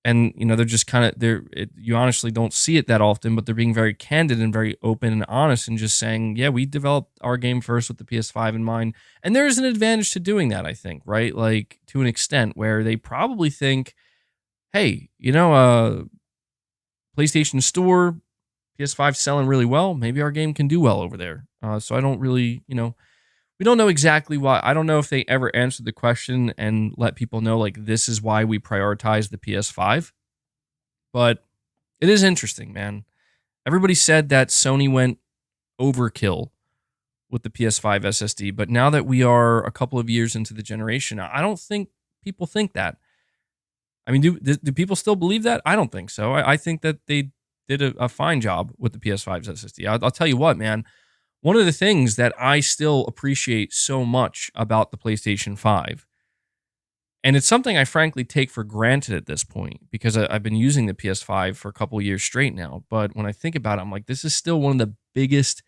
and, you know, they're just kind of you honestly don't see it that often, but they're being very candid and very open and honest and just saying, yeah, we developed our game first with the PS5 in mind. And there is an advantage to doing that, I think, right? Like, to an extent where they probably think, hey, you know, PlayStation Store, PS5 selling really well. Maybe our game can do well over there. So I don't really, you know, we don't know exactly why. I don't know if they ever answered the question and let people know, like, this is why we prioritize the PS5. But it is interesting, man. Everybody said that Sony went overkill with the PS5 SSD. But now that we are a couple of years into the generation, I don't think people think that. I mean, do people still believe that? I don't think so. I think that they did a fine job with the PS5's SSD. I'll tell you what, man. One of the things that I still appreciate so much about the PlayStation 5, and it's something I frankly take for granted at this point because I've been using the PS5 for a couple of years straight now, but when I think about it, I'm like, this is still one of the biggest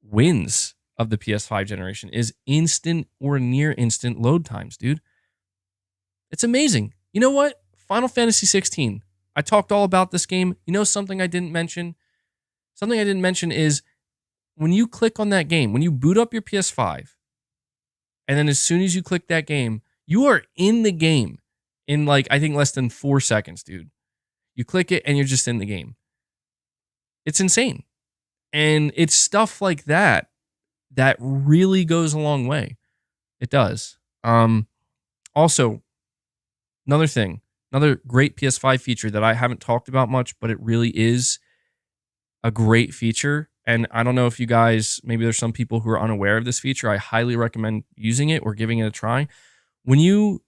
wins of the PS5 generation is instant or near instant load times, dude. It's amazing. You know what? Final Fantasy 16. I talked all about this game. You know something I didn't mention? Something I didn't mention is when you click on that game, when you boot up your PS5, and then as soon as you click that game, you are in the game in like, I think less than 4 seconds, dude. You click it and you're just in the game. It's insane. And it's stuff like that that really goes a long way. It does. Also, another great PS5 feature that I haven't talked about much, but it really is a great feature. And I don't know if you guys, maybe there's some people who are unaware of this feature. I highly recommend using it or giving it a try. When you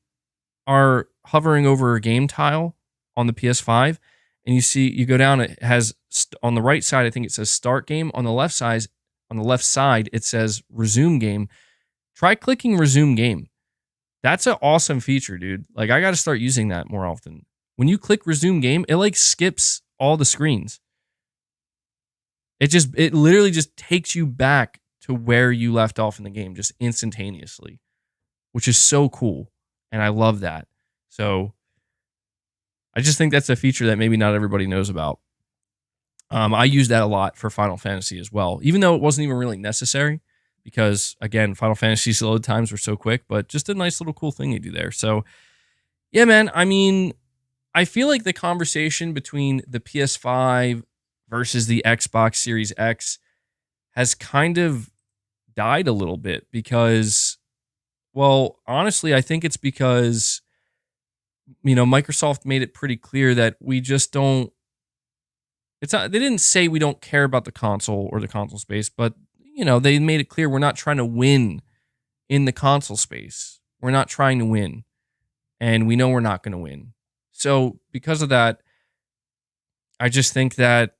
are hovering over a game tile on the PS5 and you go down, it has on the right side, I think it says start game. On the left side, it says resume game. Try clicking resume game. That's an awesome feature, dude. Like, I got to start using that more often. When you click resume game, it like skips all the screens. It literally just takes you back to where you left off in the game just instantaneously, which is so cool. And I love that. So I just think that's a feature that maybe not everybody knows about. I use that a lot for Final Fantasy as well, even though it wasn't even really necessary because, again, Final Fantasy's load times were so quick, but just a nice little cool thing you do there. So, yeah, man, I mean, I feel like the conversation between the PS5 versus the Xbox Series X has kind of died a little bit because, well, honestly, I think it's because, Microsoft made it pretty clear that we just don't, they didn't say we don't care about the console or the console space, but, they made it clear we're not trying to win in the console space. We're not trying to win, and we know we're not going to win. So because of that, I just think that,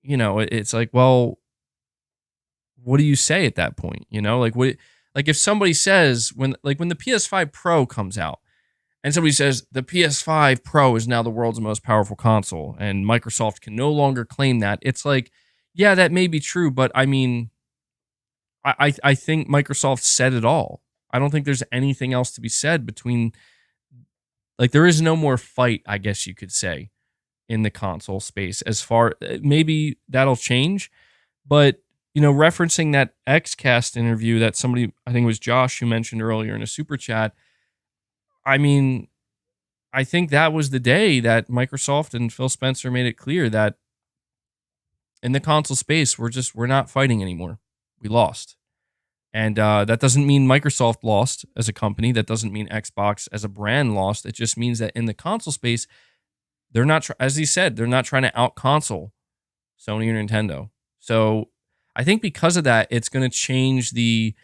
it's like, well, what do you say at that point? Like if somebody says when the PS5 Pro comes out and somebody says the PS5 Pro is now the world's most powerful console and Microsoft can no longer claim that, it's like, yeah, that may be true, but I mean, I think Microsoft said it all. I don't think there's anything else to be said between, like, there is no more fight, I guess you could say, in the console space. As far, maybe that'll change, but referencing that XCast interview that somebody, I think it was Josh, who mentioned earlier in a super chat, I mean, I think that was the day that Microsoft and Phil Spencer made it clear that in the console space, we're not fighting anymore. We lost. And that doesn't mean Microsoft lost as a company. That doesn't mean Xbox as a brand lost. It just means that in the console space, they're not, as he said, they're not trying to out console Sony or Nintendo. So I think because of that, it's going to change the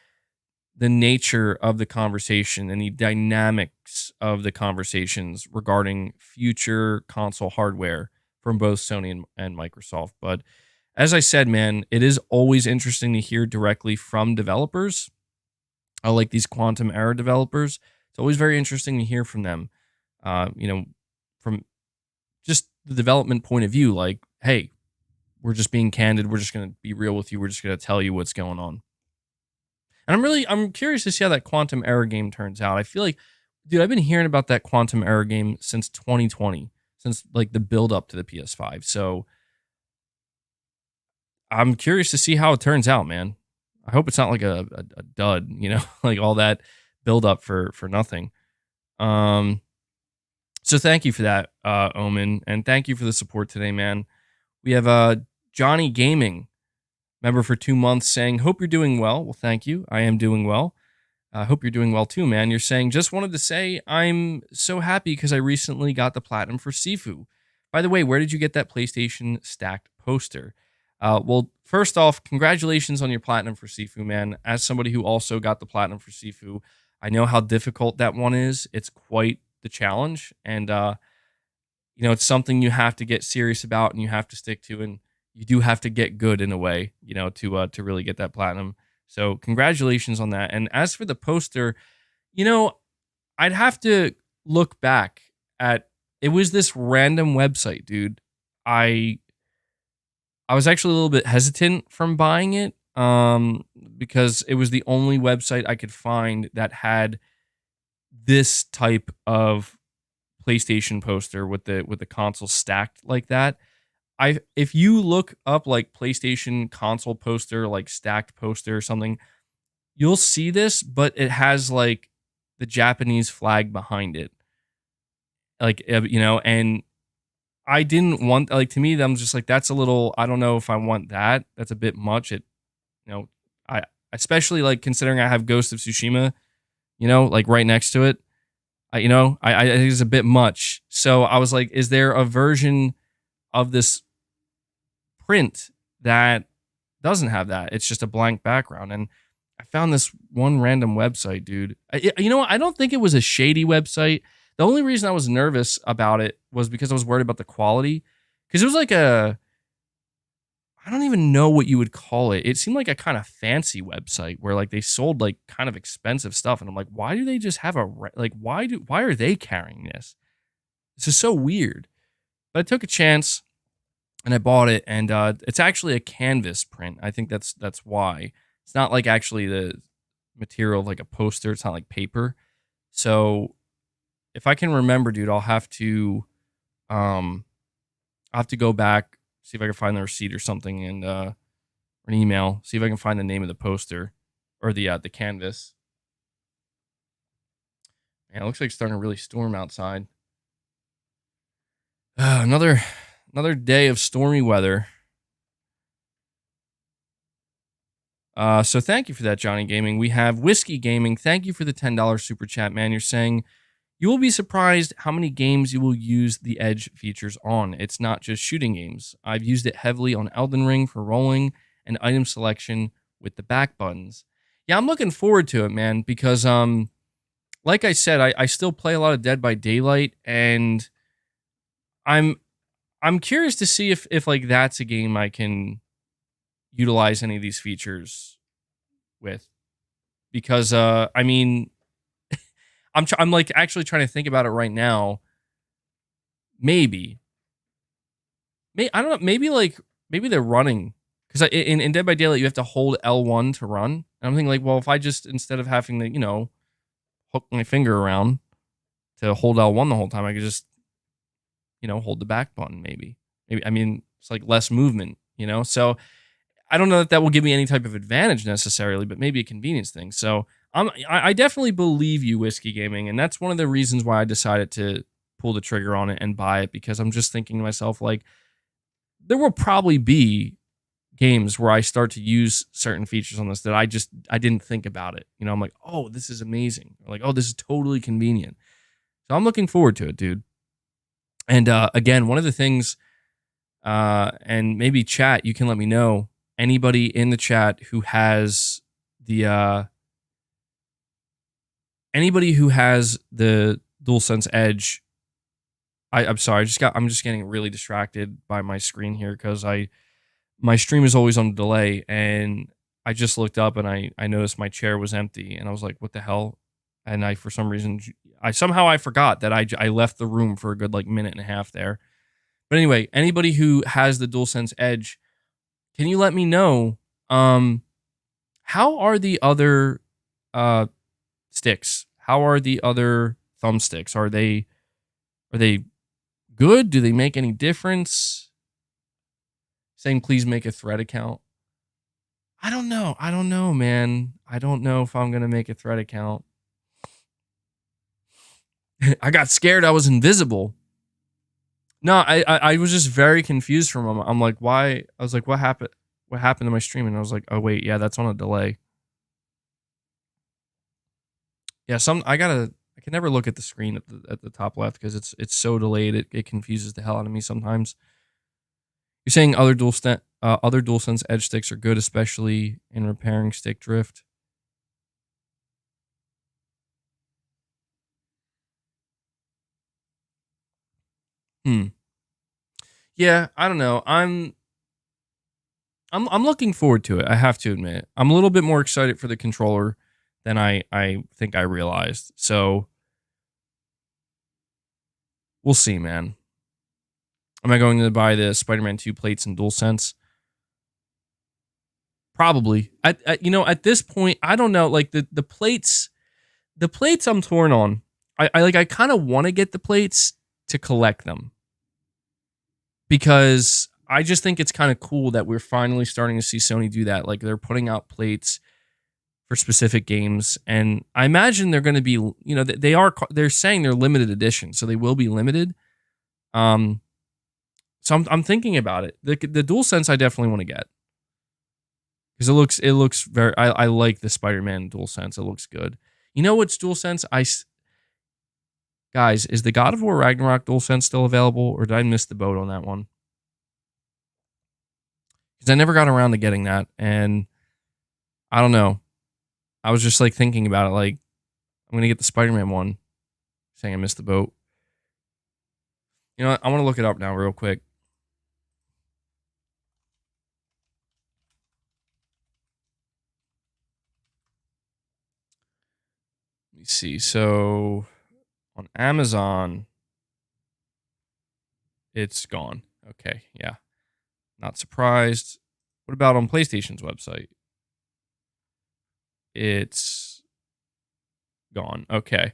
nature of the conversation and the dynamics of the conversations regarding future console hardware from both Sony and Microsoft. But as I said, man, it is always interesting to hear directly from developers. I like these Quantum Error developers. It's always very interesting to hear from them, from just the development point of view. Like, hey, we're just being candid. We're just going to be real with you. We're just going to tell you what's going on. And I'm curious to see how that Quantum Error game turns out. I feel like, dude, I've been hearing about that Quantum Error game since 2020, since like the build up to the PS5. So I'm curious to see how it turns out, man. I hope it's not like a dud, like all that build up for nothing. So thank you for that, Omen, and thank you for the support today, man. We have Johnny Gaming, member for 2 months, saying, hope you're doing well. Well, thank you. I am doing well. I hope you're doing well too, man. You're saying, just wanted to say I'm so happy because I recently got the platinum for Sifu. By the way, where did you get that PlayStation stacked poster? Well, first off, congratulations on your platinum for Sifu, man. As somebody who also got the platinum for Sifu, I know how difficult that one is. It's quite the challenge. And, it's something you have to get serious about and you have to stick to. And you do have to get good in a way, to really get that platinum. So congratulations on that. And as for the poster, I'd have to look back at, it was this random website, dude. I was actually a little bit hesitant from buying it because it was the only website I could find that had this type of PlayStation poster with the console stacked like that. if you look up like PlayStation console poster, like stacked poster or something, you'll see this, but it has like the Japanese flag behind it. Like, and I didn't want, like, to me, I'm just like, that's a little, I don't know if I want that. That's a bit much. I, especially like considering I have Ghost of Tsushima, like right next to it. I think it's a bit much. So I was like, is there a version of this print that doesn't have that? It's just a blank background. And I found this one random website, dude. I don't think it was a shady website. The only reason I was nervous about it was because I was worried about the quality. Because it was like I don't even know what you would call it. It seemed like a kind of fancy website where like they sold like kind of expensive stuff. And I'm like, why do they just have why are they carrying this? This is so weird. But I took a chance and I bought it, and it's actually a canvas print. I think that's why. It's not like actually the material of like a poster. It's not like paper. So if I can remember, dude, I'll have to go back, see if I can find the receipt or something, and or an email, see if I can find the name of the poster or the canvas. Man, it looks like it's starting to really storm outside. Another day of stormy weather. So thank you for that, Johnny Gaming. We have Whiskey Gaming. Thank you for the $10 super chat, man. You're saying you will be surprised how many games you will use the Edge features on. It's not just shooting games. I've used it heavily on Elden Ring for rolling and item selection with the back buttons. Yeah, I'm looking forward to it, man, because like I said, I still play a lot of Dead by Daylight, and I'm curious to see if like that's a game I can utilize any of these features with, because I mean, I'm like actually trying to think about it right now. Maybe I don't know. Maybe they're running, because in Dead by Daylight you have to hold L1 to run. And I'm thinking like, well, if I just, instead of having to hook my finger around to hold L1 the whole time, I could just hold the back button. Maybe I mean, it's like less movement. So I don't know that will give me any type of advantage necessarily, but maybe a convenience thing. So I definitely believe you, Whiskey Gaming, and that's one of the reasons why I decided to pull the trigger on it and buy it, because I'm just thinking to myself, like, there will probably be games where I start to use certain features on this that I didn't think about it. I'm like, oh, this is amazing. Or like, oh, this is totally convenient. So I'm looking forward to it, dude. And again, one of the things, and maybe chat, you can let me know, anybody in the chat who has the DualSense Edge. I'm sorry, I'm just getting really distracted by my screen here, because my stream is always on delay, and I just looked up and I noticed my chair was empty, and I was like, what the hell? And for some reason, I forgot that I left the room for a good like minute and a half there. But anyway, anybody who has the DualSense Edge, can you let me know how are the other sticks? How are the other thumbsticks? Are they good? Do they make any difference? Saying please make a thread account. I don't know, man. I don't know if I'm gonna make a thread account. I got scared I was invisible. No, I was just very confused from him. I'm like, why? I was like, what happened? What happened to my stream? And I was like, oh wait, yeah, that's on a delay. Yeah, I can never look at the screen at the top left, because it's so delayed. It confuses the hell out of me sometimes. You're saying other DualSense Edge sticks are good, especially in repairing stick drift. Yeah, I don't know. I'm looking forward to it. I have to admit, I'm a little bit more excited for the controller than I think I realized. So we'll see, man. Am I going to buy the Spider-Man 2 plates and DualSense? Probably. At this point, I don't know. Like the plates I'm torn on. I kind of want to get the plates to collect them, because I just think it's kind of cool that we're finally starting to see Sony do that. Like they're putting out plates for specific games, and I imagine they're going to be, they're saying they're limited edition, so they will be limited. So I'm thinking about it. The DualSense I definitely want to get because it looks very. I like the Spider-Man DualSense. It looks good. You know what's DualSense? Guys, is the God of War Ragnarok DualSense still available, or did I miss the boat on that one? Because I never got around to getting that, and I don't know. I was just like thinking about it, like I'm gonna get the Spider-Man one. Saying I missed the boat. You know what? I want to look it up now real quick. Let me see. So on Amazon, it's gone. Okay, yeah. Not surprised. What about on PlayStation's website? It's gone. Okay.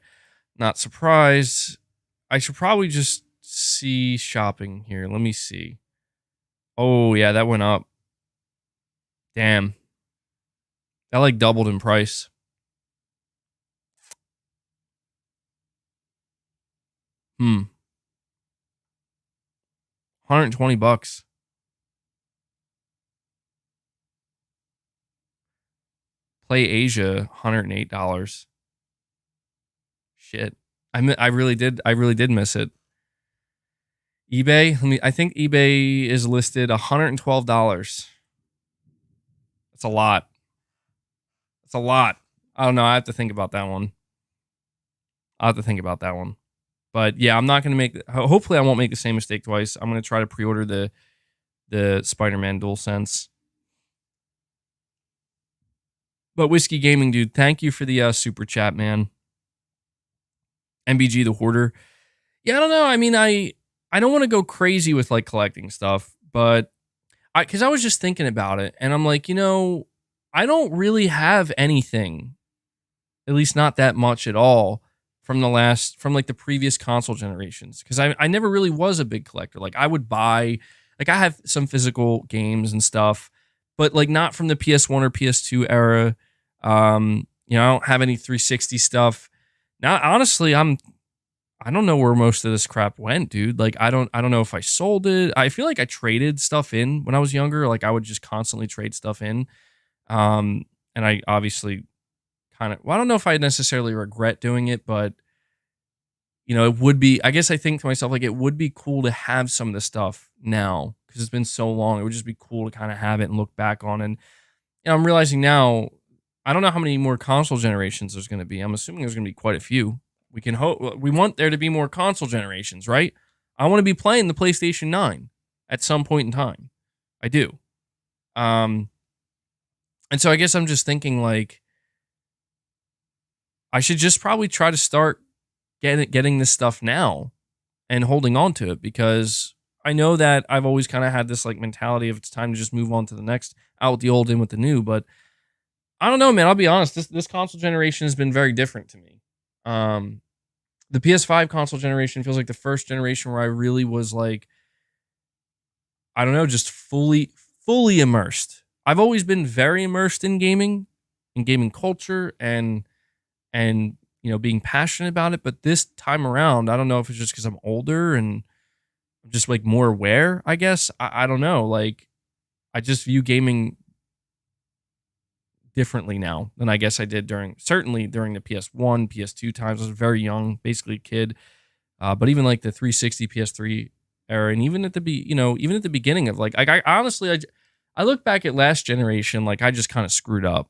Not surprised. I should probably just see shopping here. Let me see. Oh, yeah, that went up. Damn. That like doubled in price. $120. Play Asia, $108. Shit. I really did miss it. eBay, I think eBay is listed $112. That's a lot. That's a lot. I don't know. I have to think about that one. But yeah, I'm not going to make... Hopefully, I won't make the same mistake twice. I'm going to try to pre-order the Spider-Man DualSense. But Whiskey Gaming, dude, thank you for the super chat, man. MBG the Hoarder. Yeah, I don't know. I mean, I don't want to go crazy with like collecting stuff, but because I was just thinking about it, and I'm like, I don't really have anything, at least not that much at all, from like the previous console generations. Because I never really was a big collector. Like I would buy, like I have some physical games and stuff, but like not from the PS1 or PS2 era. I don't have any 360 stuff. Now, honestly, I don't know where most of this crap went, dude. Like, I don't know if I sold it. I feel like I traded stuff in when I was younger. Like, I would just constantly trade stuff in. And I obviously I don't know if I necessarily regret doing it, but, it would be, I guess I think to myself, like, it would be cool to have some of this stuff now because it's been so long. It would just be cool to kind of have it and look back on. And, I'm realizing now, I don't know how many more console generations there's going to be. I'm assuming there's going to be quite a few. We can hope. We want there to be more console generations, right? I want to be playing the PlayStation 9 at some point in time. I do. And so I guess I'm just thinking like I should just probably try to start getting this stuff now and holding on to it because I know that I've always kind of had this like mentality of it's time to just move on to the next, out with the old, in with the new. But I don't know, man. I'll be honest. This console generation has been very different to me. The PS5 console generation feels like the first generation where I really was like, I don't know, just fully immersed. I've always been very immersed in gaming culture and being passionate about it. But this time around, I don't know if it's just because I'm older and I'm just like more aware, I guess. I don't know. Like, I just view gaming differently now than I guess I did certainly during the PS1, PS2 times. I was very young, basically a kid. But even like the 360, PS3 era, and even at the beginning of like I honestly, I look back at last generation, like I just kind of screwed up,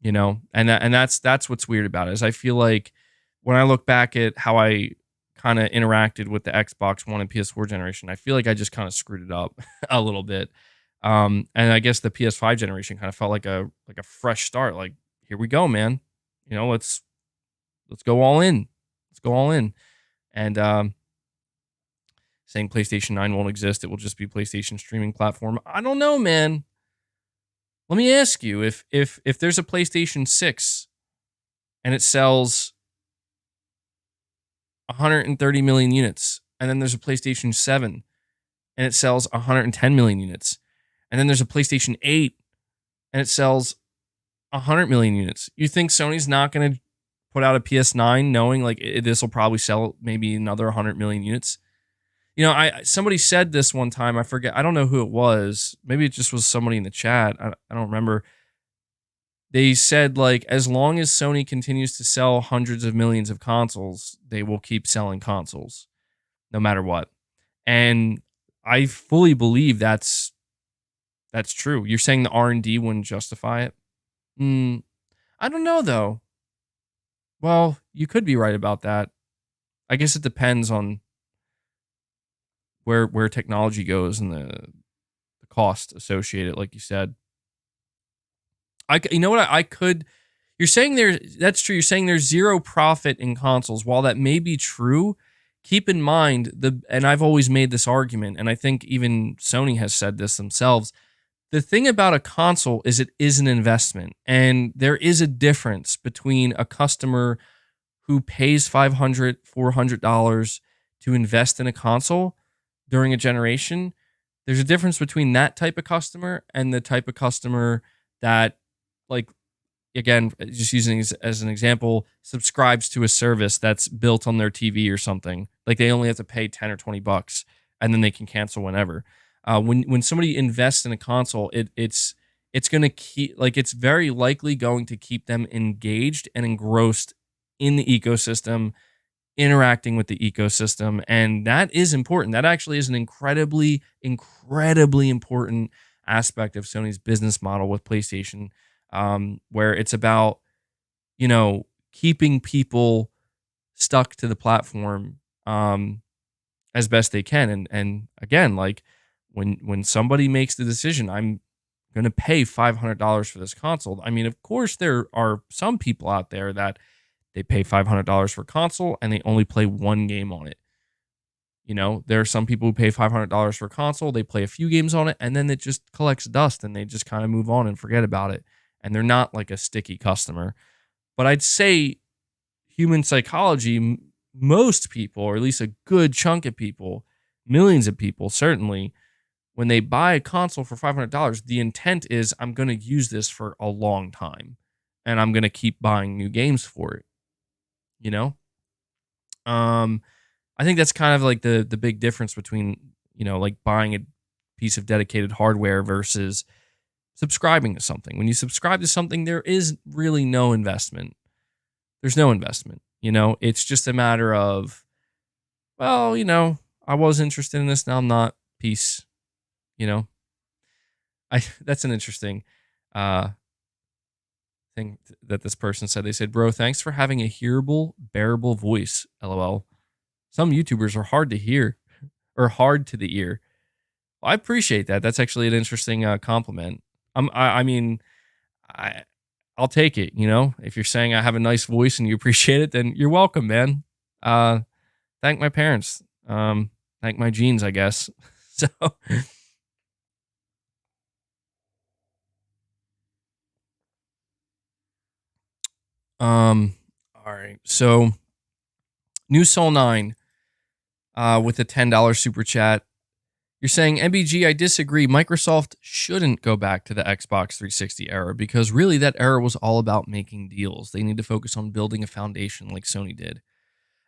and that's what's weird about it is I feel like when I look back at how I kind of interacted with the Xbox One and PS4 generation, I feel like I just kind of screwed it up a little bit. And I guess the PS5 generation kind of felt like a fresh start. Like, here we go, man. Let's go all in. Let's go all in. And saying PlayStation 9 won't exist, it will just be PlayStation streaming platform. I don't know, man. Let me ask you, if there's a PlayStation 6 and it sells 130 million units, and then there's a PlayStation 7 and it sells 110 million units. And then there's a PlayStation 8 and it sells 100 million units. You think Sony's not going to put out a PS9 knowing like this will probably sell maybe another 100 million units? You know, somebody said this one time. I forget. I don't know who it was. Maybe it just was somebody in the chat. I don't remember. They said, like, as long as Sony continues to sell hundreds of millions of consoles, they will keep selling consoles no matter what. And I fully believe that's true. You're saying the R&D wouldn't justify it? I don't know, though. Well, you could be right about that. I guess it depends on where technology goes and the cost associated, like you said. You know what? You're saying that's true. You're saying there's zero profit in consoles. While that may be true, keep in mind and I've always made this argument, and I think even Sony has said this themselves. The thing about a console is it is an investment, and there is a difference between a customer who pays $500, $400 to invest in a console during a generation. There's a difference between that type of customer and the type of customer that, like, again, just using as an example, subscribes to a service that's built on their TV or something. Like they only have to pay 10 or 20 bucks and then they can cancel whenever. When somebody invests in a console, it's going to keep, like, it's very likely going to keep them engaged and engrossed in the ecosystem, interacting with the ecosystem. And that is important. That actually is an incredibly important aspect of Sony's business model with PlayStation, where it's about, you know, keeping people stuck to the platform as best they can. And again, like when somebody makes the decision, I'm going to pay $500 for this console. I mean, of course, there are some people out there that they pay $500 for a console and they only play one game on it. You know, there are some people who pay $500 for a console, they play a few games on it, and then it just collects dust and they just kind of move on and forget about it. And they're not like a sticky customer. But I'd say human psychology, most people, or at least a good chunk of people, millions of people, certainly, when they buy a console for $500, the intent is I'm going to use this for a long time and I'm going to keep buying new games for it. You know? I think that's kind of like the big difference between, you know, like buying a piece of dedicated hardware versus subscribing to something. When you subscribe to something, there is really no investment. There's no investment, you know? It's just a matter of, well, you know, I was interested in this, now I'm not. Peace. You know? That's an interesting thing that this person said. They said, bro, thanks for having a hearable, bearable voice, LOL. Some YouTubers are hard to hear or hard to the ear. Well, I appreciate that. That's actually an interesting compliment. I mean, I'll take it. You know, if you're saying I have a nice voice and you appreciate it, then you're welcome, man. Thank my parents. Thank my genes, I guess. So, all right. So, New Soul 9 with a $10 super chat. You're saying, MBG, I disagree. Microsoft shouldn't go back to the Xbox 360 era because really that era was all about making deals. They need to focus on building a foundation like Sony did.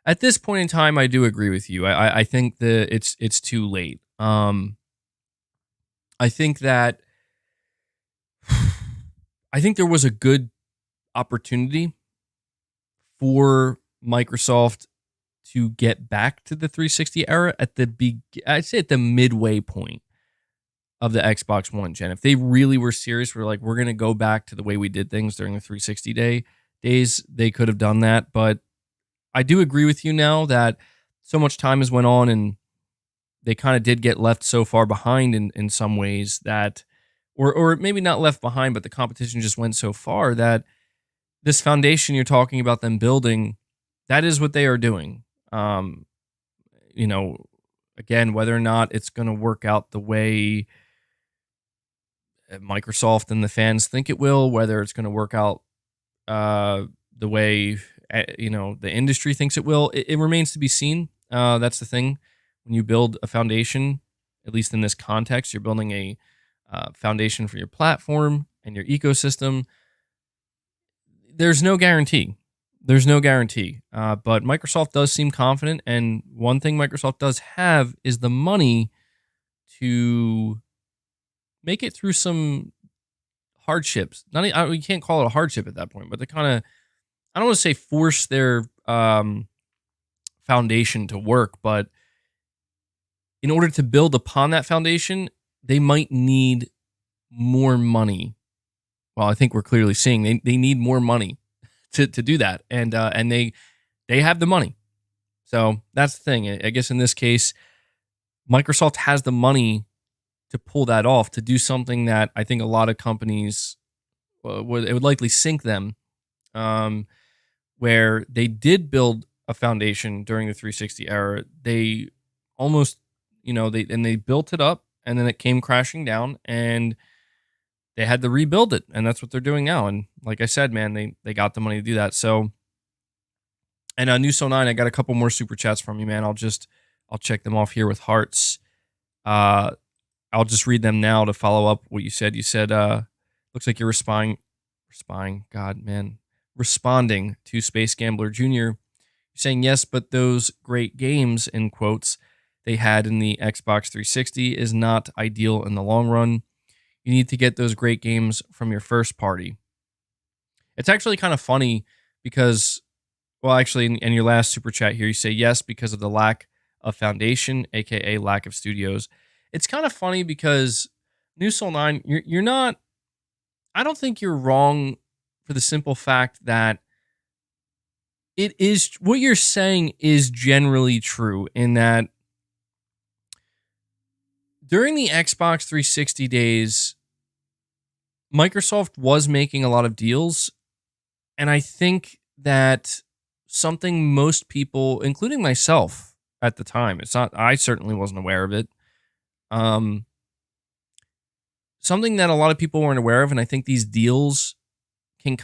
At this point in time, I do agree with you. I think that it's too late. I think that there was a good opportunity for Microsoft to get back to the 360 era at I'd say at the midway point of the Xbox One gen. If they really were serious, we're going to go back to the way we did things during the 360 days, they could have done that. But I do agree with you now that so much time has went on and they kind of did get left so far behind in some ways that, or maybe not left behind, but the competition just went so far that this foundation you're talking about them building, that is what they are doing. You know, again, whether or not it's going to work out the way Microsoft and the fans think it will, whether it's going to work out the way, you know, the industry thinks it will, it remains to be seen. That's the thing. When you build a foundation, at least in this context. You're building a foundation for your platform and your ecosystem. There's no guarantee. There's no guarantee. But Microsoft does seem confident. And one thing Microsoft does have is the money to make it through some hardships. You can't call it a hardship at that point, but they kind of, I don't want to say force their foundation to work, but in order to build upon that foundation, they might need more money. Well, I think we're clearly seeing they need more money to do that, and they have the money. So that's the thing. I guess in this case, Microsoft has the money to pull that off, to do something that I think a lot of companies it would likely sink them. Where they did build a foundation during the 360 era, they almost, they built it up, and then it came crashing down, and they had to rebuild it, and that's what they're doing now. And like I said, man, they got the money to do that. So, and Nuso9, I got a couple more super chats from you, man. I'll check them off here with hearts. I'll just read them now to follow up what you said. You said, looks like you're responding to Space Gambler Jr. You're saying yes, but those great games, in quotes, they had in the Xbox 360 is not ideal in the long run. You need to get those great games from your first party. It's actually kind of funny because, well, actually, in your last super chat here, you say yes because of the lack of foundation, aka lack of studios. It's kind of funny because New Soul 9, you're not, I don't think you're wrong for the simple fact that it is, what you're saying is generally true in that during the Xbox 360 days, Microsoft was making a lot of deals, and I think that something most people, including myself at the time, I certainly wasn't aware of it. Something that a lot of people weren't aware of, and I think these deals can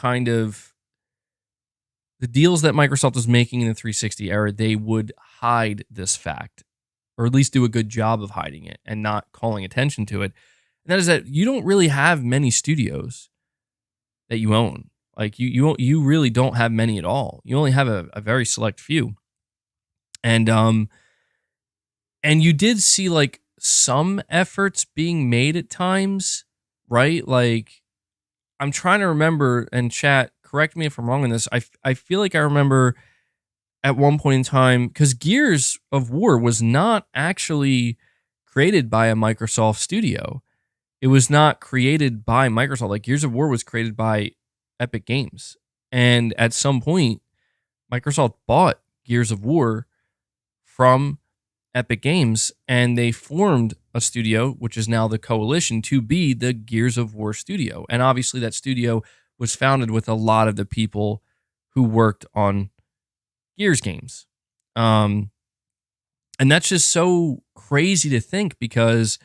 the deals that Microsoft was making in the 360 era, they would hide this fact, or at least do a good job of hiding it and not calling attention to it. And that is that you don't really have many studios that you own. Like you really don't have many at all. You only have a very select few. And you did see like some efforts being made at times, right? Like I'm trying to remember, and chat, correct me if I'm wrong on this. I feel like I remember at one point in time, because Gears of War was not actually created by a Microsoft studio. It was not created by Microsoft. Like Gears of War was created by Epic Games. And at some point, Microsoft bought Gears of War from Epic Games, and they formed a studio, which is now the Coalition, to be the Gears of War studio. And obviously that studio was founded with a lot of the people who worked on Gears games. And that's just so crazy to think because,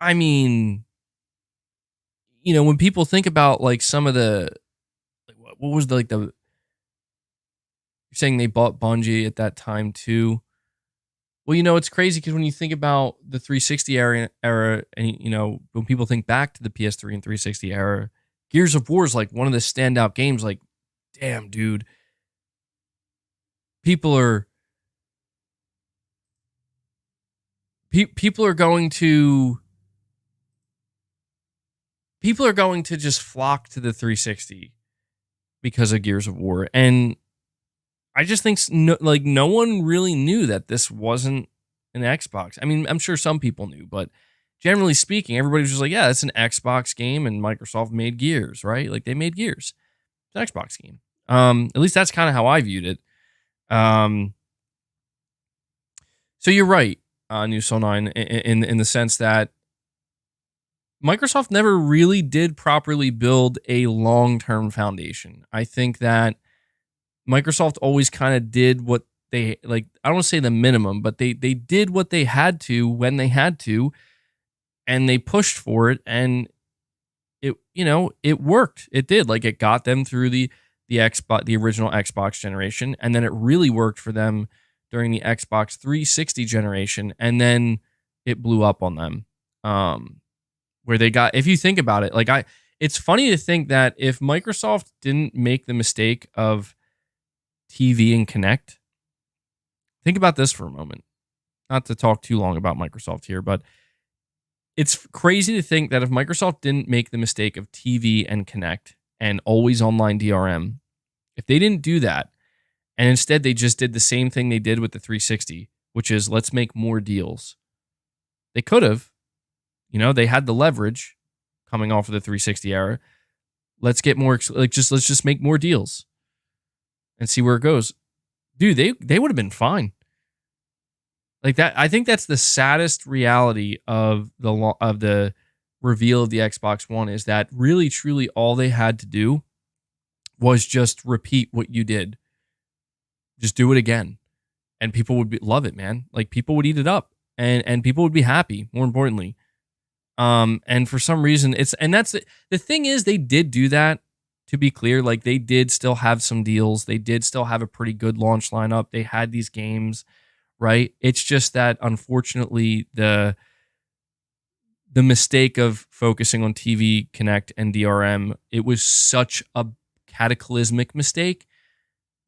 I mean, when people think about like some of the, what was the, you're saying they bought Bungie at that time too. Well, it's crazy because when you think about the 360 era and, when people think back to the PS3 and 360 era, Gears of War is like one of the standout games. Like, damn, dude. People are going to just flock to the 360 because of Gears of War. And I just think no one really knew that this wasn't an Xbox. I mean, I'm sure some people knew, but generally speaking, everybody was just like, yeah, it's an Xbox game, and Microsoft made Gears, right? Like they made Gears. It's an Xbox game. At least that's kind of how I viewed it. So you're right, New Soul 9, in the sense that Microsoft never really did properly build a long-term foundation. I think that Microsoft always kind of did what they, like, I don't want to say the minimum, but they did what they had to when they had to, and they pushed for it, and it worked. It did. Like, it got them through the original Xbox generation, and then it really worked for them during the Xbox 360 generation, and then it blew up on them. Where they got, if you think about it, it's funny to think that if Microsoft didn't make the mistake of TV and Kinect, think about this for a moment. Not to talk too long about Microsoft here, but it's crazy to think that if Microsoft didn't make the mistake of TV and Kinect and always online DRM, if they didn't do that, and instead they just did the same thing they did with the 360, which is let's make more deals. They could have. They had the leverage coming off of the 360 era. Let's get more, let's just make more deals and see where it goes. Dude, they would have been fine. Like that, I think that's the saddest reality of the reveal of the Xbox One, is that really truly all they had to do was just repeat what you did. Just do it again, and people would love it, man. Like people would eat it up, and people would be happy. More importantly, and for some reason, that's the thing is they did do that. To be clear, like they did still have some deals. They did still have a pretty good launch lineup. They had these games. Right? It's just that, unfortunately, the mistake of focusing on TV, Kinect, and DRM, it was such a cataclysmic mistake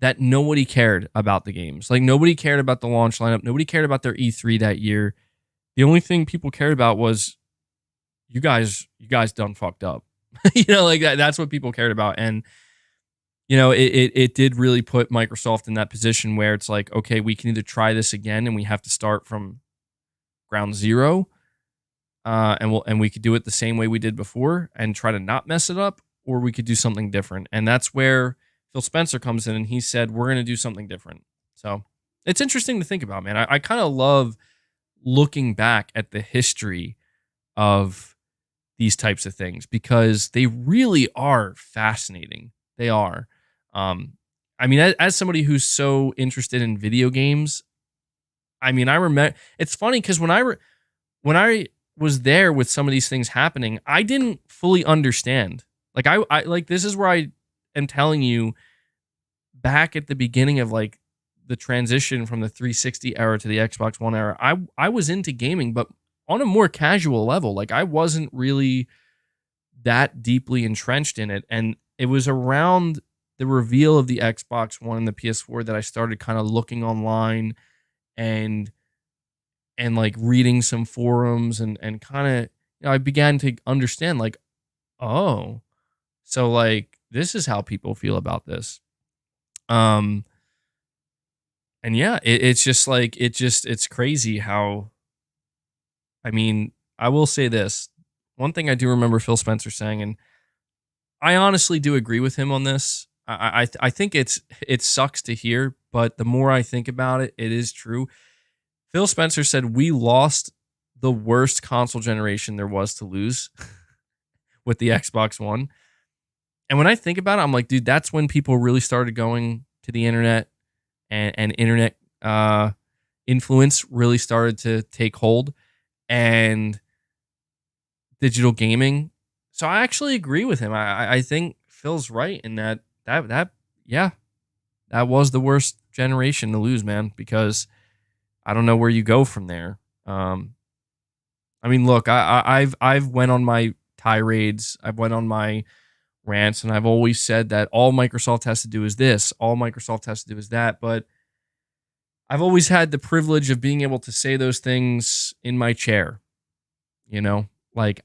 that nobody cared about the games. Like, nobody cared about the launch lineup. Nobody cared about their E3 that year. The only thing people cared about was, you guys done fucked up. Like that's what people cared about. And it did really put Microsoft in that position where it's like, okay, we can either try this again and we have to start from ground zero, and we could do it the same way we did before and try to not mess it up, or we could do something different. And that's where Phil Spencer comes in, and he said, we're going to do something different. So it's interesting to think about, man. I kind of love looking back at the history of these types of things because they really are fascinating. They are. I mean, as somebody who's so interested in video games, I mean, I remember, it's funny because when I was there with some of these things happening, I didn't fully understand. Like I like, this is where I am telling you, back at the beginning of like the transition from the 360 era to the Xbox One era, I was into gaming, but on a more casual level. Like I wasn't really that deeply entrenched in it. And it was around the reveal of the Xbox One and the PS4 that I started kind of looking online and like reading some forums and kind of, I began to understand like, oh, so like this is how people feel about this. And yeah, it's just like, it's crazy how, I mean, I will say this. One thing I do remember Phil Spencer saying, and I honestly do agree with him on this. I think it sucks to hear, but the more I think about it, it is true. Phil Spencer said we lost the worst console generation there was to lose with the Xbox One. And when I think about it, I'm like, dude, that's when people really started going to the internet, and internet influence really started to take hold, and digital gaming. So I actually agree with him. I think Phil's right in that was the worst generation to lose, man, because I don't know where you go from there. I mean, look, I've went on my tirades, I've went on my rants, and I've always said that all Microsoft has to do is this, all Microsoft has to do is that, but I've always had the privilege of being able to say those things in my chair. Like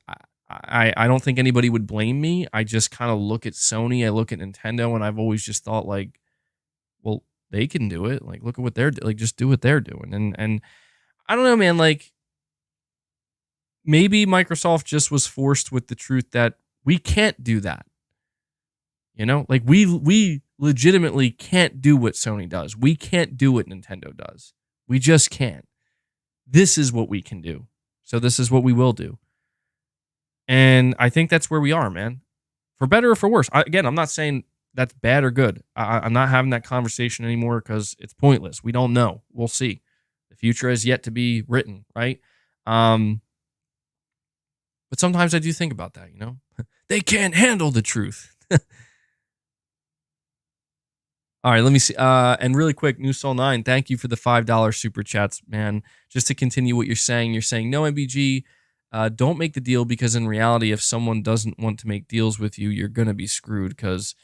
I don't think anybody would blame me. I just kind of look at Sony, I look at Nintendo, and I've always just thought like, well, they can do it. Like, look at what they're like, just do what they're doing. And I don't know, man, like maybe Microsoft just was forced with the truth that we can't do that. Like we legitimately can't do what Sony does. We can't do what Nintendo does. We just can't. This is what we can do. So this is what we will do. And I think that's where we are, man. For better or for worse. Again, I'm not saying that's bad or good. I'm not having that conversation anymore because it's pointless. We don't know. We'll see. The future has yet to be written, right? But sometimes I do think about that, They can't handle the truth. All right, let me see. And really quick, New Soul 9, thank you for the $5 super chats, man. Just to continue what you're saying no, MBG, don't make the deal because in reality, if someone doesn't want to make deals with you, you're going to be screwed because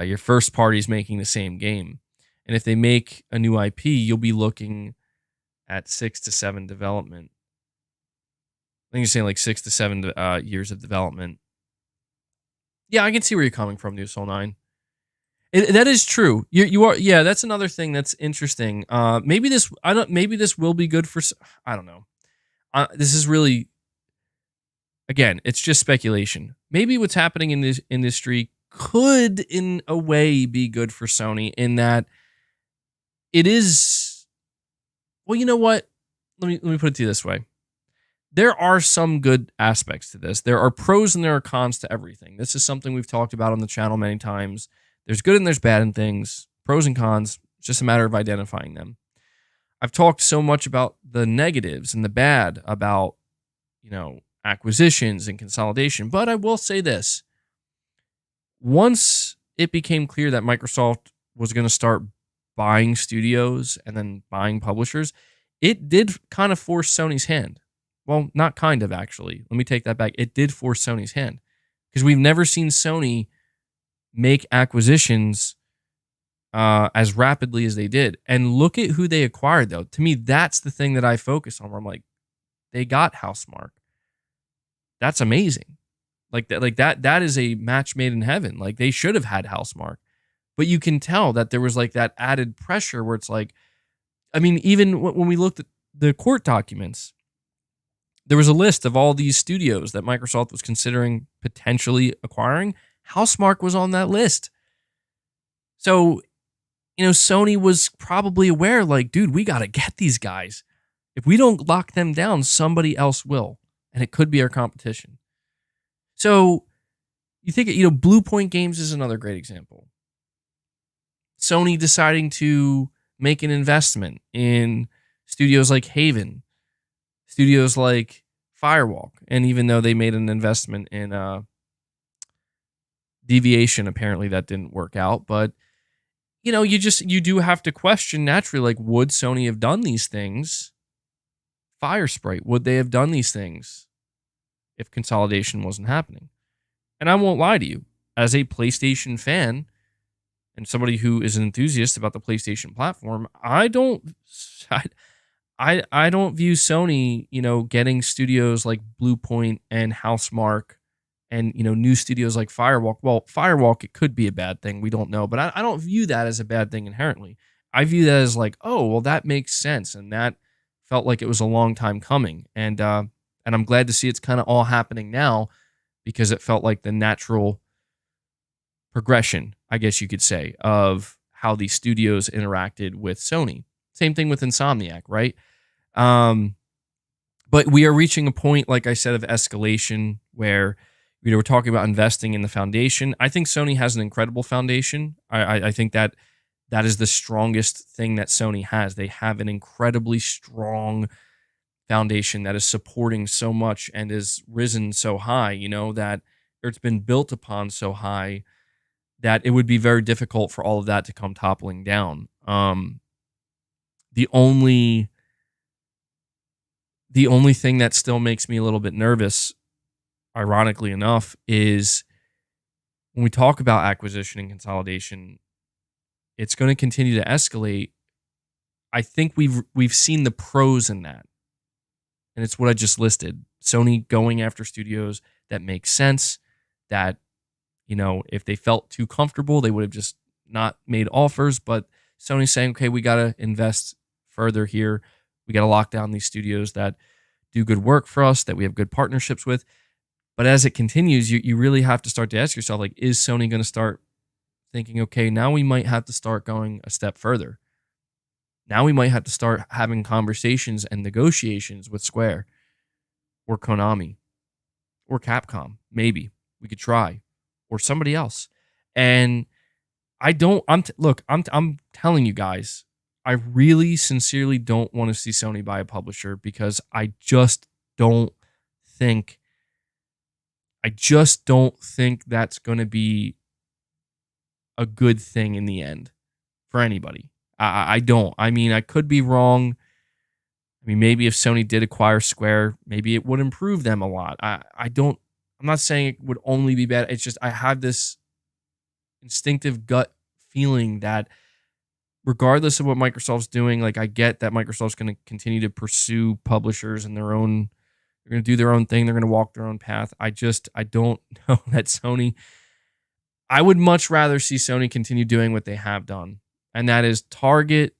your first party's making the same game. And if they make a new IP, you'll be looking at 6 to 7 development. I think you're saying like 6 to 7 years of development. Yeah, I can see where you're coming from, New Soul 9. That is true. You are. Yeah, that's another thing that's interesting. Maybe this. I don't. Maybe this will be good for. I don't know. This is really. Again, it's just speculation. Maybe what's happening in this industry could, in a way, be good for Sony in that it is. Well, you know what? Let me put it to you this way. There are some good aspects to this. There are pros and there are cons to everything. This is something we've talked about on the channel many times. There's good and there's bad in things, pros and cons. It's just a matter of identifying them. I've talked so much about the negatives and the bad about, acquisitions and consolidation, but I will say this. Once it became clear that Microsoft was going to start buying studios and then buying publishers, it did kind of force Sony's hand. Well, not kind of, actually. Let me take that back. It did force Sony's hand because we've never seen Sony make acquisitions as rapidly as they did. And look at who they acquired, though. To me, that's the thing that I focus on, where I'm like, they got Housemarque. That's amazing. That is a match made in heaven. Like, they should have had Housemarque. But you can tell that there was like that added pressure where it's like, I mean, even when we looked at the court documents, there was a list of all these studios that Microsoft was considering potentially acquiring. Housemarque was on that list. So, Sony was probably aware, like, dude, we got to get these guys. If we don't lock them down, somebody else will. And it could be our competition. So, you think, Blue Point Games is another great example. Sony deciding to make an investment in studios like Haven, studios like Firewalk, and even though they made an investment in Deviation, apparently that didn't work out. But you do have to question naturally, like, would Sony have done these things? Firesprite, would they have done these things if consolidation wasn't happening? And I won't lie to you, as a PlayStation fan and somebody who is an enthusiast about the PlayStation platform, I don't view Sony, getting studios like Blue Point and Housemarque and, new studios like Firewalk. Well, Firewalk, it could be a bad thing. We don't know. But I don't view that as a bad thing inherently. I view that as like, oh, well, that makes sense. And that felt like it was a long time coming. And I'm glad to see it's kind of all happening now because it felt like the natural progression, I guess you could say, of how these studios interacted with Sony. Same thing with Insomniac, right? But we are reaching a point, like I said, of escalation where we're talking about investing in the foundation. I think Sony has an incredible foundation. I think that is the strongest thing that Sony has. They have an incredibly strong foundation that is supporting so much and is risen so high, that it's been built upon so high that it would be very difficult for all of that to come toppling down. The only thing that still makes me a little bit nervous, ironically enough, is when we talk about acquisition and consolidation, it's going to continue to escalate. I think we've seen the pros in that. And it's what I just listed. Sony going after studios that make sense, that, if they felt too comfortable, they would have just not made offers. But Sony's saying, okay, we got to invest further here. We got to lock down these studios that do good work for us, that we have good partnerships with. But as it continues, you really have to start to ask yourself, like, is Sony going to start thinking, okay, now we might have to start going a step further. Now we might have to start having conversations and negotiations with Square or Konami or Capcom. Maybe we could try, or somebody else. And I'm telling you guys, I really sincerely don't want to see Sony buy a publisher because I just don't think that's going to be a good thing in the end. for anybody. I don't. I mean, I could be wrong. I mean, maybe if Sony did acquire Square, maybe it would improve them a lot. I don't. I'm not saying it would only be bad. It's just I have this instinctive gut feeling that regardless of what Microsoft's doing, like I get that Microsoft's going to continue to pursue publishers and their own. They're going to do their own thing. They're going to walk their own path. I don't know that Sony. I would much rather see Sony continue doing what they have done, and that is target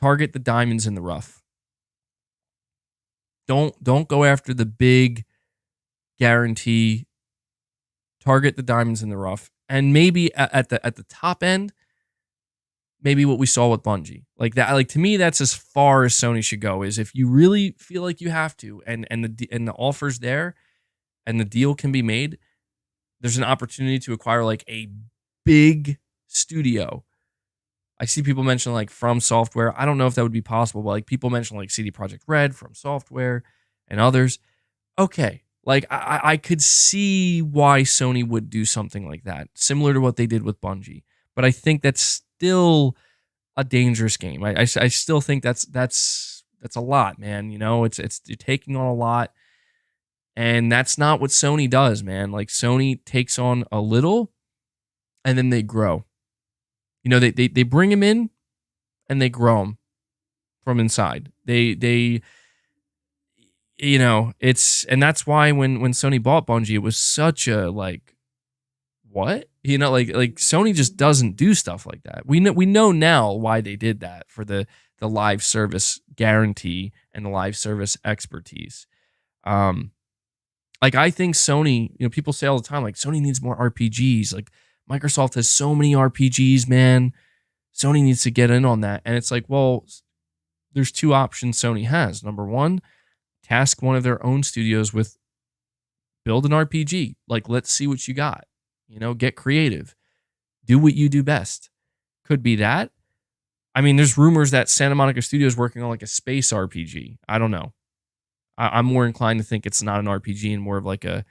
the diamonds in the rough. Don't go after the big guarantee. Target the diamonds in the rough, and maybe at the top end, maybe what we saw with Bungie, like that. Like to me, that's as far as Sony should go. Is if you really feel like you have to, and the offer's there, and the deal can be made. There's an opportunity to acquire like a big studio. I see people mention like From Software. I don't know if that would be possible, but like people mention like CD Projekt Red, From Software, and others. Okay, like I could see why Sony would do something like that, similar to what they did with Bungie. But I think that's still a dangerous game. I still think that's a lot, man. You know, it's you're taking on a lot. And that's not what Sony does, man. Like Sony takes on a little and then they grow. You know, they bring him in and they grow him from inside. They you know, and that's why when Sony bought Bungie, it was such a like, what? You know, like Sony just doesn't do stuff like that. We know now why they did that for the live service guarantee and the live service expertise. Like I think Sony, you know, people say all the time, like Sony needs more RPGs. Like Microsoft has so many RPGs, man. Sony needs to get in on that. And it's like, well, there's two options Sony has. Number one, task one of their own studios with build an RPG. Like, let's see what you got. You know, get creative. Do what you do best. Could be that. I mean, there's rumors that Santa Monica Studio is working on like a space RPG. I don't know. I'm more inclined to think it's not an RPG and more of like a,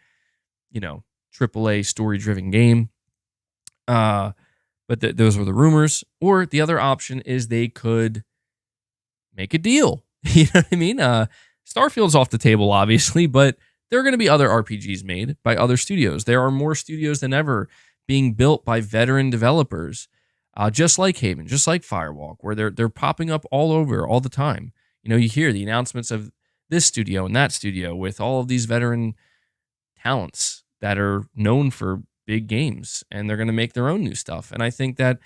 you know, AAA story-driven game. But those were the rumors. Or the other option is they could make a deal. You know what I mean? Starfield's off the table, obviously, but there are going to be other RPGs made by other studios. There are more studios than ever being built by veteran developers, just like Haven, just like Firewalk, where they're popping up all over all the time. You know, you hear the announcements of this studio and that studio with all of these veteran talents that are known for big games, and they're going to make their own new stuff. And I think that,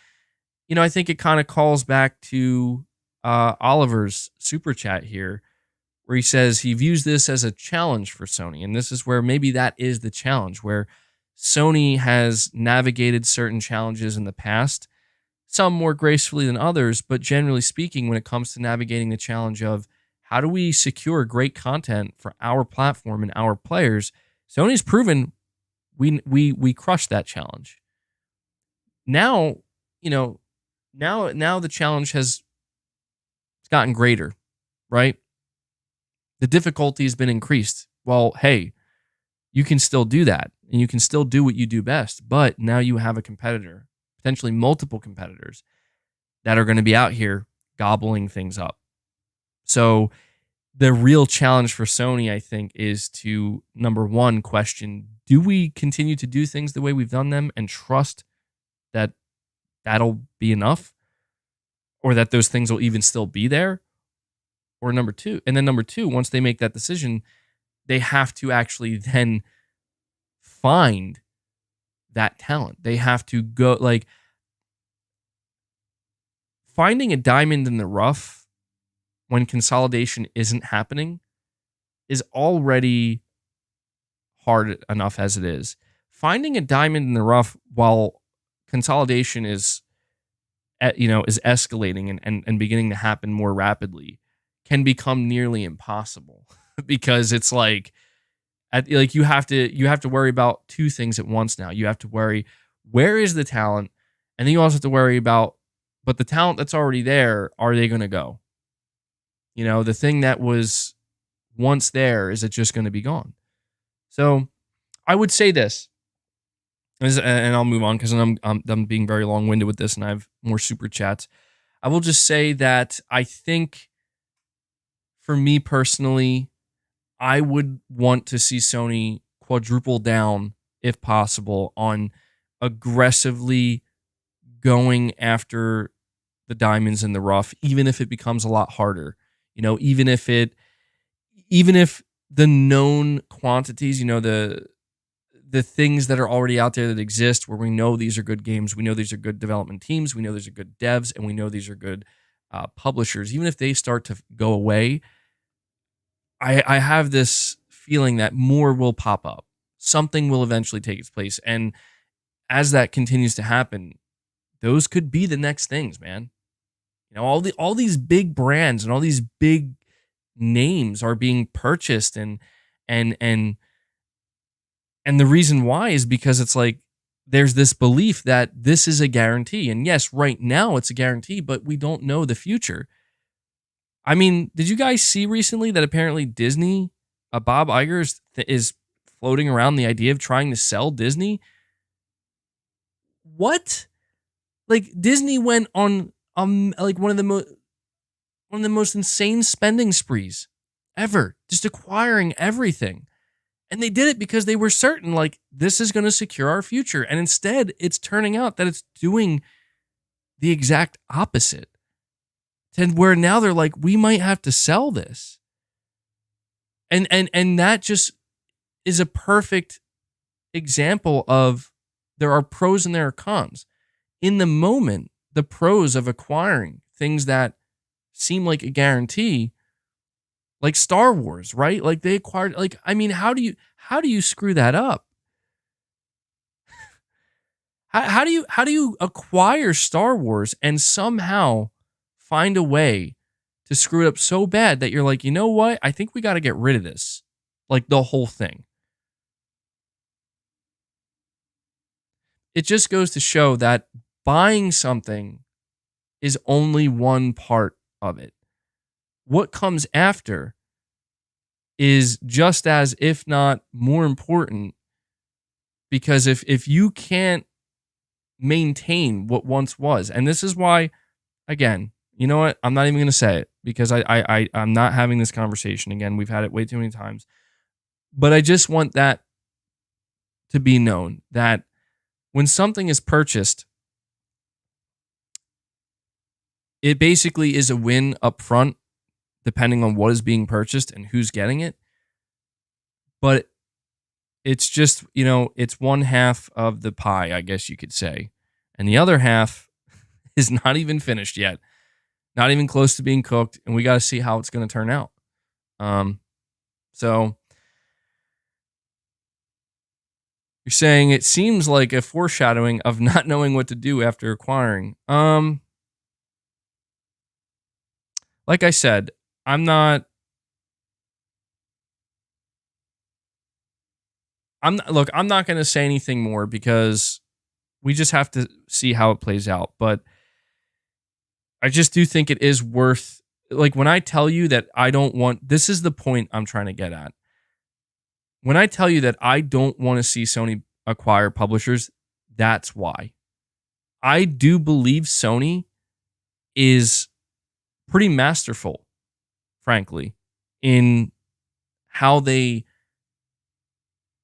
you know, I think it kind of calls back to Oliver's super chat here, where he says he views this as a challenge for Sony. And this is where maybe that is the challenge, where Sony has navigated certain challenges in the past, some more gracefully than others, but generally speaking, when it comes to navigating the challenge of how do we secure great content for our platform and our players, Sony's proven we crushed that challenge. Now, you know, now the challenge has gotten greater, right? The difficulty has been increased. Well, hey, you can still do that, and you can still do what you do best, but now you have a competitor, potentially multiple competitors, that are going to be out here gobbling things up. So the real challenge for Sony, I think, is to, number one, question, do we continue to do things the way we've done them and trust that that'll be enough, or that those things will even still be there? Or number two, once they make that decision, they have to actually then find that talent. They have to go, like, finding a diamond in the rough when consolidation isn't happening is already hard enough as it is. Finding a diamond in the rough while consolidation is escalating and beginning to happen more rapidly can become nearly impossible because it's like you have to worry about two things at once now. You have to worry, where is the talent? And then you also have to worry about, but the talent that's already there, are they going to go? You know, the thing that was once there, is it just going to be gone? So I would say this. And I'll move on because I'm being very long winded with this, and I have more super chats. I will just say that I think, for me personally, I would want to see Sony quadruple down, if possible, on aggressively going after the diamonds in the rough, even if it becomes a lot harder. Even if the known quantities, the things that are already out there that exist, where we know these are good games, we know these are good development teams, we know these are good devs, and we know these are good publishers. Even if they start to go away, I have this feeling that more will pop up. Something will eventually take its place. And as that continues to happen, those could be the next things, man. All these big brands and all these big names are being purchased, and the reason why is because it's like there's this belief that this is a guarantee. And yes, right now it's a guarantee, but we don't know the future. I mean, did you guys see recently that apparently Disney, Bob Iger is floating around the idea of trying to sell Disney? What? Like, Disney went on like one of the most insane spending sprees ever, just acquiring everything. And they did it because they were certain, like, this is going to secure our future. And instead, it's turning out that it's doing the exact opposite. And where now they're like, we might have to sell this. And that just is a perfect example of there are pros and there are cons. In the moment, the pros of acquiring things that seem like a guarantee, like Star Wars, right? Like, they acquired, like, I mean, how do you screw that up? How do you acquire Star Wars and somehow find a way to screw it up so bad that you're like, you know what? I think we got to get rid of this. Like, the whole thing. It just goes to show that buying something is only one part of it. What comes after is just as, if not more important, because if you can't maintain what once was, and this is why, again, you know what? I'm not even going to say it because I'm not having this conversation again. We've had it way too many times, but I just want that to be known that when something is purchased, it basically is a win up front, depending on what is being purchased and who's getting it. But it's just, it's one half of the pie, I guess you could say. And the other half is not even finished yet. Not even close to being cooked. And we got to see how it's going to turn out. So you're saying it seems like a foreshadowing of not knowing what to do after acquiring. Like I said, I'm not going to say anything more because we just have to see how it plays out. But I just do think it is worth, like, when I tell you that I don't want, this is the point I'm trying to get at. When I tell you that I don't want to see Sony acquire publishers, that's why. I do believe Sony is pretty masterful, frankly, in how they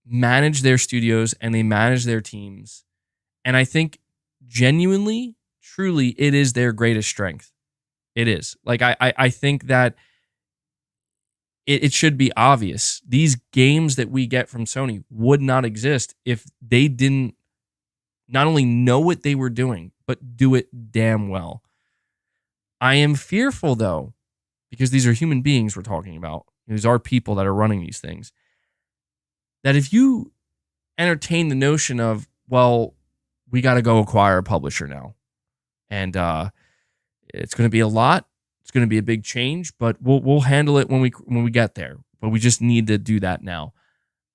manage their studios and they manage their teams. And I think genuinely, truly, it is their greatest strength. It is. Like, I think that it should be obvious. These games that we get from Sony would not exist if they didn't not only know what they were doing, but do it damn well. I am fearful, though, because these are human beings we're talking about. These are people that are running these things. That if you entertain the notion of, well, we got to go acquire a publisher now, and it's going to be a lot. It's going to be a big change, but we'll handle it when we get there. But we just need to do that now.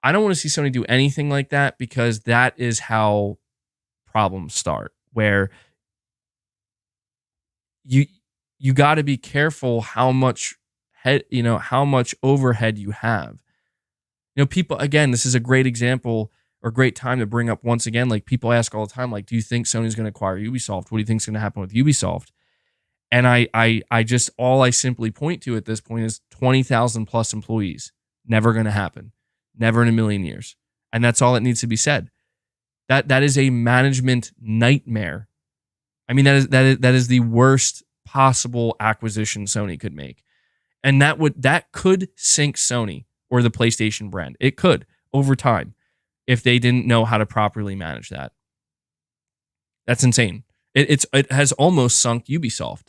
I don't want to see Sony do anything like that because that is how problems start. Where you got to be careful how much how much overhead you have. People, again, this is a great example. or a great time to bring up once again. Like, people ask all the time, like, do you think Sony's going to acquire Ubisoft? What do you think is going to happen with Ubisoft? And I just, all I simply point to at this point is 20,000 plus employees. Never going to happen. Never in a million years. And that's all that needs to be said. That is a management nightmare. I mean, that is the worst possible acquisition Sony could make. And that could sink Sony or the PlayStation brand. It could over time if they didn't know how to properly manage that. That's insane. It has almost sunk Ubisoft.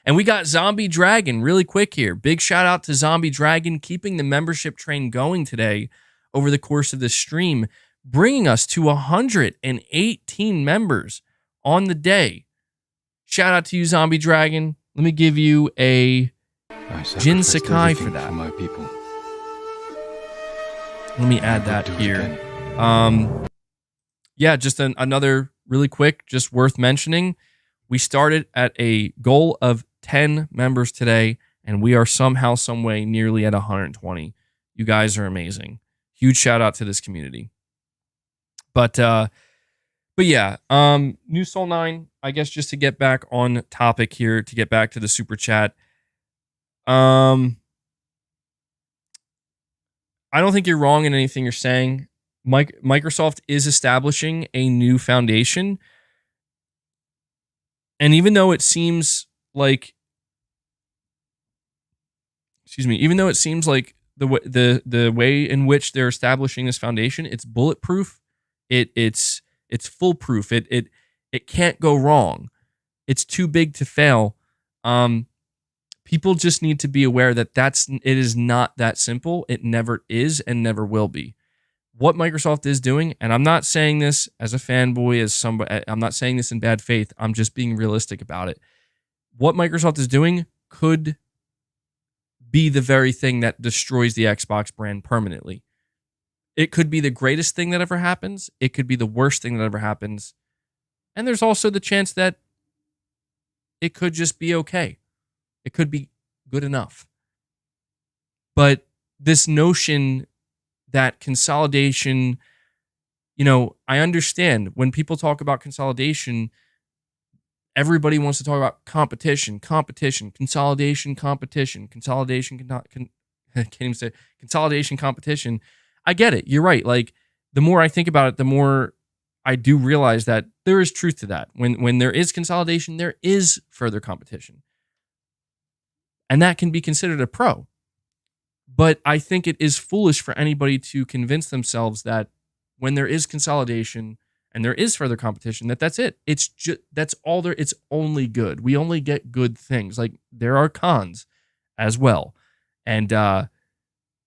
And we got Zombie Dragon really quick here. Big shout out to Zombie Dragon keeping the membership train going today over the course of this stream, bringing us to 118 members on the day. Shout out to you, Zombie Dragon. Let me give you a Jin Sakai for that. For my people. Let me add that here. Yeah, just another really quick, just worth mentioning. We started at a goal of 10 members today, and we are somehow, some way, nearly at 120. You guys are amazing. Huge shout out to this community. But yeah, New Soul 9, I guess just to get back on topic here, to get back to the super chat. I don't think you're wrong in anything you're saying. Microsoft is establishing a new foundation. And even though it seems like, even though it seems like the way in which they're establishing this foundation, it's bulletproof. It's foolproof. It can't go wrong. It's too big to fail. People just need to be aware that it is not that simple. It never is and never will be. What Microsoft is doing, and I'm not saying this as a fanboy, as somebody, I'm not saying this in bad faith. I'm just being realistic about it. What Microsoft is doing could be the very thing that destroys the Xbox brand permanently. It could be the greatest thing that ever happens. It could be the worst thing that ever happens. And there's also the chance that it could just be okay. It could be good enough. But this notion that consolidation, I understand when people talk about consolidation, everybody wants to talk about competition, consolidation, competition. I can't even say consolidation, competition. I get it. You're right. Like, the more I think about it, the more I do realize that there is truth to that. When there is consolidation, there is further competition. And that can be considered a pro. But I think it is foolish for anybody to convince themselves that when there is consolidation and there is further competition, that's it. That's all there. It's only good. We only get good things. Like, there are cons as well. And,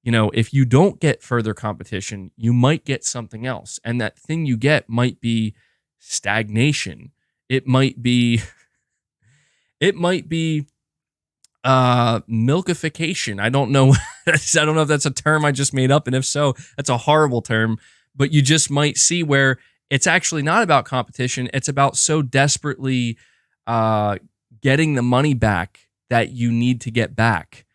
if you don't get further competition, you might get something else. And that thing you get might be stagnation. It might be milkification. I don't know. I don't know if that's a term I just made up. And if so, that's a horrible term. But you just might see where it's actually not about competition. It's about so desperately getting the money back that you need to get back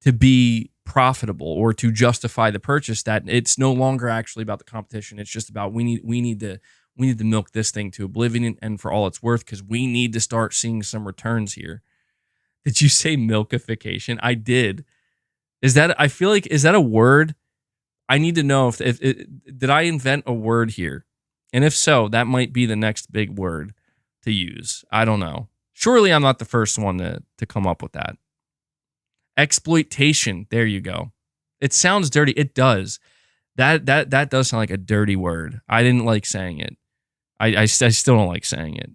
to be profitable or to justify the purchase, that it's no longer actually about the competition. It's just about we need to milk this thing to oblivion and for all it's worth, because we need to start seeing some returns here. Did you say milkification? I did. I feel like, is that a word? I need to know if did I invent a word here? And if so, that might be the next big word to use. I don't know. Surely I'm not the first one to come up with that. Exploitation. There you go. It sounds dirty. It does. That does sound like a dirty word. I didn't like saying it. I still don't like saying it.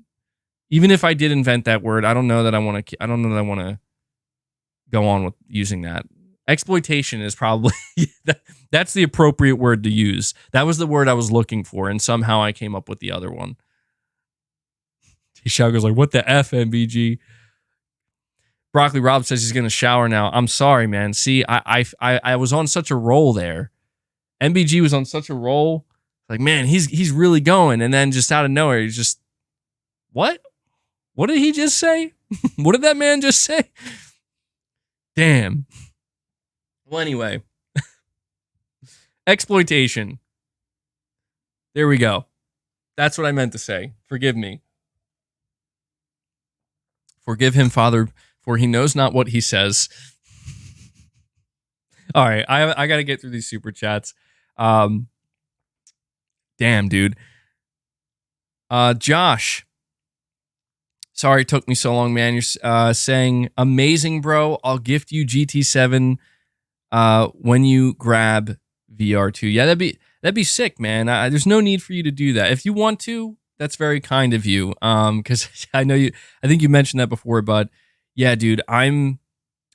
Even if I did invent that word, I don't know that I want to go on with using that. Exploitation is probably that's the appropriate word to use. That was the word I was looking for, and somehow I came up with the other one. T-Shao goes like, "What the F, MBG?" Broccoli Rob says he's going to shower now. I'm sorry, man. See, I was on such a roll there. MBG was on such a roll. Like, man, he's really going. And then just out of nowhere, he's just, what? What did he just say? What did that man just say? Damn. Well, anyway. Exploitation. There we go. That's what I meant to say. Forgive me. Forgive him, Father, for he knows not what he says. All right, I got to get through these super chats. Damn, dude. Josh. Sorry it took me so long, man. You're saying, amazing, bro. I'll gift you GT7 when you grab VR2. Yeah, that'd be sick, man. There's no need for you to do that. If you want to, that's very kind of you. Because I think you mentioned that before, but yeah, dude, I'm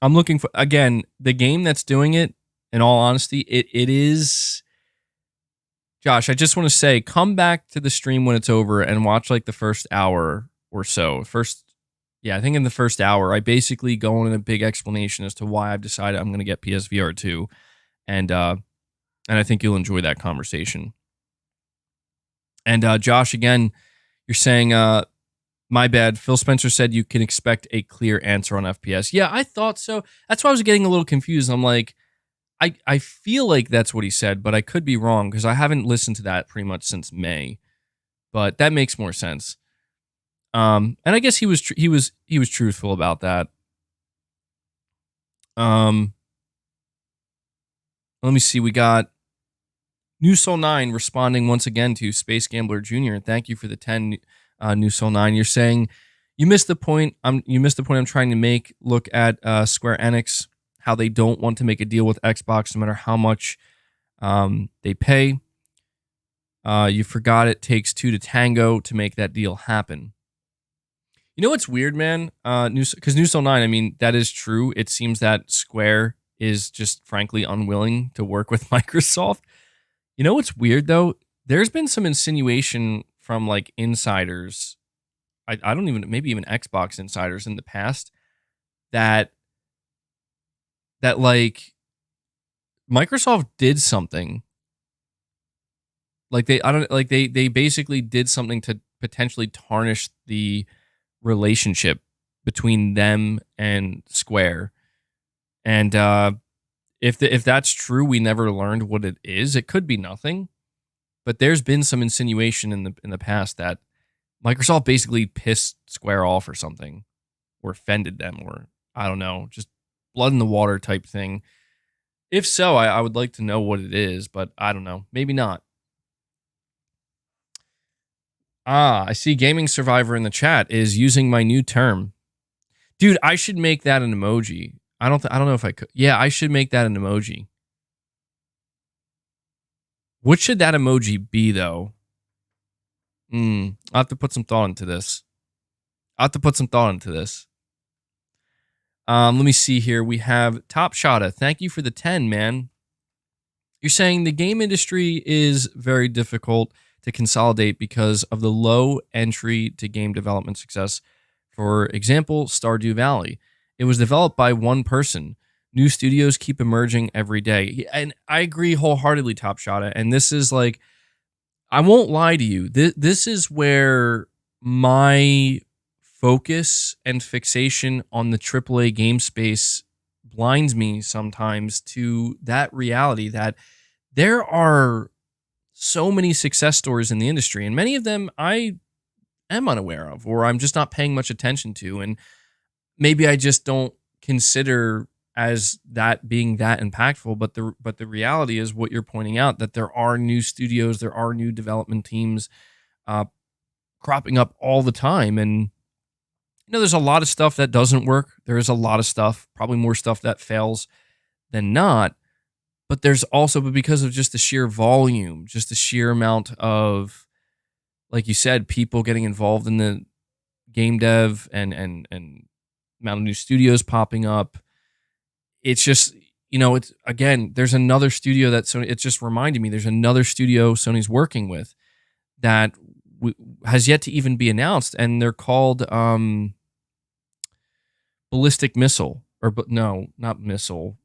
looking for, again, the game that's doing it, in all honesty, it is. Josh, I just want to say, come back to the stream when it's over and watch like the first hour or so. I think in the first hour, I basically go on in a big explanation as to why I've decided I'm going to get PSVR 2. And I think you'll enjoy that conversation. And Josh, again, you're saying, my bad. Phil Spencer said you can expect a clear answer on FPS. Yeah, I thought so. That's why I was getting a little confused. I'm like, I feel like that's what he said, but I could be wrong because I haven't listened to that pretty much since May. But that makes more sense. And I guess he was truthful about that. Let me see. We got New Soul 9 responding once again to Space Gambler Jr. Thank you for the 10, New Soul 9. You're saying you missed the point. I'm trying to make. Look at Square Enix, how they don't want to make a deal with Xbox no matter how much they pay. You forgot it takes two to tango to make that deal happen. You know what's weird, man? Because New Soul 9, I mean, that is true. It seems that Square is just frankly unwilling to work with Microsoft. You know what's weird, though? There's been some insinuation from, like, insiders, I don't even, maybe even Xbox insiders in the past, that like, Microsoft did something. Like, they basically did something to potentially tarnish the relationship between them and Square. And if that's true, we never learned what it is. It could be nothing, but there's been some insinuation in the past that Microsoft basically pissed Square off or something, or offended them, or I don't know, just blood in the water type thing. If so, I would like to know what it is, but I don't know, maybe not. I see Gaming Survivor in the chat is using my new term. Dude, I should make that an emoji. I don't know if I could. Yeah, I should make that an emoji. What should that emoji be, though? I'll have to put some thought into this. Let me see here. We have Top Shotta. Thank you for the 10, man. You're saying the game industry is very difficult to consolidate because of the low entry to game development success. For example, Stardew Valley. It was developed by one person. New studios keep emerging every day. And I agree wholeheartedly, Top Shotta. And this is like, I won't lie to you. This is where my focus and fixation on the AAA game space blinds me sometimes to that reality that there are so many success stories in the industry, and many of them I am unaware of, or I'm just not paying much attention to, and maybe I just don't consider as that being that impactful. But the reality is what you're pointing out, that there are new studios, there are new development teams cropping up all the time, and there's a lot of stuff that doesn't work. There is a lot of stuff, probably more stuff that fails than not. But there's also, but because of just the sheer volume, just the sheer amount of, like you said, people getting involved in the game dev and amount of new studios popping up, it's just, it's, again, there's another studio that Sony, it's just reminding me, there's another studio Sony's working with that has yet to even be announced, and they're called Ballistic Missile, but no, not Missile.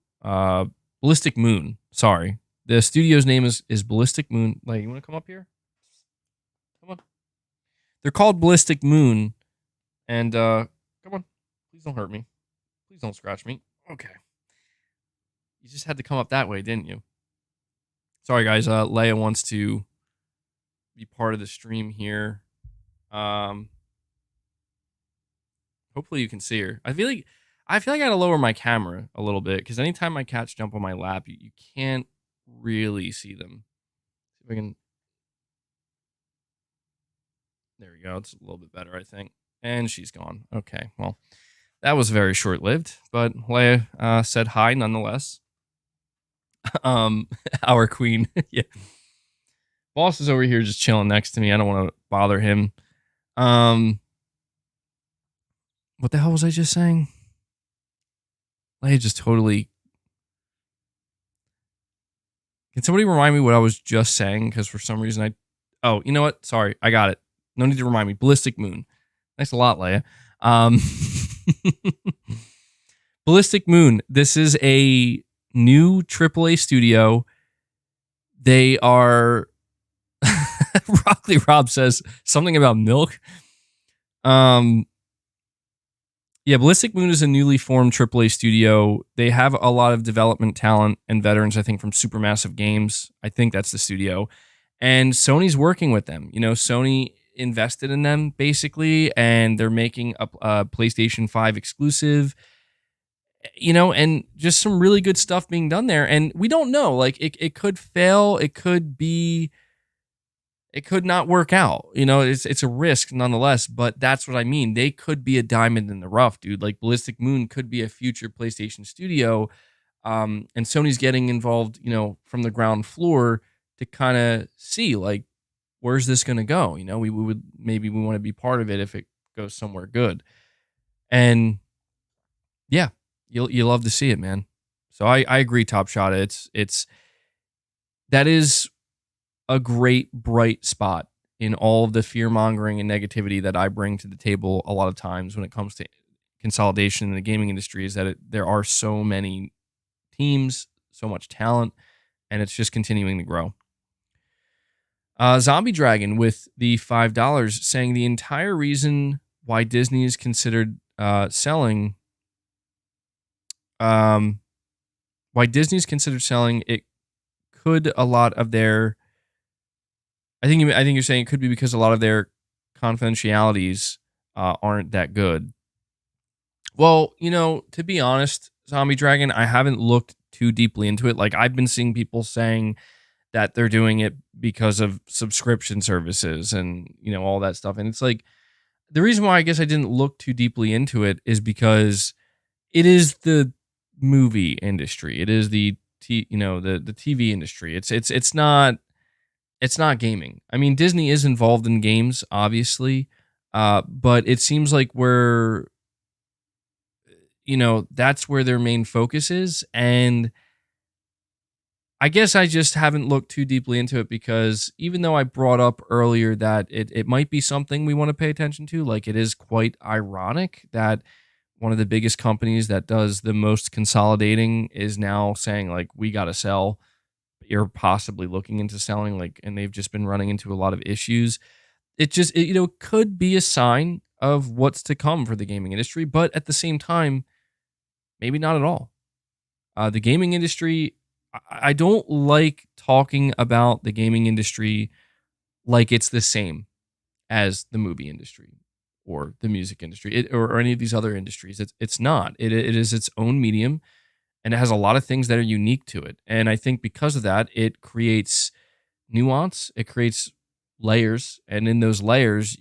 Ballistic Moon. Sorry. The studio's name is Ballistic Moon. Like, you want to come up here? Come on. They're called Ballistic Moon. And, come on. Please don't hurt me. Please don't scratch me. Okay. You just had to come up that way, didn't you? Sorry, guys. Leia wants to be part of the stream here. Hopefully you can see her. I feel like I gotta lower my camera a little bit because anytime my cats jump on my lap, you can't really see them. See if I can. There we go. It's a little bit better, I think. And she's gone. Okay. Well, that was very short lived, but Leia said hi nonetheless. Our queen. Yeah. Boss is over here just chilling next to me. I don't want to bother him. What the hell was I just saying? Leia just totally. Can somebody remind me what I was just saying? Because for some reason Oh, you know what? Sorry, I got it. No need to remind me. Ballistic Moon. Thanks a lot, Leia. Ballistic Moon. This is a new AAA studio. They are. Rockley Rob says something about milk. Yeah, Ballistic Moon is a newly formed AAA studio. They have a lot of development talent and veterans, I think, from Supermassive Games. I think that's the studio. And Sony's working with them. You know, Sony invested in them, basically, and they're making a PlayStation 5 exclusive, you know, and just some really good stuff being done there. And we don't know. Like, it could fail. It could not work out. You know, it's a risk nonetheless, but that's what I mean. They could be a diamond in the rough, dude. Like Ballistic Moon could be a future PlayStation studio. And Sony's getting involved, you know, from the ground floor to kind of see, like, where's this going to go? You know, we want to be part of it if it goes somewhere good. And yeah, you'll love to see it, man. So I agree, Top Shot. That is a great bright spot in all of the fear mongering and negativity that I bring to the table a lot of times when it comes to consolidation in the gaming industry, is that there are so many teams, so much talent, and it's just continuing to grow. Zombie Dragon with the $5 saying the entire reason why Disney is considered selling, it could a lot of their. I think you're saying it could be because a lot of their confidentialities aren't that good. Well, you know, to be honest, Zombie Dragon, I haven't looked too deeply into it. Like, I've been seeing people saying that they're doing it because of subscription services and, you know, all that stuff. And it's like, the reason why I guess I didn't look too deeply into it is because it is the movie industry. It is the TV industry. It's not gaming. I mean, Disney is involved in games, obviously, but it seems like that's where their main focus is. And I guess I just haven't looked too deeply into it because even though I brought up earlier that it might be something we want to pay attention to, like, it is quite ironic that one of the biggest companies that does the most consolidating is now saying, like, we got to sell. You're possibly looking into selling, like, and they've just been running into a lot of issues. It could be a sign of what's to come for the gaming industry, but at the same time, maybe not at all. The gaming industry, I don't like talking about the gaming industry like it's the same as the movie industry or the music industry or any of these other industries. It's not. It is its own medium. And it has a lot of things that are unique to it. And I think because of that, it creates nuance. It creates layers. And in those layers,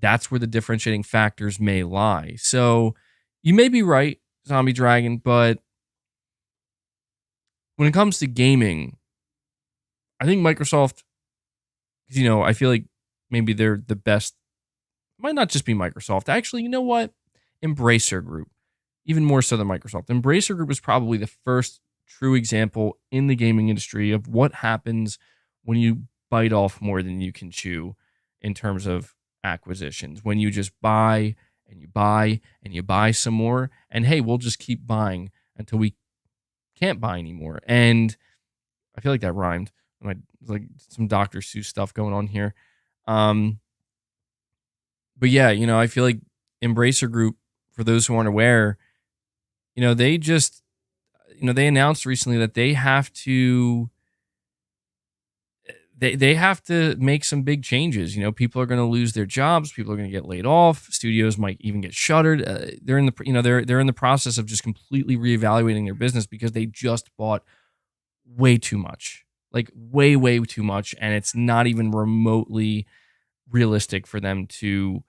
that's where the differentiating factors may lie. So you may be right, Zombie Dragon, but when it comes to gaming, I think Microsoft, I feel like maybe they're the best. It might not just be Microsoft. Actually, you know what? Embracer Group. Even more so than Microsoft. Embracer Group is probably the first true example in the gaming industry of what happens when you bite off more than you can chew in terms of acquisitions. When you just buy and you buy and you buy some more, and hey, we'll just keep buying until we can't buy anymore. And I feel like that rhymed. Like some Dr. Seuss stuff going on here. But yeah, I feel like Embracer Group, for those who aren't aware, they just they announced recently that they have to they have to make some big changes. People are going to lose their jobs. People are going to get laid off. Studios might even get shuttered. They're in the they're in the process of just completely reevaluating their business because they just bought way too much, like way too much, and it's not even remotely realistic for them to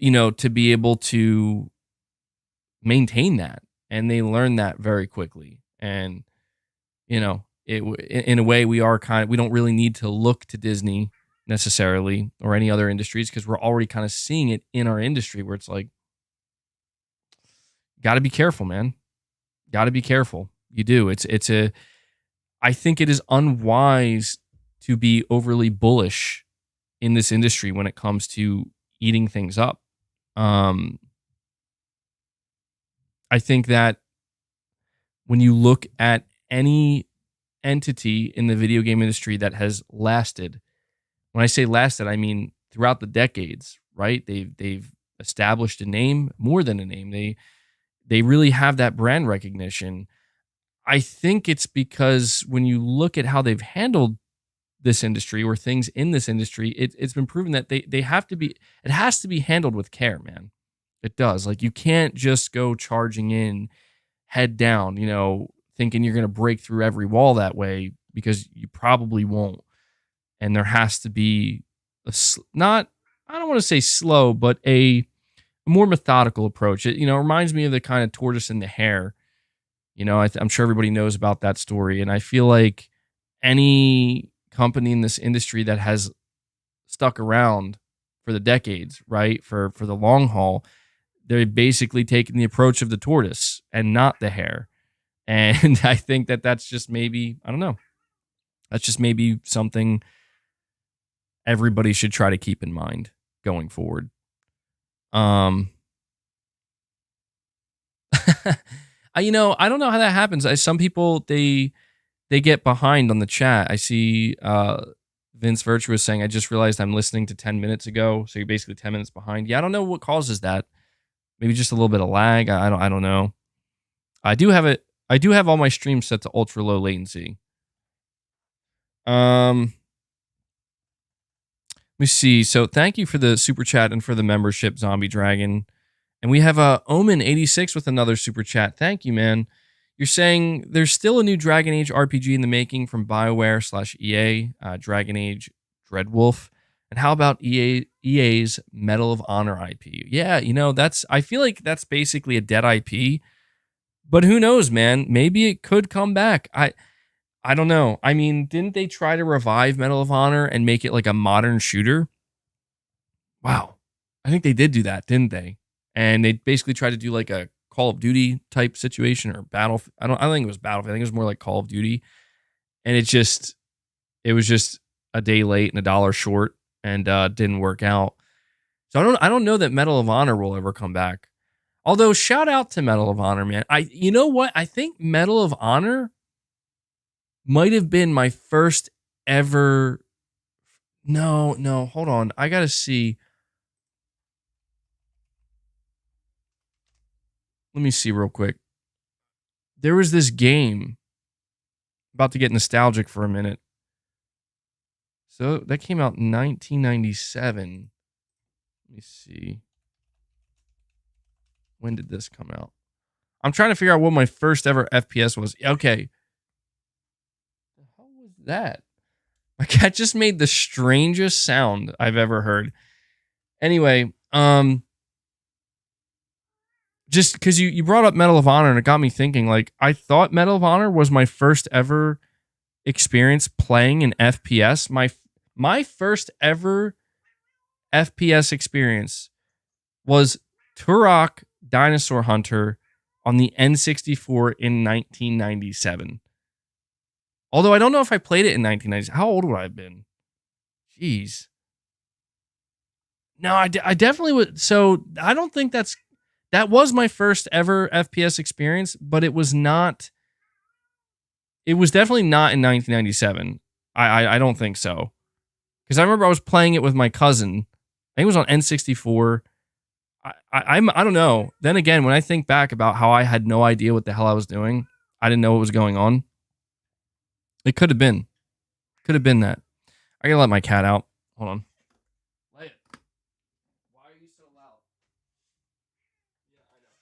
to be able to maintain that. And they learned that very quickly. And in a way, we don't really need to look to Disney necessarily or any other industries, because we're already kind of seeing it in our industry where it's like, got to be careful, man. Got to be careful. You do. I think it is unwise to be overly bullish in this industry when it comes to eating things up. I think that when you look at any entity in the video game industry that has lasted, when I say lasted, I mean throughout the decades, right? They've established a name, more than a name. They really have that brand recognition. I think it's because when you look at how they've handled this industry or things in this industry, it's been proven that it has to be handled with care, man. It does. Like, you can't just go charging in head down, thinking you're going to break through every wall that way, because you probably won't. And there has to be I don't want to say slow, but a more methodical approach. It reminds me of the kind of tortoise and the hare. I'm sure everybody knows about that story. And I feel like any company in this industry that has stuck around for the decades, right, for the long haul, they're basically taking the approach of the tortoise and not the hare. And I think that that's just maybe, I don't know, that's just maybe something everybody should try to keep in mind going forward. I don't know how that happens. Some people, they get behind on the chat. I see Vince Virtuous saying, I just realized I'm listening to 10 minutes ago. So you're basically 10 minutes behind. Yeah, I don't know what causes that. Maybe just a little bit of lag. I don't know. I do have all my streams set to ultra low latency. Let me see. So thank you for the super chat and for the membership, Zombie Dragon. And we have Omen86 with another super chat. Thank you, man. You're saying there's still a new Dragon Age RPG in the making from BioWare/EA, Dragon Age Dreadwolf. And how about EA's Medal of Honor IP? Yeah, I feel like that's basically a dead IP. But who knows, man? Maybe it could come back. I don't know. I mean, didn't they try to revive Medal of Honor and make it like a modern shooter? Wow. I think they did do that, didn't they? And they basically tried to do like a Call of Duty type situation or Battle. I don't think it was Battlefield. I think it was more like Call of Duty. And it was just a day late and $1 short, and didn't work out. So I don't know that Medal of Honor will ever come back. Although, shout out to Medal of Honor, man. You know what? I think Medal of Honor might have been my first ever. No, hold on. I gotta see. Let me see real quick. There was this game. About to get nostalgic for a minute. So that came out in 1997. Let me see. When did this come out? I'm trying to figure out what my first ever FPS was. Okay. What the hell was that? My cat just made the strangest sound I've ever heard. Anyway, just because you brought up Medal of Honor, and it got me thinking, like, I thought Medal of Honor was my first ever experience playing an FPS. My first ever FPS experience was Turok Dinosaur Hunter on the N64 in 1997. Although I don't know if I played it in 1990. How old would I have been? Jeez. No, I definitely would. So I don't think that was my first ever FPS experience, but it was definitely not in 1997. I don't think so. Because I remember I was playing it with my cousin. I think it was on N64. I don't know. Then again, when I think back about how I had no idea what the hell I was doing, I didn't know what was going on. It could have been. Could have been that. I gotta let my cat out. Hold on. Lay it. Why are you so loud? Yeah, I know.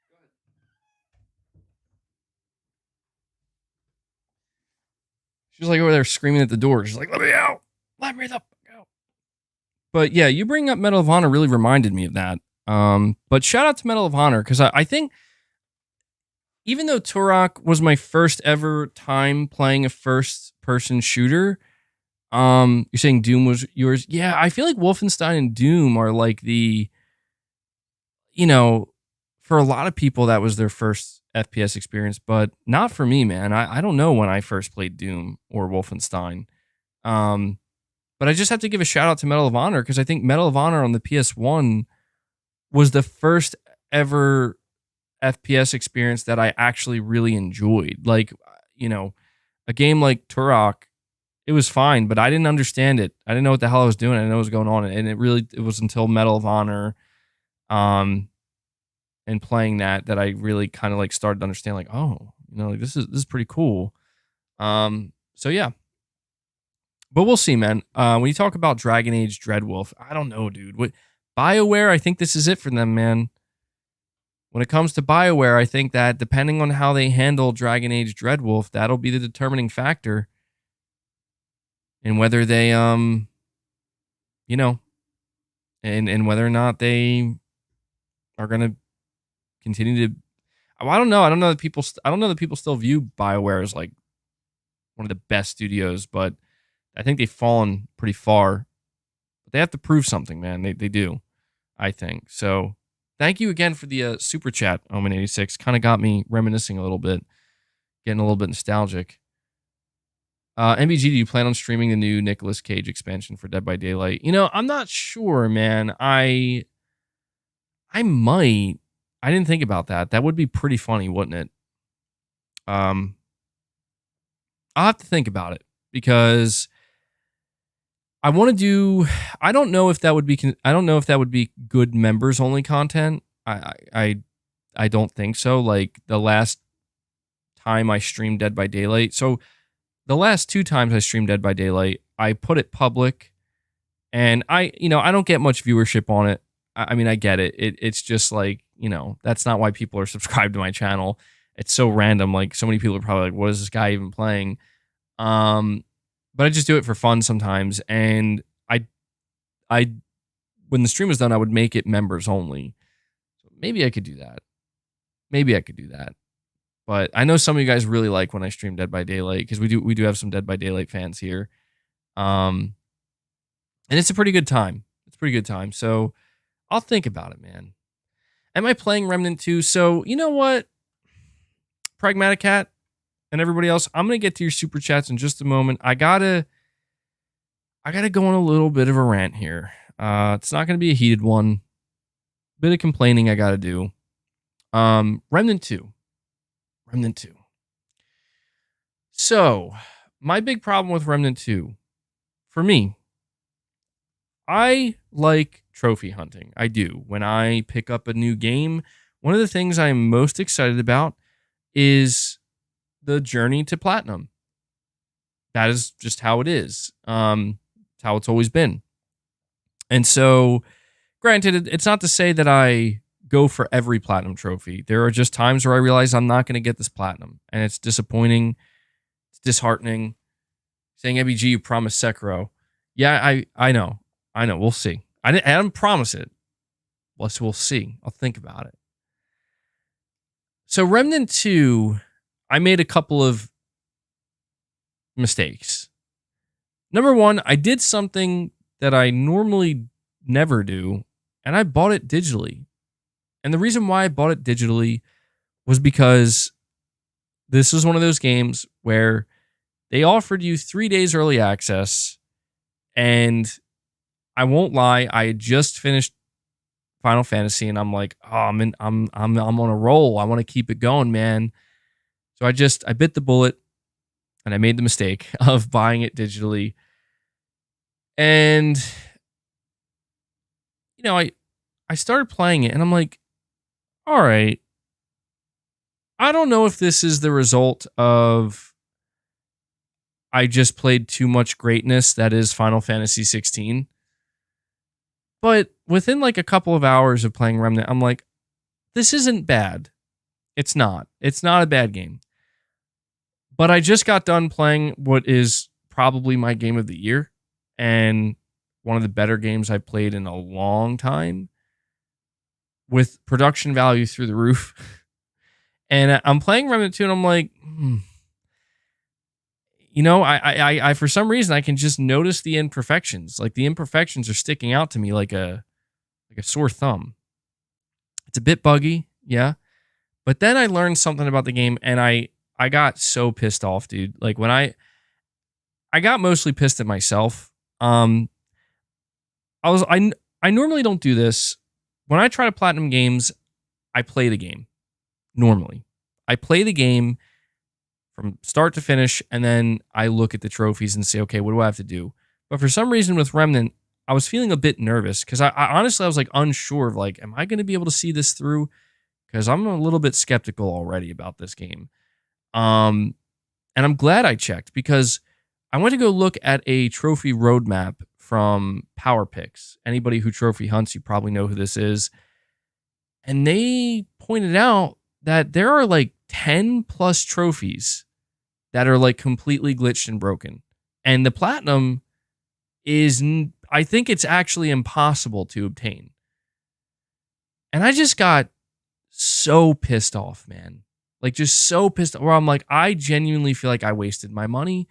Go ahead. Go ahead. She's like over there screaming at the door. She's like, let me out. Let me the fuck out. But yeah, you bring up Medal of Honor really reminded me of that. But shout out to Medal of Honor, because I think even though Turok was my first ever time playing a first person shooter, you're saying Doom was yours. Yeah, I feel like Wolfenstein and Doom are like the, you know, for a lot of people that was their first FPS experience, but not for me, man. I don't know when I first played Doom or Wolfenstein. But I just have to give a shout out to Medal of Honor, because I think Medal of Honor on the PS1 was the first ever FPS experience that I actually really enjoyed. Like, you know, a game like Turok, it was fine, but I didn't understand it. I didn't know what the hell I was doing. I didn't know what was going on. And it was until Medal of Honor, and playing that I really kind of like started to understand, like, oh, you know, like this is pretty cool. So yeah. But we'll see, man. When you talk about Dragon Age Dreadwolf, I don't know, dude. What BioWare, I think this is it for them, man. When it comes to BioWare, I think that depending on how they handle Dragon Age Dreadwolf, that'll be the determining factor in whether they, you know, and whether or not they are going to continue to. I don't know. I don't know that people still view BioWare as like one of the best studios, but I think they've fallen pretty far. But they have to prove something, man. They do, I think. So thank you again for the super chat, Omen86. Kind of got me reminiscing a little bit, getting a little bit nostalgic. MBG, do you plan on streaming the new Nicolas Cage expansion for Dead by Daylight? You know, I'm not sure, man. I might. I didn't think about that. That would be pretty funny, wouldn't it? I'll have to think about it, because I want to do. I don't know if that would be good members only content. I don't think so. Like the last time I streamed Dead by Daylight. So the last 2 times I streamed Dead by Daylight, I put it public, and I don't get much viewership on it. I mean, I get it. It's just like, that's not why people are subscribed to my channel. It's so random. Like, so many people are probably like, what is this guy even playing? But I just do it for fun sometimes. And I when the stream was done, I would make it members only. So maybe I could do that. But I know some of you guys really like when I stream Dead by Daylight, because we do have some Dead by Daylight fans here. And it's a pretty good time. So I'll think about it, man. Am I playing Remnant 2? So, you know what? Pragmatic Cat and everybody else, I'm going to get to your super chats in just a moment. I gotta go on a little bit of a rant here. It's not going to be a heated one. Bit of complaining I got to do. Remnant 2. So, my big problem with Remnant 2, for me, I like trophy hunting. I do. When I pick up a new game, one of the things I'm most excited about is the journey to platinum. That is just how it is. It's how it's always been. And so, granted, it's not to say that I go for every platinum trophy. There are just times where I realize I'm not going to get this platinum, and it's disappointing. It's disheartening. Saying, MBG, you promised Sekiro. Yeah, I know. We'll see. I didn't promise it. We'll see. I'll think about it. So Remnant 2, I made a couple of mistakes. Number one, I did something that I normally never do, and I bought it digitally. And the reason why I bought it digitally was because this was one of those games where they offered you 3 days early access, and I won't lie, I had just finished Final Fantasy, and I'm like, oh, I'm on a roll. I want to keep it going, man. So I bit the bullet, and I made the mistake of buying it digitally. And I started playing it, and I'm like, all right, I don't know if this is the result of I just played too much greatness that is Final Fantasy 16. But within like a couple of hours of playing Remnant, I'm like, this isn't bad. It's not. It's not a bad game. But I just got done playing what is probably my game of the year and one of the better games I've played in a long time with production value through the roof. And I'm playing Remnant 2 and I'm like, you know, I for some reason I can just notice the imperfections. Like the imperfections are sticking out to me like a sore thumb. It's a bit buggy, yeah. But then I learned something about the game and I got so pissed off, dude. Like when I got mostly pissed at myself. I normally don't do this. When I try to platinum games, I play the game. Normally. I play the game from start to finish, and then I look at the trophies and say, okay, what do I have to do? But for some reason with Remnant, I was feeling a bit nervous because I honestly, I was like unsure of like, am I going to be able to see this through? Because I'm a little bit skeptical already about this game. And I'm glad I checked because I went to go look at a trophy roadmap from PowerPix. Anybody who trophy hunts, you probably know who this is. And they pointed out that there are like 10 plus trophies that are like completely glitched and broken. And the platinum is, I think it's actually impossible to obtain. And I just got so pissed off, man. Like just so pissed off where I'm like, I genuinely feel like I wasted my money.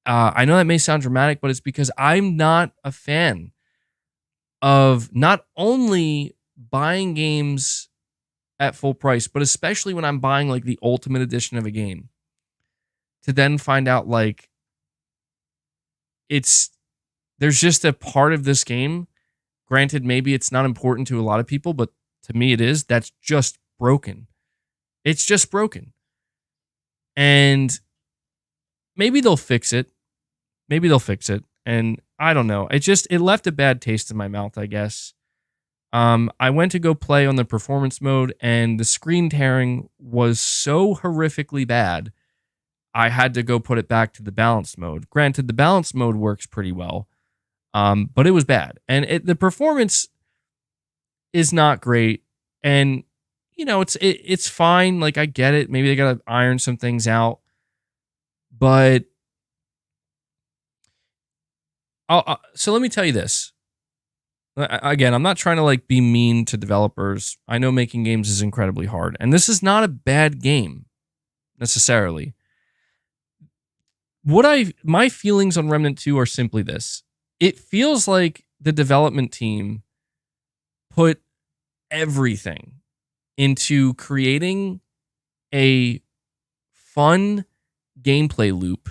I know that may sound dramatic, but it's because I'm not a fan of not only buying games at full price, but especially when I'm buying like the ultimate edition of a game, to then find out like there's just a part of this game. Granted, maybe it's not important to a lot of people, but to me it is. That's just broken. It's just broken. And maybe they'll fix it. Maybe they'll fix it. And I don't know. It left a bad taste in my mouth, I guess. I went to go play on the performance mode and the screen tearing was so horrifically bad. I had to go put it back to the balanced mode. Granted, the balanced mode works pretty well. But it was bad. And the performance is not great. And you know, it's fine. Like I get it. Maybe they got to iron some things out. But so let me tell you this. Again, I'm not trying to like be mean to developers. I know making games is incredibly hard, and this is not a bad game necessarily. My feelings on Remnant 2 are simply this. It feels like the development team put everything into creating a fun gameplay loop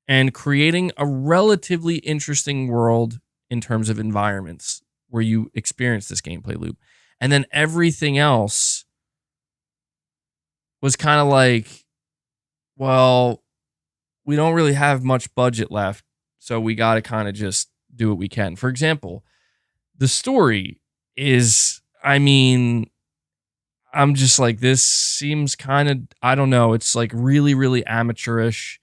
and creating a relatively interesting world in terms of environments where you experience this gameplay loop. And then everything else was kind of like, well, we don't really have much budget left, so we got to kind of just do what we can. For example, the story is, I mean, I'm just like, this seems kind of, I don't know, it's like really, really amateurish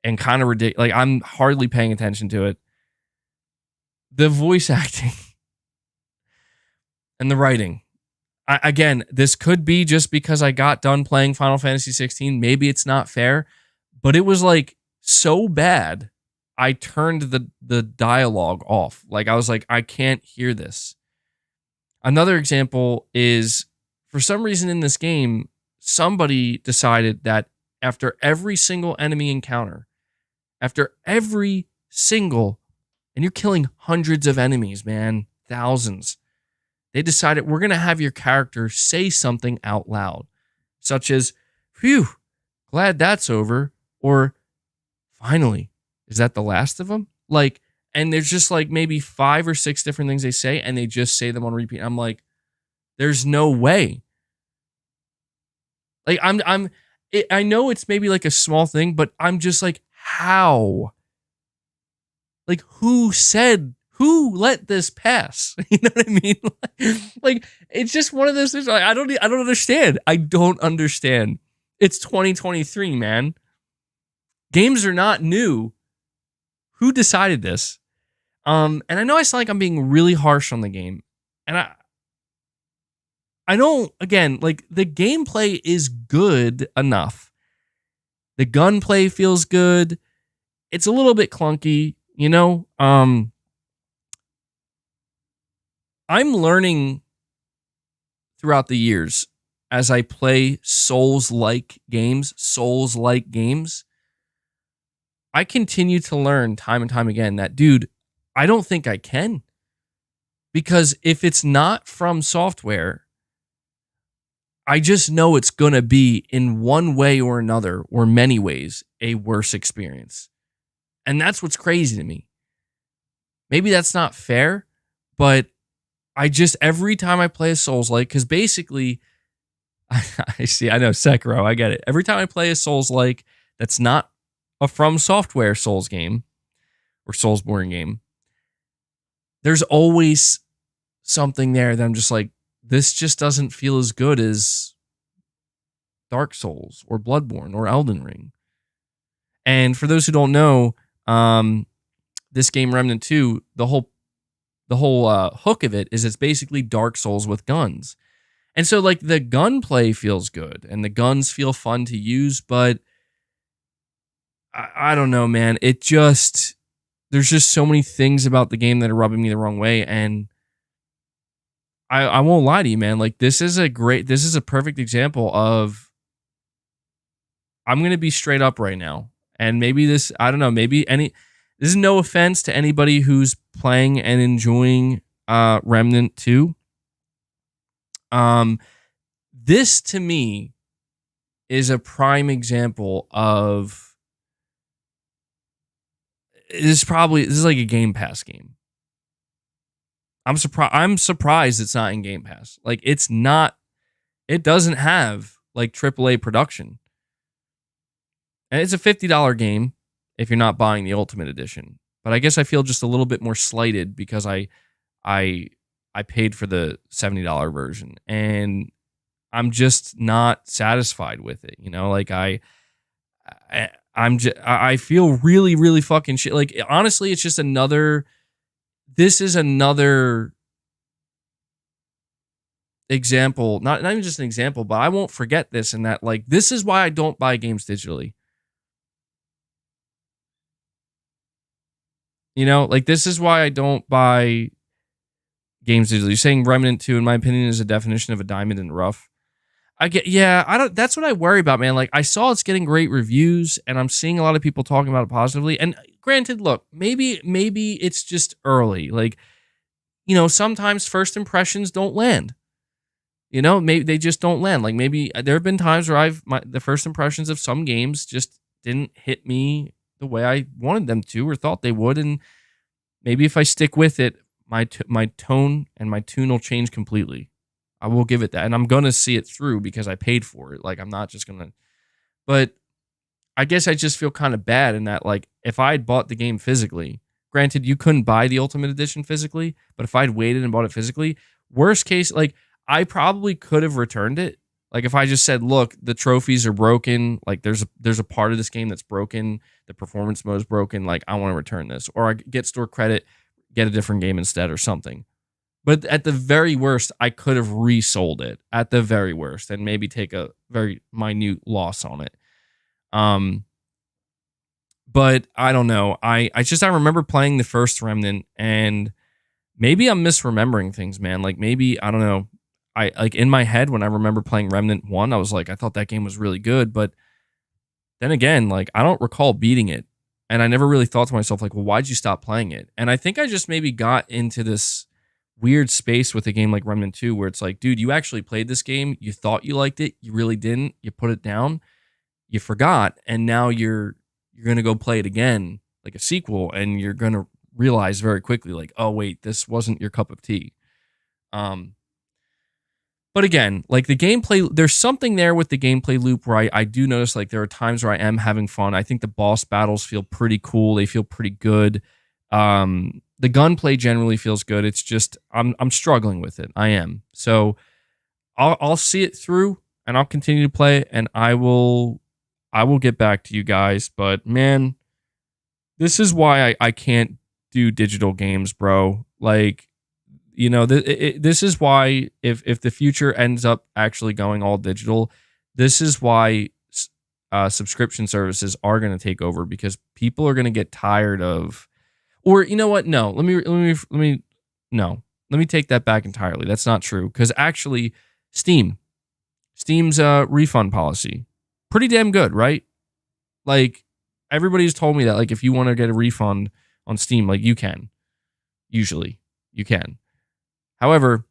and kind of ridiculous. Like, I'm hardly paying attention to it. The voice acting and the writing. Again, this could be just because I got done playing Final Fantasy 16. Maybe it's not fair, but it was like so bad, I turned the dialogue off. Like, I was like, I can't hear this. Another example is, for some reason in this game, somebody decided that after every single enemy encounter, after every single, and you're killing hundreds of enemies, man, thousands, they decided we're going to have your character say something out loud, such as, phew, glad that's over, or finally, is that the last of them? Like, and there's just like maybe 5 or 6 different things they say, and they just say them on repeat. I'm like, there's no way. Like, I know it's maybe like a small thing, but I'm just like, how? Like, who said who let this pass? You know what I mean? Like it's just one of those things. Like, I don't understand. I don't understand. It's 2023, man. Games are not new. Who decided this? And I know I sound like I'm being really harsh on the game. And I don't, again, like the gameplay is good enough. The gunplay feels good. It's a little bit clunky, you know? I'm learning throughout the years as I play Souls-like games, I continue to learn time and time again that, dude, I don't think I can. Because if it's not from software, I just know it's going to be in one way or another, or many ways, a worse experience. And that's what's crazy to me. Maybe that's not fair, but I just, every time I play a Souls-like, because basically, I know, Sekiro, I get it. Every time I play a Souls-like that's not a From Software Souls game, or Soulsborne game, there's always something there that I'm just like, this just doesn't feel as good as Dark Souls or Bloodborne or Elden Ring. And for those who don't know, this game Remnant 2, the whole hook of it is it's basically Dark Souls with guns. And so like the gunplay feels good and the guns feel fun to use, but I don't know, man. It just, there's just so many things about the game that are rubbing me the wrong way. And I won't lie to you, man. Like this is a perfect example of, I'm going to be straight up right now. And maybe this, I don't know, this is no offense to anybody who's playing and enjoying Remnant 2. This to me is a prime example of, this is like a Game Pass game. I'm surprised it's not in Game Pass. Like it doesn't have like AAA production. And it's a $50 game if you're not buying the Ultimate Edition. But I guess I feel just a little bit more slighted because I paid for the $70 version and I'm just not satisfied with it. You know, like I feel really, really fucking shit. Like honestly, it's just this is another example, not even just an example, but I won't forget this, and that like this is why I don't buy games digitally. You know, like this is why I don't buy games digitally. You're saying Remnant 2, in my opinion, is a definition of a diamond in the rough. That's what I worry about, man. Like I saw it's getting great reviews and I'm seeing a lot of people talking about it positively. And granted, look, maybe it's just early. Like, you know, sometimes first impressions don't land. You know, maybe they just don't land. Like maybe there have been times where the first impressions of some games just didn't hit me the way I wanted them to or thought they would. And maybe if I stick with it, my tone and my tune will change completely. I will give it that. And I'm going to see it through because I paid for it. Like, I'm not just going to. But I guess I just feel kind of bad in that, like, if I had bought the game physically, granted, you couldn't buy the Ultimate Edition physically, but if I'd waited and bought it physically, worst case, like, I probably could have returned it. Like, if I just said, look, the trophies are broken. Like, there's a part of this game that's broken. The performance mode is broken. Like, I want to return this. Or I get store credit, get a different game instead or something. But at the very worst, I could have resold it at the very worst and maybe take a very minute loss on it. But I don't know. I remember playing the first Remnant and maybe I'm misremembering things, man. Like maybe, I don't know. I like in my head when I remember playing Remnant 1, I was like, I thought that game was really good. But then again, like I don't recall beating it. And I never really thought to myself, like, well, why'd you stop playing it? And I think I just maybe got into this weird space with a game like Remnant 2 where it's like, dude, you actually played this game. You thought you liked it. You really didn't. You put it down. You forgot. And now you're going to go play it again, like a sequel. And you're going to realize very quickly, like, oh, wait, this wasn't your cup of tea. But again, like the gameplay, there's something there with the gameplay loop where I do notice like there are times where I am having fun. I think the boss battles feel pretty cool. They feel pretty good. The gunplay generally feels good. It's just I'm struggling with it. I am. So I'll see it through and I'll continue to play and I will get back to you guys. But man, this is why I can't do digital games, bro. Like, you know, this is why if the future ends up actually going all digital, this is why subscription services are going to take over, because people are going to get tired of, or you know what? No, let me take that back entirely. That's not true, because actually, Steam's refund policy, pretty damn good, right? Like, everybody's told me that, like, if you want to get a refund on Steam, like, you can. Usually, you can. However,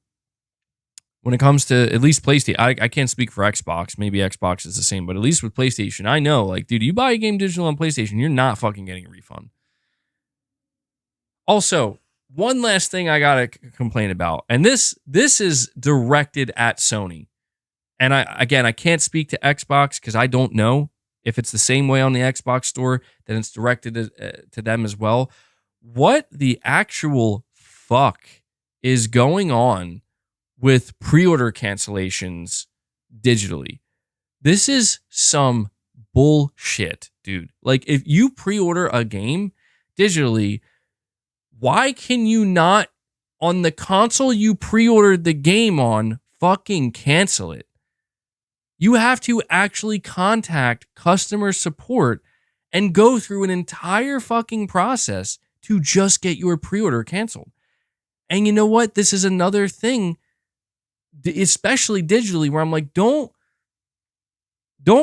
when it comes to at least PlayStation, I can't speak for Xbox. Maybe Xbox is the same, but at least with PlayStation, I know, like, dude, you buy a game digital on PlayStation, you're not fucking getting a refund. Also, one last thing I gotta complain about, and this is directed at Sony. And I can't speak to Xbox because I don't know if it's the same way on the Xbox store, then it's directed to them as well. What the actual fuck is going on with pre-order cancellations digitally? This is some bullshit, dude. Like, if you pre-order a game digitally, why can you not, on the console you pre-ordered the game on, fucking cancel it? You have to actually contact customer support and go through an entire fucking process to just get your pre-order canceled. And you know what? This is another thing, especially digitally, where I'm like, don't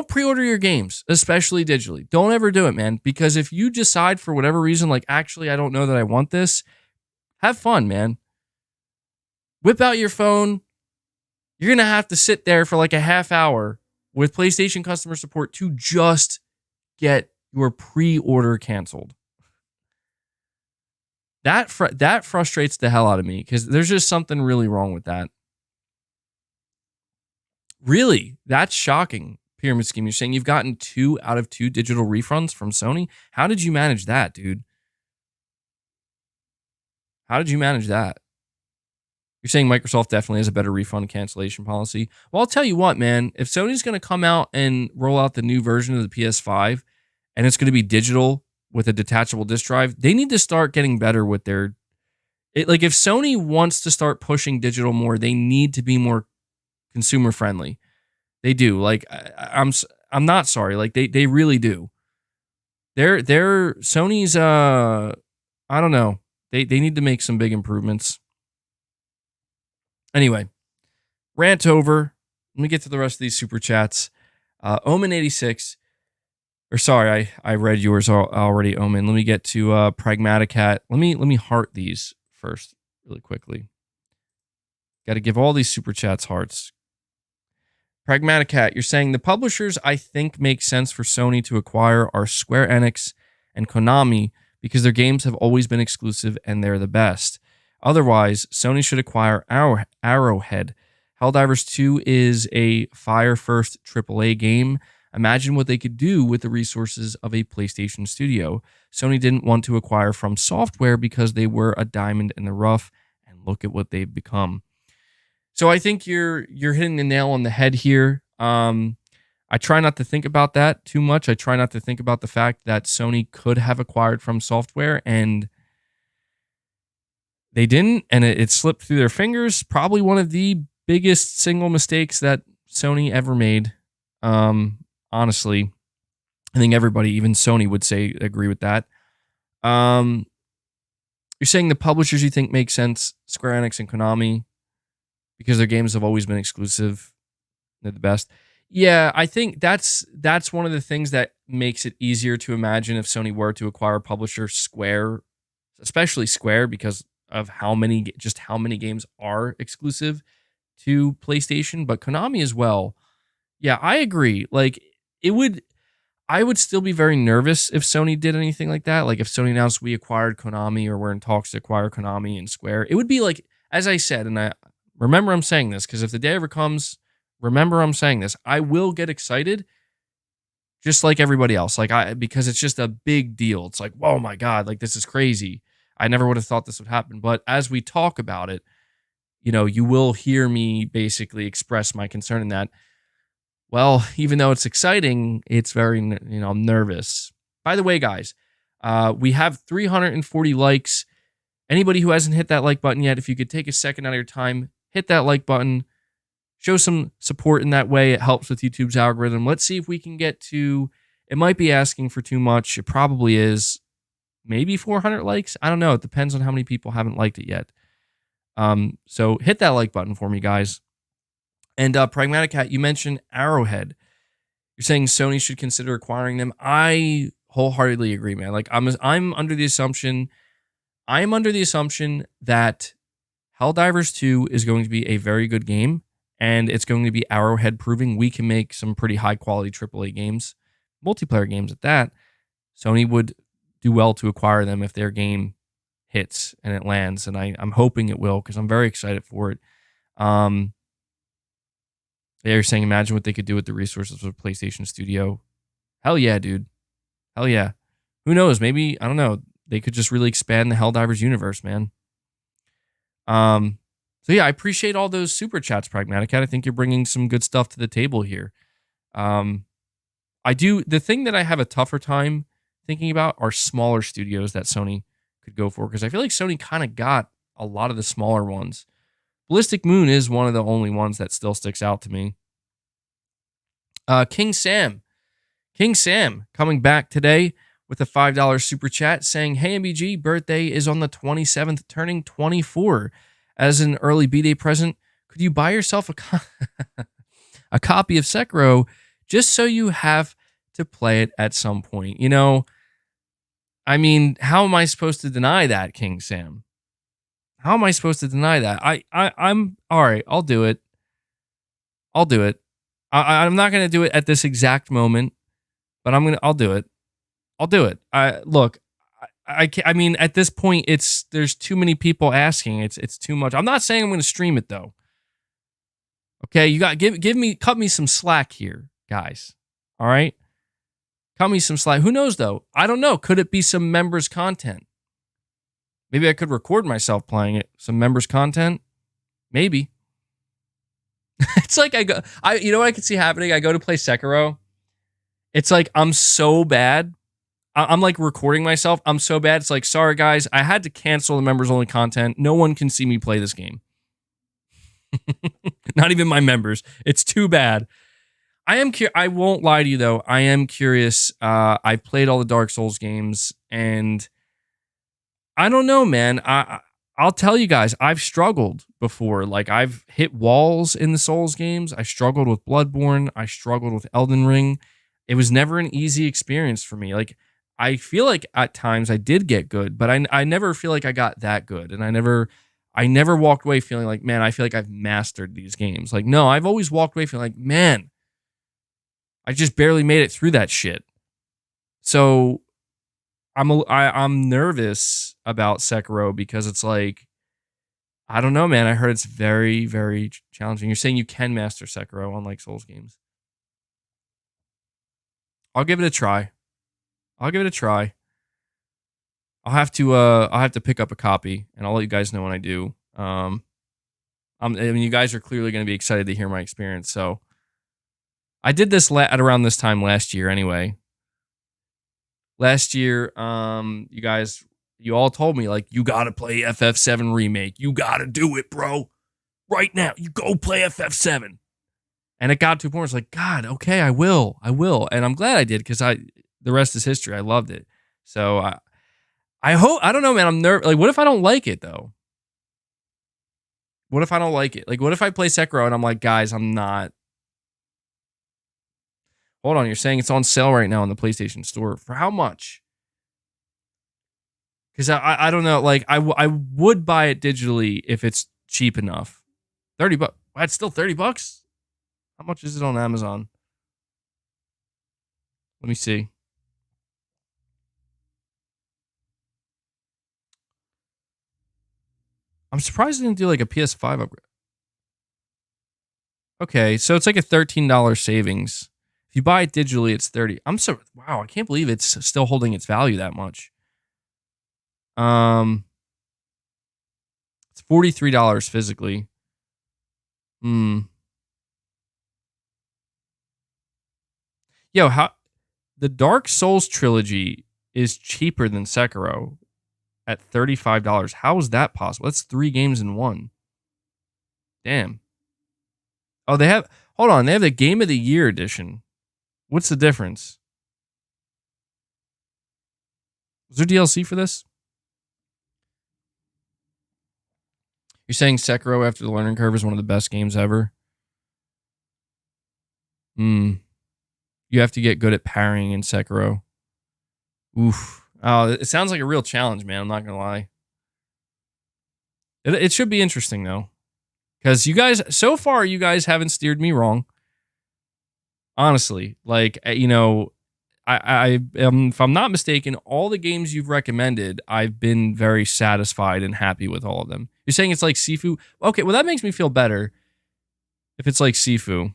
pre-order your games, especially digitally. Don't ever do it, man. Because if you decide for whatever reason, like, actually, I don't know that I want this, have fun, man. Whip out your phone. You're going to have to sit there for like a half hour with PlayStation customer support to just get your pre-order canceled. That frustrates the hell out of me, because there's just something really wrong with that. Really, that's shocking. Pyramid Scheme, you're saying you've gotten 2 out of 2 digital refunds from Sony? How did you manage that, dude? How did you manage that? You're saying Microsoft definitely has a better refund cancellation policy. Well, I'll tell you what, man. If Sony's going to come out and roll out the new version of the PS5 and it's going to be digital with a detachable disk drive, they need to start getting better with their... Like, if Sony wants to start pushing digital more, they need to be more consumer friendly. They do. Like, I'm not sorry. Like, they really do. They're Sony's, I don't know. They need to make some big improvements. Anyway, rant over. Let me get to the rest of these super chats. Omen86, or sorry, I read yours already, Omen. Let me get to Pragmaticat. Let me heart these first really quickly. Got to give all these super chats hearts. Pragmaticat, you're saying the publishers I think make sense for Sony to acquire are Square Enix and Konami because their games have always been exclusive and they're the best. Otherwise, Sony should acquire Arrowhead. Helldivers 2 is a fire-first AAA game. Imagine what they could do with the resources of a PlayStation studio. Sony didn't want to acquire From Software because they were a diamond in the rough, and look at what they've become. So I think you're hitting the nail on the head here. I try not to think about that too much. I try not to think about the fact that Sony could have acquired From Software, and they didn't, and it slipped through their fingers. Probably one of the biggest single mistakes that Sony ever made. Honestly, I think everybody, even Sony, would agree with that. You're saying the publishers you think make sense, Square Enix and Konami, because their games have always been exclusive. They're the best. Yeah, I think that's one of the things that makes it easier to imagine if Sony were to acquire a publisher, Square, especially Square, because of how many games are exclusive to PlayStation, but Konami as well. Yeah, I agree. Like, I would still be very nervous if Sony did anything like that. Like, if Sony announced we acquired Konami, or we're in talks to acquire Konami and Square, it would be like, as I said, and I remember I'm saying this, because if the day ever comes, remember I'm saying this, I will get excited just like everybody else. Like, because it's just a big deal. It's like, whoa, my God, like, this is crazy. I never would have thought this would happen. But as we talk about it, you will hear me basically express my concern in that, well, even though it's exciting, it's very, I'm nervous. By the way, guys, we have 340 likes. Anybody who hasn't hit that like button yet, if you could take a second out of your time, hit that like button, show some support in that way. It helps with YouTube's algorithm. Let's see if we can get to, it might be asking for too much. It probably is, maybe 400 likes. I don't know. It depends on how many people haven't liked it yet. So hit that like button for me, guys. And Pragmatic Cat, you mentioned Arrowhead. You're saying Sony should consider acquiring them. I wholeheartedly agree, man. Like I'm under the assumption that Helldivers 2 is going to be a very good game, and it's going to be Arrowhead proving we can make some pretty high quality AAA games, multiplayer games at that. Sony would do well to acquire them if their game hits and it lands, and I'm hoping it will because I'm very excited for it. They're saying, imagine what they could do with the resources of a PlayStation Studio. Hell yeah, dude. Hell yeah. Who knows? Maybe, I don't know. They could just really expand the Helldivers universe, man. So yeah, I appreciate all those super chats, Pragmatic Cat. I think you're bringing some good stuff to the table here. The thing that I have a tougher time thinking about are smaller studios that Sony could go for, because I feel like Sony kind of got a lot of the smaller ones. Ballistic Moon is one of the only ones that still sticks out to me. King Sam coming back today with a $5 super chat saying, hey, MBG, birthday is on the 27th, turning 24. As an early B-Day present, could you buy yourself a copy of Sekiro just so you have to play it at some point? I mean, how am I supposed to deny that, King Sam? How am I supposed to deny that? I'm all right. I'll do it. I'm not going to do it at this exact moment, but I'll do it. I mean, at this point, there's too many people asking. It's too much. I'm not saying I'm going to stream it though. Okay, you got cut me some slack here, guys. All right, cut me some slack. Who knows though? I don't know. Could it be some members content? Maybe I could record myself playing it. Some members content? Maybe. It's like you know what I could see happening? I go to play Sekiro. It's like I'm so bad. I'm like recording myself. I'm so bad. It's like, sorry guys, I had to cancel the members only content. No one can see me play this game. Not even my members. It's too bad. I won't lie to you though. I am curious. I played all the Dark Souls games and I don't know, man. I'll tell you guys, I've struggled before. Like, I've hit walls in the Souls games. I struggled with Bloodborne. I struggled with Elden Ring. It was never an easy experience for me. Like, I feel like at times I did get good, but I never feel like I got that good. And I never walked away feeling like, man, I feel like I've mastered these games. Like, no, I've always walked away feeling like, man, I just barely made it through that shit. So I'm nervous about Sekiro because it's like, I don't know, man. I heard it's very, very challenging. You're saying you can master Sekiro unlike Souls games. I'll give it a try. I'll have to pick up a copy and I'll let you guys know when I do. I mean, you guys are clearly going to be excited to hear my experience. So I did this at around this time last year anyway. Last year, you guys, you all told me, like, you got to play FF7 Remake. You got to do it, bro. Right now, you go play FF7. And it got to a point where it's like, God, okay, I will. And I'm glad I did because the rest is history. I loved it. So I hope, I don't know, man. I'm nervous. Like, what if I don't like it, though? What if I don't like it? Like, what if I play Sekiro and I'm like, guys, I'm not. Hold on, you're saying it's on sale right now in the PlayStation Store. For how much? Because I don't know. Like, I would buy it digitally if it's cheap enough. $30. That's still $30? How much is it on Amazon? Let me see. I'm surprised they didn't do like a PS5 upgrade. Okay, so it's like a $13 savings. If you buy it digitally, it's $30. Wow, I can't believe it's still holding its value that much. It's $43 physically. Yo, how the Dark Souls trilogy is cheaper than Sekiro at $35. How is that possible? That's 3 games in one. Damn. Oh, they have the Game of the Year edition. What's the difference? Was there DLC for this? You're saying Sekiro After the Learning Curve is one of the best games ever? You have to get good at parrying in Sekiro. Oof. Oh, it sounds like a real challenge, man. I'm not going to lie. It should be interesting, though. Because so far, you guys haven't steered me wrong. Honestly. Like, you know, if I'm not mistaken, all the games you've recommended, I've been very satisfied and happy with all of them. You're saying it's like Sifu? Okay, well, that makes me feel better if it's like Sifu.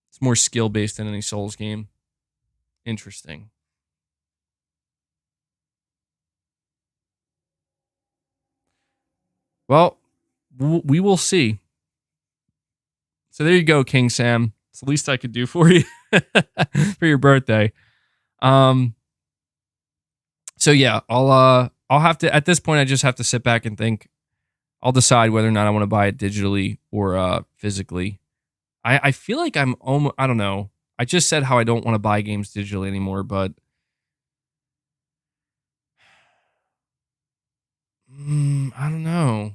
It's more skill-based than any Souls game. Interesting. Well, we will see. So there you go, King Sam. It's the least I could do for you for your birthday. So yeah, I'll have to, at this point, I just have to sit back and think. I'll decide whether or not I want to buy it digitally or physically. I feel like I'm almost, I don't know. I just said how I don't want to buy games digitally anymore, but I don't know.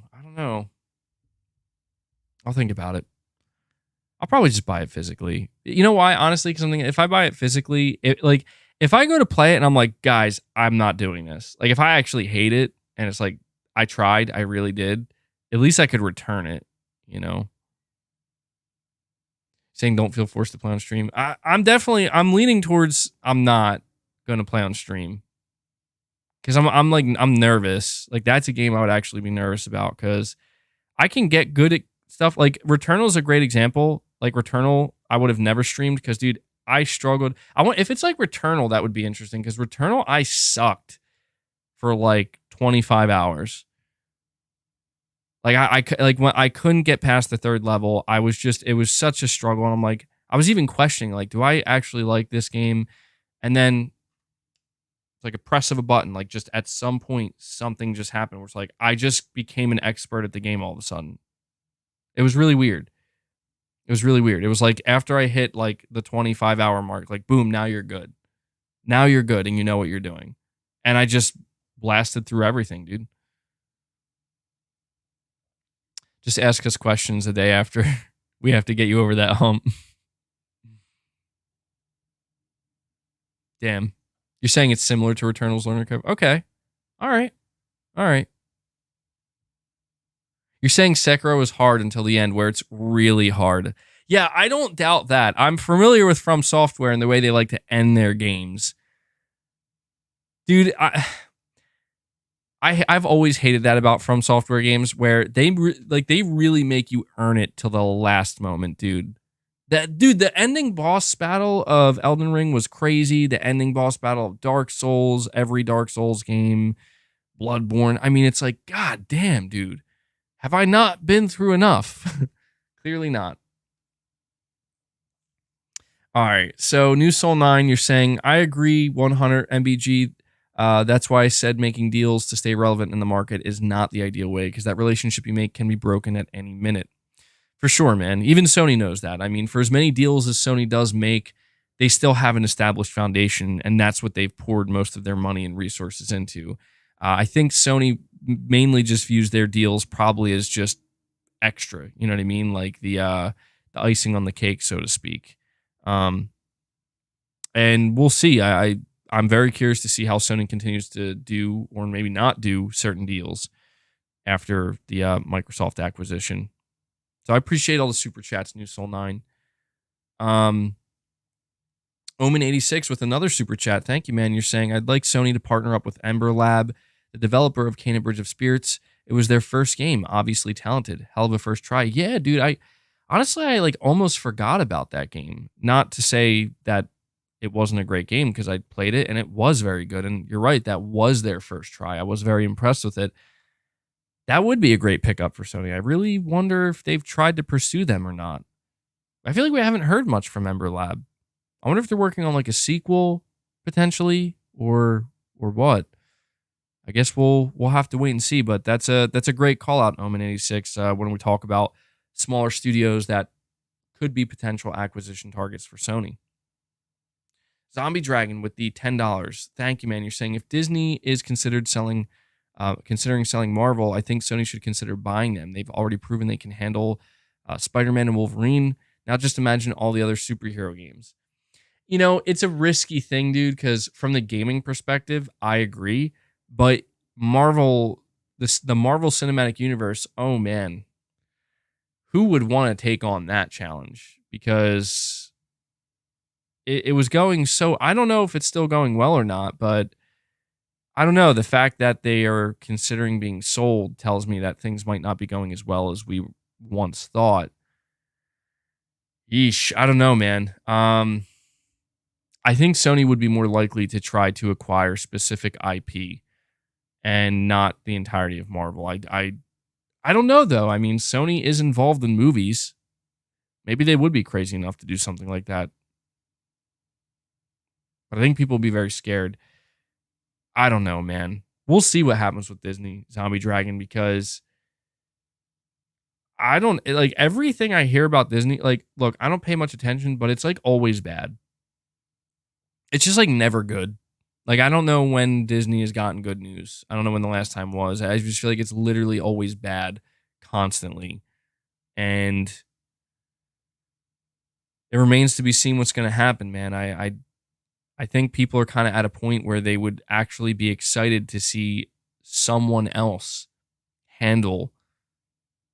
I'll think about it. I'll probably just buy it physically. You know why? Honestly, because if I buy it physically, if I go to play it and I'm like, guys, I'm not doing this. Like, if I actually hate it and it's like, I tried, I really did, at least I could return it, you know? Saying don't feel forced to play on stream. I'm leaning towards I'm not going to play on stream. Because I'm nervous. Like, that's a game I would actually be nervous about because I can get good at stuff. Like, Returnal is a great example. Like, Returnal, I would have never streamed because, dude, I struggled. If it's like Returnal, that would be interesting because Returnal, I sucked for like 25 hours. Like, when I couldn't get past the 3rd level, it was such a struggle. And I'm like, I was even questioning, like, do I actually like this game? And then it's like a press of a button, like, just at some point, something just happened where it's like, I just became an expert at the game all of a sudden. It was really weird. It was like after I hit like the 25-hour mark, like, boom, now you're good. Now you're good and you know what you're doing. And I just blasted through everything, dude. Just ask us questions a day after we have to get you over that hump. Damn. You're saying it's similar to Returnal's Learning Curve? Okay. All right. You're saying Sekiro is hard until the end, where it's really hard. Yeah, I don't doubt that. I'm familiar with From Software and the way they like to end their games. Dude, I've always hated that about From Software games, where they really make you earn it till the last moment, dude. The ending boss battle of Elden Ring was crazy. The ending boss battle of Dark Souls, every Dark Souls game, Bloodborne. I mean, it's like, god damn, dude. Have I not been through enough? Clearly not. All right. So, New Soul 9, you're saying, I agree 100 MBG. That's why I said making deals to stay relevant in the market is not the ideal way, because that relationship you make can be broken at any minute. For sure, man. Even Sony knows that. I mean, for as many deals as Sony does make, they still have an established foundation, and that's what they've poured most of their money and resources into. I think Sony mainly just views their deals probably as just extra. You know what I mean? Like the icing on the cake, so to speak. And we'll see. I'm very curious to see how Sony continues to do or maybe not do certain deals after the Microsoft acquisition. So I appreciate all the super chats, New Soul 9. Omen86 with another super chat. Thank you, man. You're saying, I'd like Sony to partner up with EmberLab, the developer of Kena Bridge of Spirits. It was their first game, obviously talented. Hell of a first try. Yeah, dude, I honestly like almost forgot about that game. Not to say that it wasn't a great game because I played it and it was very good. And you're right, that was their first try. I was very impressed with it. That would be a great pickup for Sony. I really wonder if they've tried to pursue them or not. I feel like we haven't heard much from EmberLab. I wonder if they're working on like a sequel potentially or what. I guess we'll have to wait and see. But that's a great call out, Omen86, when we talk about smaller studios that could be potential acquisition targets for Sony. Zombie Dragon with the $10. Thank you, man. You're saying if Disney is considering selling Marvel, I think Sony should consider buying them. They've already proven they can handle Spider-Man and Wolverine. Now just imagine all the other superhero games. You know, it's a risky thing, dude, because from the gaming perspective, I agree. But Marvel, the Marvel Cinematic Universe, oh man, who would want to take on that challenge? Because it was going so, I don't know if it's still going well or not, but I don't know. The fact that they are considering being sold tells me that things might not be going as well as we once thought. Yeesh, I don't know, man. I think Sony would be more likely to try to acquire specific IP and not the entirety of Marvel. I don't know, though. I mean, Sony is involved in movies. Maybe they would be crazy enough to do something like that. But I think people will be very scared. I don't know, man. We'll see what happens with Disney Zombie Dragon, because I don't like everything I hear about Disney. Like, look, I don't pay much attention, but it's like always bad. It's just like never good. Like, I don't know when Disney has gotten good news. I don't know when the last time was. I just feel like it's literally always bad constantly. And it remains to be seen what's going to happen, man. I think people are kind of at a point where they would actually be excited to see someone else handle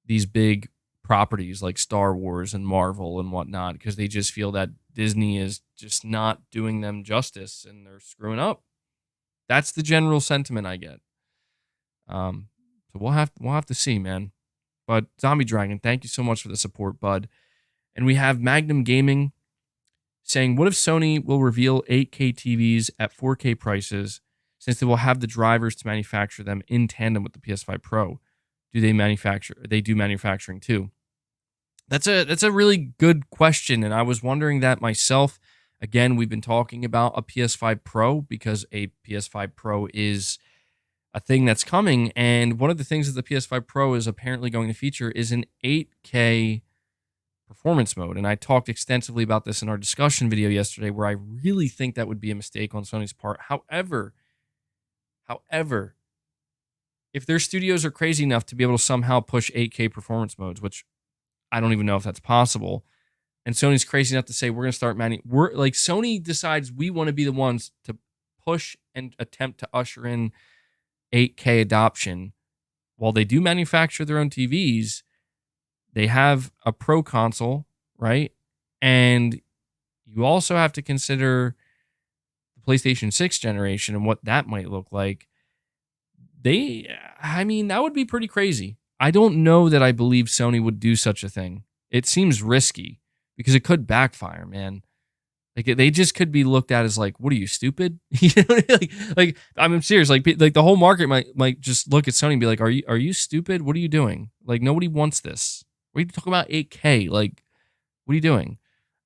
these big properties like Star Wars and Marvel and whatnot, because they just feel that Disney is just not doing them justice and they're screwing up. That's the general sentiment I get. So we'll have to see, man. But Zombie Dragon, thank you so much for the support, bud. And we have Magnum Gaming saying, what if Sony will reveal 8K TVs at 4K prices, since they will have the drivers to manufacture them in tandem with the PS5 Pro? Do they manufacture? They do manufacturing too. That's a really good question, and I was wondering that myself. Again, we've been talking about a PS5 Pro because a PS5 Pro is a thing that's coming, and one of the things that the PS5 Pro is apparently going to feature is an 8K performance mode. And I talked extensively about this in our discussion video yesterday, where I really think that would be a mistake on Sony's part. However, if their studios are crazy enough to be able to somehow push 8K performance modes, which I don't even know if that's possible, and Sony's crazy enough to say we're going to start Sony decides we want to be the ones to push and attempt to usher in 8K adoption. While they do manufacture their own TVs, they have a Pro console, right? And you also have to consider the PlayStation 6 generation and what that might look like. That would be pretty crazy. I don't know that I believe Sony would do such a thing. It seems risky because it could backfire, man. Like, they just could be looked at as like, what are you, stupid? You know, like I'm serious. Like the whole market might just look at Sony and be like, are you stupid? What are you doing? Like, nobody wants this. What are you talking about 8K? Like, what are you doing?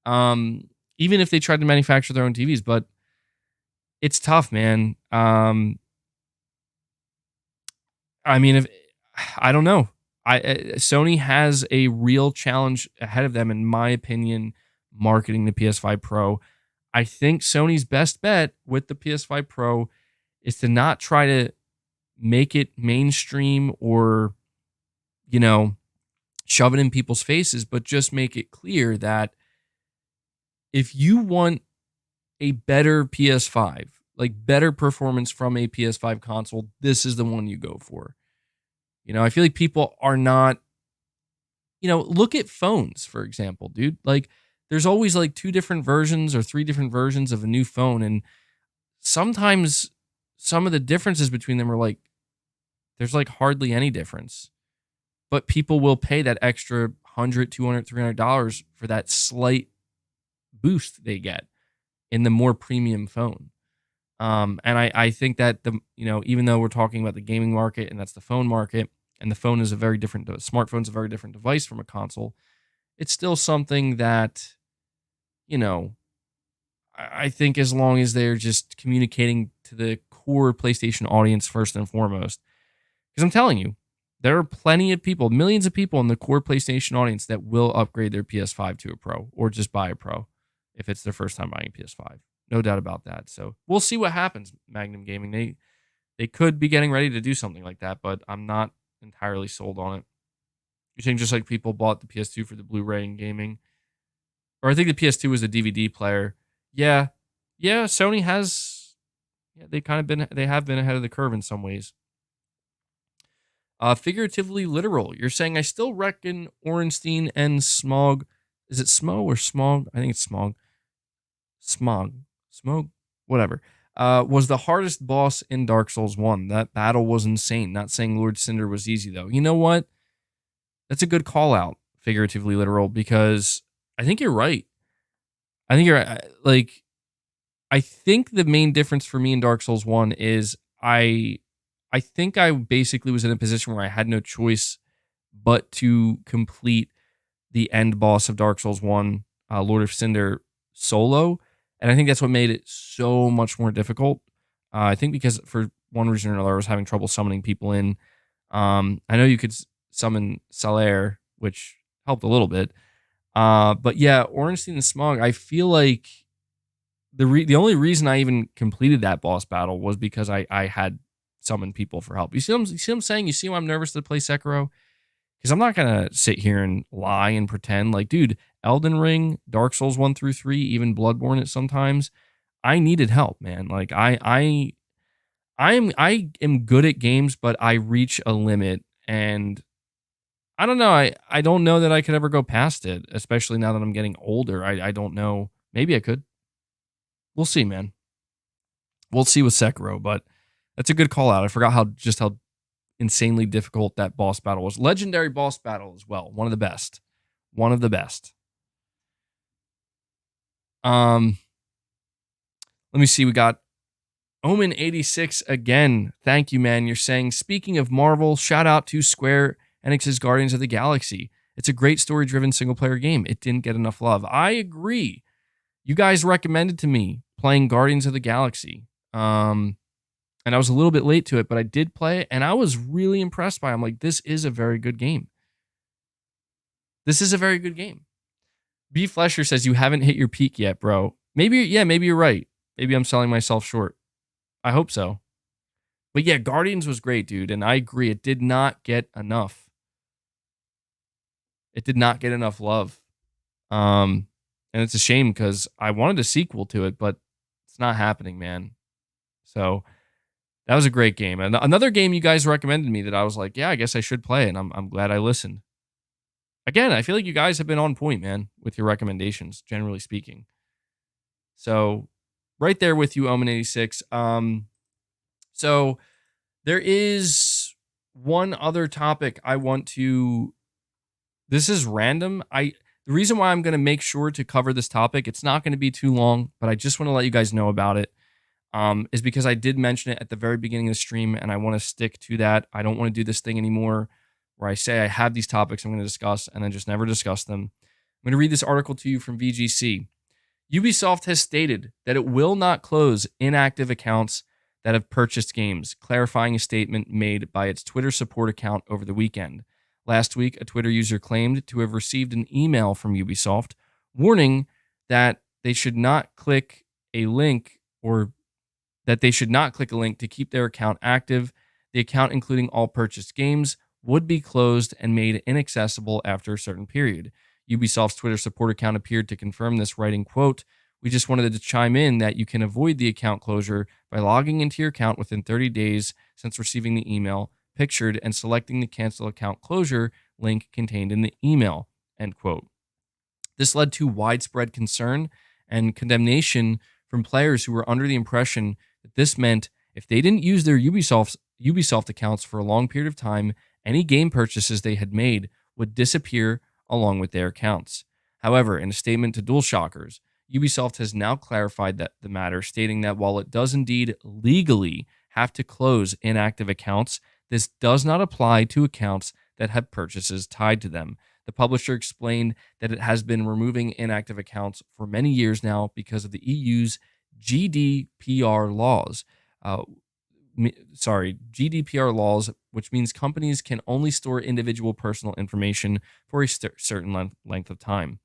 Even if they tried to manufacture their own TVs, but it's tough, man. I mean, I don't know. Sony has a real challenge ahead of them, in my opinion, marketing the PS5 Pro. I think Sony's best bet with the PS5 Pro is to not try to make it mainstream or, shove it in people's faces, but just make it clear that if you want a better PS5, like better performance from a PS5 console, this is the one you go for. I feel like people are not, look at phones, for example, dude. Like, there's always like 2 different versions or 3 different versions of a new phone. And sometimes some of the differences between them are like, there's like hardly any difference. But people will pay that extra $100, $200, $300 for that slight boost they get in the more premium phone. And I think that even though we're talking about the gaming market and that's the phone market, and the phone is a very different, smartphone's a very different device from a console, it's still something that, I think as long as they're just communicating to the core PlayStation audience first and foremost, because I'm telling you, there are plenty of people, millions of people in the core PlayStation audience that will upgrade their PS5 to a Pro or just buy a Pro if it's their first time buying a PS5. No doubt about that. So we'll see what happens, Magnum Gaming. They could be getting ready to do something like that, but I'm not entirely sold on it. You're saying just like people bought the PS2 for the Blu-ray and gaming, or I think the PS2 was a DVD player. Yeah, Sony has, they have been ahead of the curve in some ways. Figuratively literal. You're saying I still reckon Orenstein and Smog. Is it Smo or Smog? I think it's Smog. Smog, whatever. Was the hardest boss in Dark Souls 1. That battle was insane. Not saying Lord Cinder was easy, though. You know what? That's a good call out, figuratively literal, because I think you're right. I think you're like, I think the main difference for me in Dark Souls 1 is I think I basically was in a position where I had no choice but to complete the end boss of Dark Souls 1, Lord of Cinder, solo. And I think that's what made it so much more difficult. I think because for one reason or another, I was having trouble summoning people in. I know you could summon Salaire, which helped a little bit. But yeah, Orenstein and Smog, I feel like the only reason I even completed that boss battle was because I had summoned people for help. You see what I'm saying? You see why I'm nervous to play Sekiro? Because I'm not going to sit here and lie and pretend like, dude, Elden Ring, Dark Souls 1 through 3, even Bloodborne at sometimes, I needed help, man. Like I am good at games, but I reach a limit, and I don't know. I don't know that I could ever go past it, especially now that I'm getting older. I don't know. Maybe I could. We'll see, man. We'll see with Sekiro, but that's a good call out. I forgot how insanely difficult that boss battle was. Legendary boss battle as well. One of the best. One of the best. Let me see. We got Omen86 again. Thank you, man. You're saying, speaking of Marvel, shout out to Square Enix's Guardians of the Galaxy. It's a great story-driven single-player game. It didn't get enough love. I agree. You guys recommended to me playing Guardians of the Galaxy. And I was a little bit late to it, but I did play it, and I was really impressed by it. I'm like, this is a very good game. This is a very good game. B. Flesher says, you haven't hit your peak yet, bro. Maybe you're right. Maybe I'm selling myself short. I hope so. But yeah, Guardians was great, dude, and I agree. It did not get enough. It did not get enough love. And it's a shame because I wanted a sequel to it, but it's not happening, man. So that was a great game. And another game you guys recommended me that I was like, yeah, I guess I should play, and I'm glad I listened. Again, I feel like you guys have been on point, man, with your recommendations, generally speaking. So right there with you, Omen86. So there is one other topic I want to... This is random. The reason why I'm going to make sure to cover this topic, it's not going to be too long, but I just want to let you guys know about it. Is because I did mention it at the very beginning of the stream, and I want to stick to that. I don't want to do this thing anymore where I say I have these topics I'm going to discuss and then just never discuss them. I'm going to read this article to you from VGC. Ubisoft has stated that it will not close inactive accounts that have purchased games, clarifying a statement made by its Twitter support account over the weekend. Last week, a Twitter user claimed to have received an email from Ubisoft warning that they should not click a link to keep their account active. The account, including all purchased games, would be closed and made inaccessible after a certain period. Ubisoft's Twitter support account appeared to confirm this, writing, quote, "We just wanted to chime in that you can avoid the account closure by logging into your account within 30 days since receiving the email, pictured, and selecting the cancel account closure link contained in the email," end quote. This led to widespread concern and condemnation from players who were under the impression that this meant if they didn't use their Ubisoft accounts for a long period of time, any game purchases they had made would disappear along with their accounts. However, in a statement to DualShockers, Ubisoft has now clarified that the matter, stating that while it does indeed legally have to close inactive accounts, this does not apply to accounts that have purchases tied to them. The publisher explained that it has been removing inactive accounts for many years now because of the EU's GDPR laws. GDPR laws, which means companies can only store individual personal information for a certain length of time.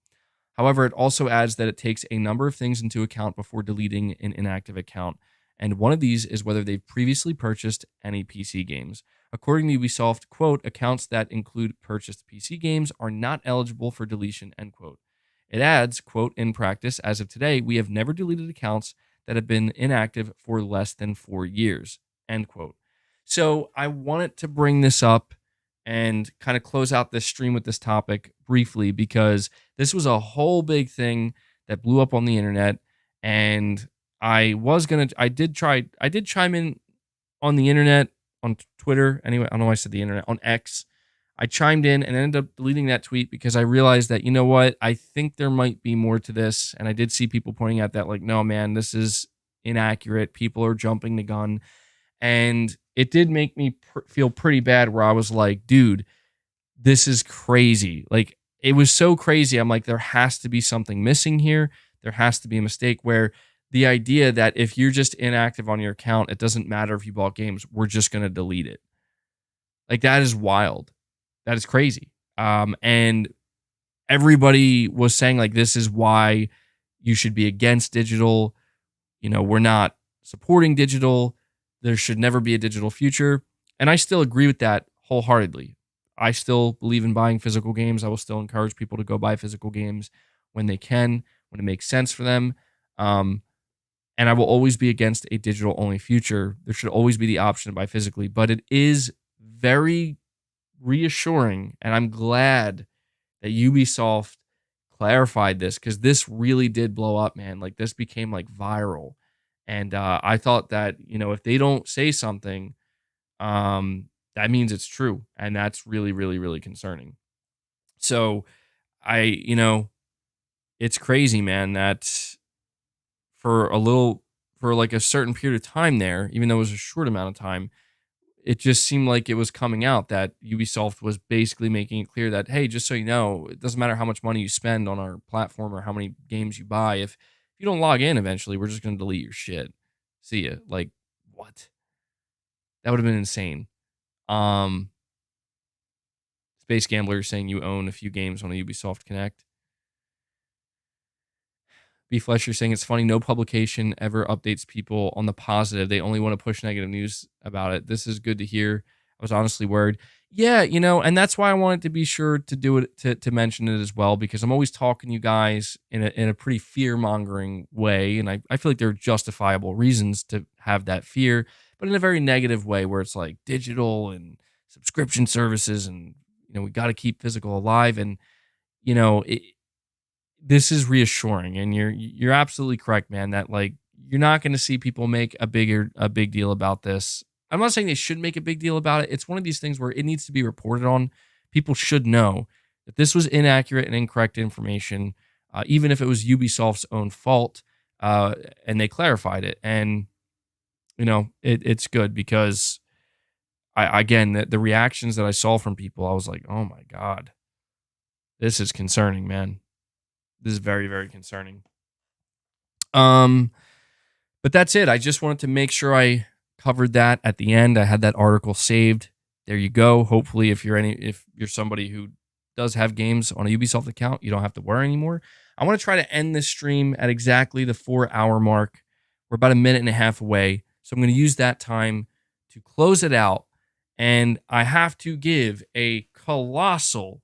However, it also adds that it takes a number of things into account before deleting an inactive account, and one of these is whether they've previously purchased any PC games. According to Ubisoft, quote, accounts that include purchased PC games are not eligible for deletion, end quote. It adds, quote, in practice, as of today, we have never deleted accounts that have been inactive for less than 4 years, end quote. So I wanted to bring this up and kind of close out this stream with this topic briefly, because this was a whole big thing that blew up on the internet. And I did chime in on the internet, on Twitter. Anyway, I don't know why I said the internet, on X. I chimed in and ended up deleting that tweet because I realized that, you know what, I think there might be more to this. And I did see people pointing out that, like, no, man, this is inaccurate. People are jumping the gun. And it did make me feel pretty bad, where I was like, dude, this is crazy. Like, it was so crazy. I'm like, there has to be something missing here. There has to be a mistake, where the idea that if you're just inactive on your account, it doesn't matter if you bought games, we're just going to delete it. Like, that is wild. That is crazy. And everybody was saying, like, this is why you should be against digital. You know, we're not supporting digital. There should never be a digital future. And I still agree with that wholeheartedly. I still believe in buying physical games. I will still encourage people to go buy physical games when they can, when it makes sense for them. And I will always be against a digital-only future. There should always be the option to buy physically. But it is very reassuring, and I'm glad that Ubisoft clarified this, because this really did blow up, man. Like, this became, like, viral. And I thought that, you know, if they don't say something, that means it's true. And that's really, really, really concerning. So it's crazy, man, that for like a certain period of time there, even though it was a short amount of time, it just seemed like it was coming out that Ubisoft was basically making it clear that, hey, just so you know, it doesn't matter how much money you spend on our platform or how many games you buy. If you don't log in eventually, we're just going to delete your shit. See ya. Like, what? That would have been insane. Space Gambler saying you own a few games on a Ubisoft Connect. B Flesher saying it's funny, no publication ever updates people on the positive. They only want to push negative news about it. This is good to hear. I was honestly worried. Yeah, you know, and that's why I wanted to be sure to do it, to mention it as well, because I'm always talking to you guys in a pretty fear-mongering way, and I feel like there are justifiable reasons to have that fear, but in a very negative way, where it's like digital and subscription services, and, you know, we got to keep physical alive. And, you know, this is reassuring, and you're absolutely correct, man, that, like, you're not going to see people make a big deal about this. I'm not saying they should make a big deal about it. It's one of these things where it needs to be reported on. People should know that this was inaccurate and incorrect information, even if it was Ubisoft's own fault, and they clarified it. And, you know, it's good, because the reactions that I saw from people, I was like, oh my God, this is concerning, man. This is very, very concerning. But that's it. I just wanted to make sure I covered that at the end. I had that article saved. There you go. Hopefully, if you're somebody who does have games on a Ubisoft account, you don't have to worry anymore. I want to try to end this stream at exactly the 4-hour mark. We're about a minute and a half away. So I'm going to use that time to close it out. And I have to give a colossal,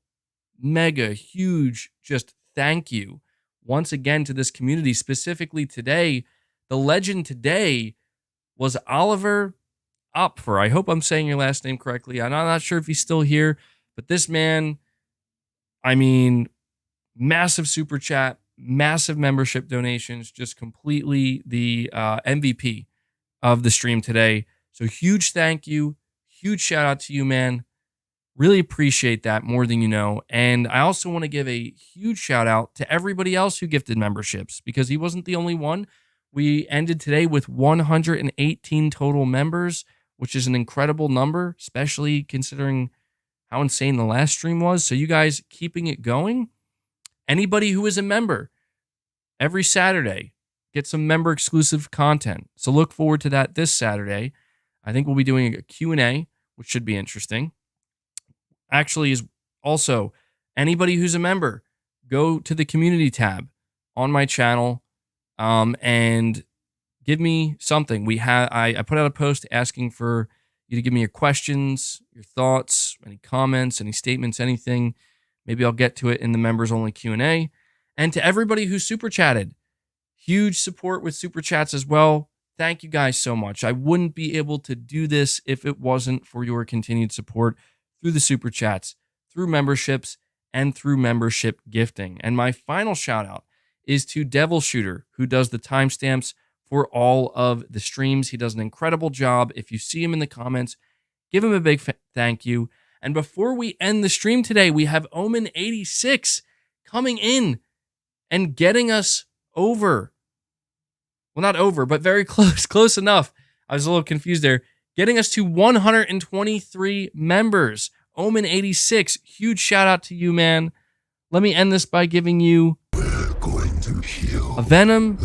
mega, huge, just thank you once again to this community. Specifically today, the legend today was Oliver Opfer. I hope I'm saying your last name correctly. I'm not sure if he's still here, but this man, I mean, massive super chat, massive membership donations, just completely the MVP of the stream today. So huge thank you, huge shout out to you, man. Really appreciate that more than you know. And I also want to give a huge shout out to everybody else who gifted memberships, because he wasn't the only one. We ended today with 118 total members, which is an incredible number, especially considering how insane the last stream was. So you guys keeping it going. Anybody who is a member, every Saturday, get some member exclusive content. So look forward to that this Saturday. I think we'll be doing a Q&A, which should be interesting. Actually, is also anybody who's a member, go to the community tab on my channel and give me something. I put out a post asking for you to give me your questions, your thoughts, any comments, any statements, anything. Maybe I'll get to it in the members only Q&A. And to everybody who super chatted, huge support with super chats as well. Thank you guys so much. I wouldn't be able to do this if it wasn't for your continued support through the super chats, through memberships, and through membership gifting. And my final shout out is to Devil Shooter, who does the timestamps for all of the streams. He does an incredible job. If you see him in the comments, give him a big thank you. And before we end the stream today, we have Omen86 coming in and getting us over. Well, not over, but very close enough. I was a little confused there. Getting us to 123 members. Omen86, huge shout out to you, man. Let me end this by giving you a Venom,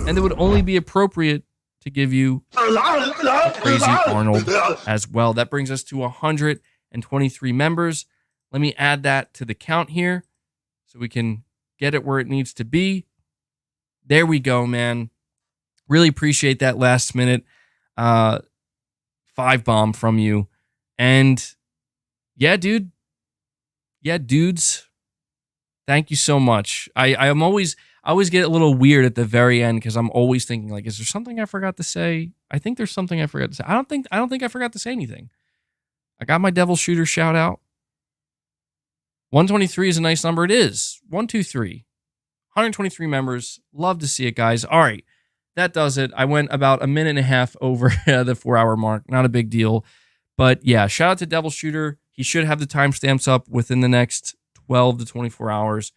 and it would only be appropriate to give you a Crazy Arnold as well. That brings us to 123 members. Let me add that to the count here so we can get it where it needs to be. There we go, man. Really appreciate that last minute 5-bomb from you. And yeah, dude. Yeah, dudes. Thank you so much. I always get a little weird at the very end because I'm always thinking, like, is there something I forgot to say? I think there's something I forgot to say. I don't think I forgot to say anything. I got my Devil Shooter shout out. 123 is a nice number. It is. 123. 123 members. Love to see it, guys. All right. That does it. I went about a minute and a half over the 4-hour mark. Not a big deal. But yeah, shout out to Devil Shooter. He should have the timestamps up within the next 12 to 24 hours.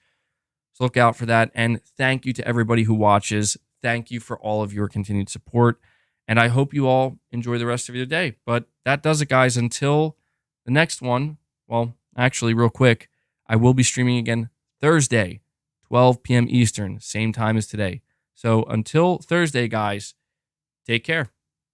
So look out for that. And thank you to everybody who watches. Thank you for all of your continued support. And I hope you all enjoy the rest of your day. But that does it, guys. Until the next one. Well, actually, real quick, I will be streaming again Thursday, 12 p.m. Eastern, same time as today. So until Thursday, guys, take care.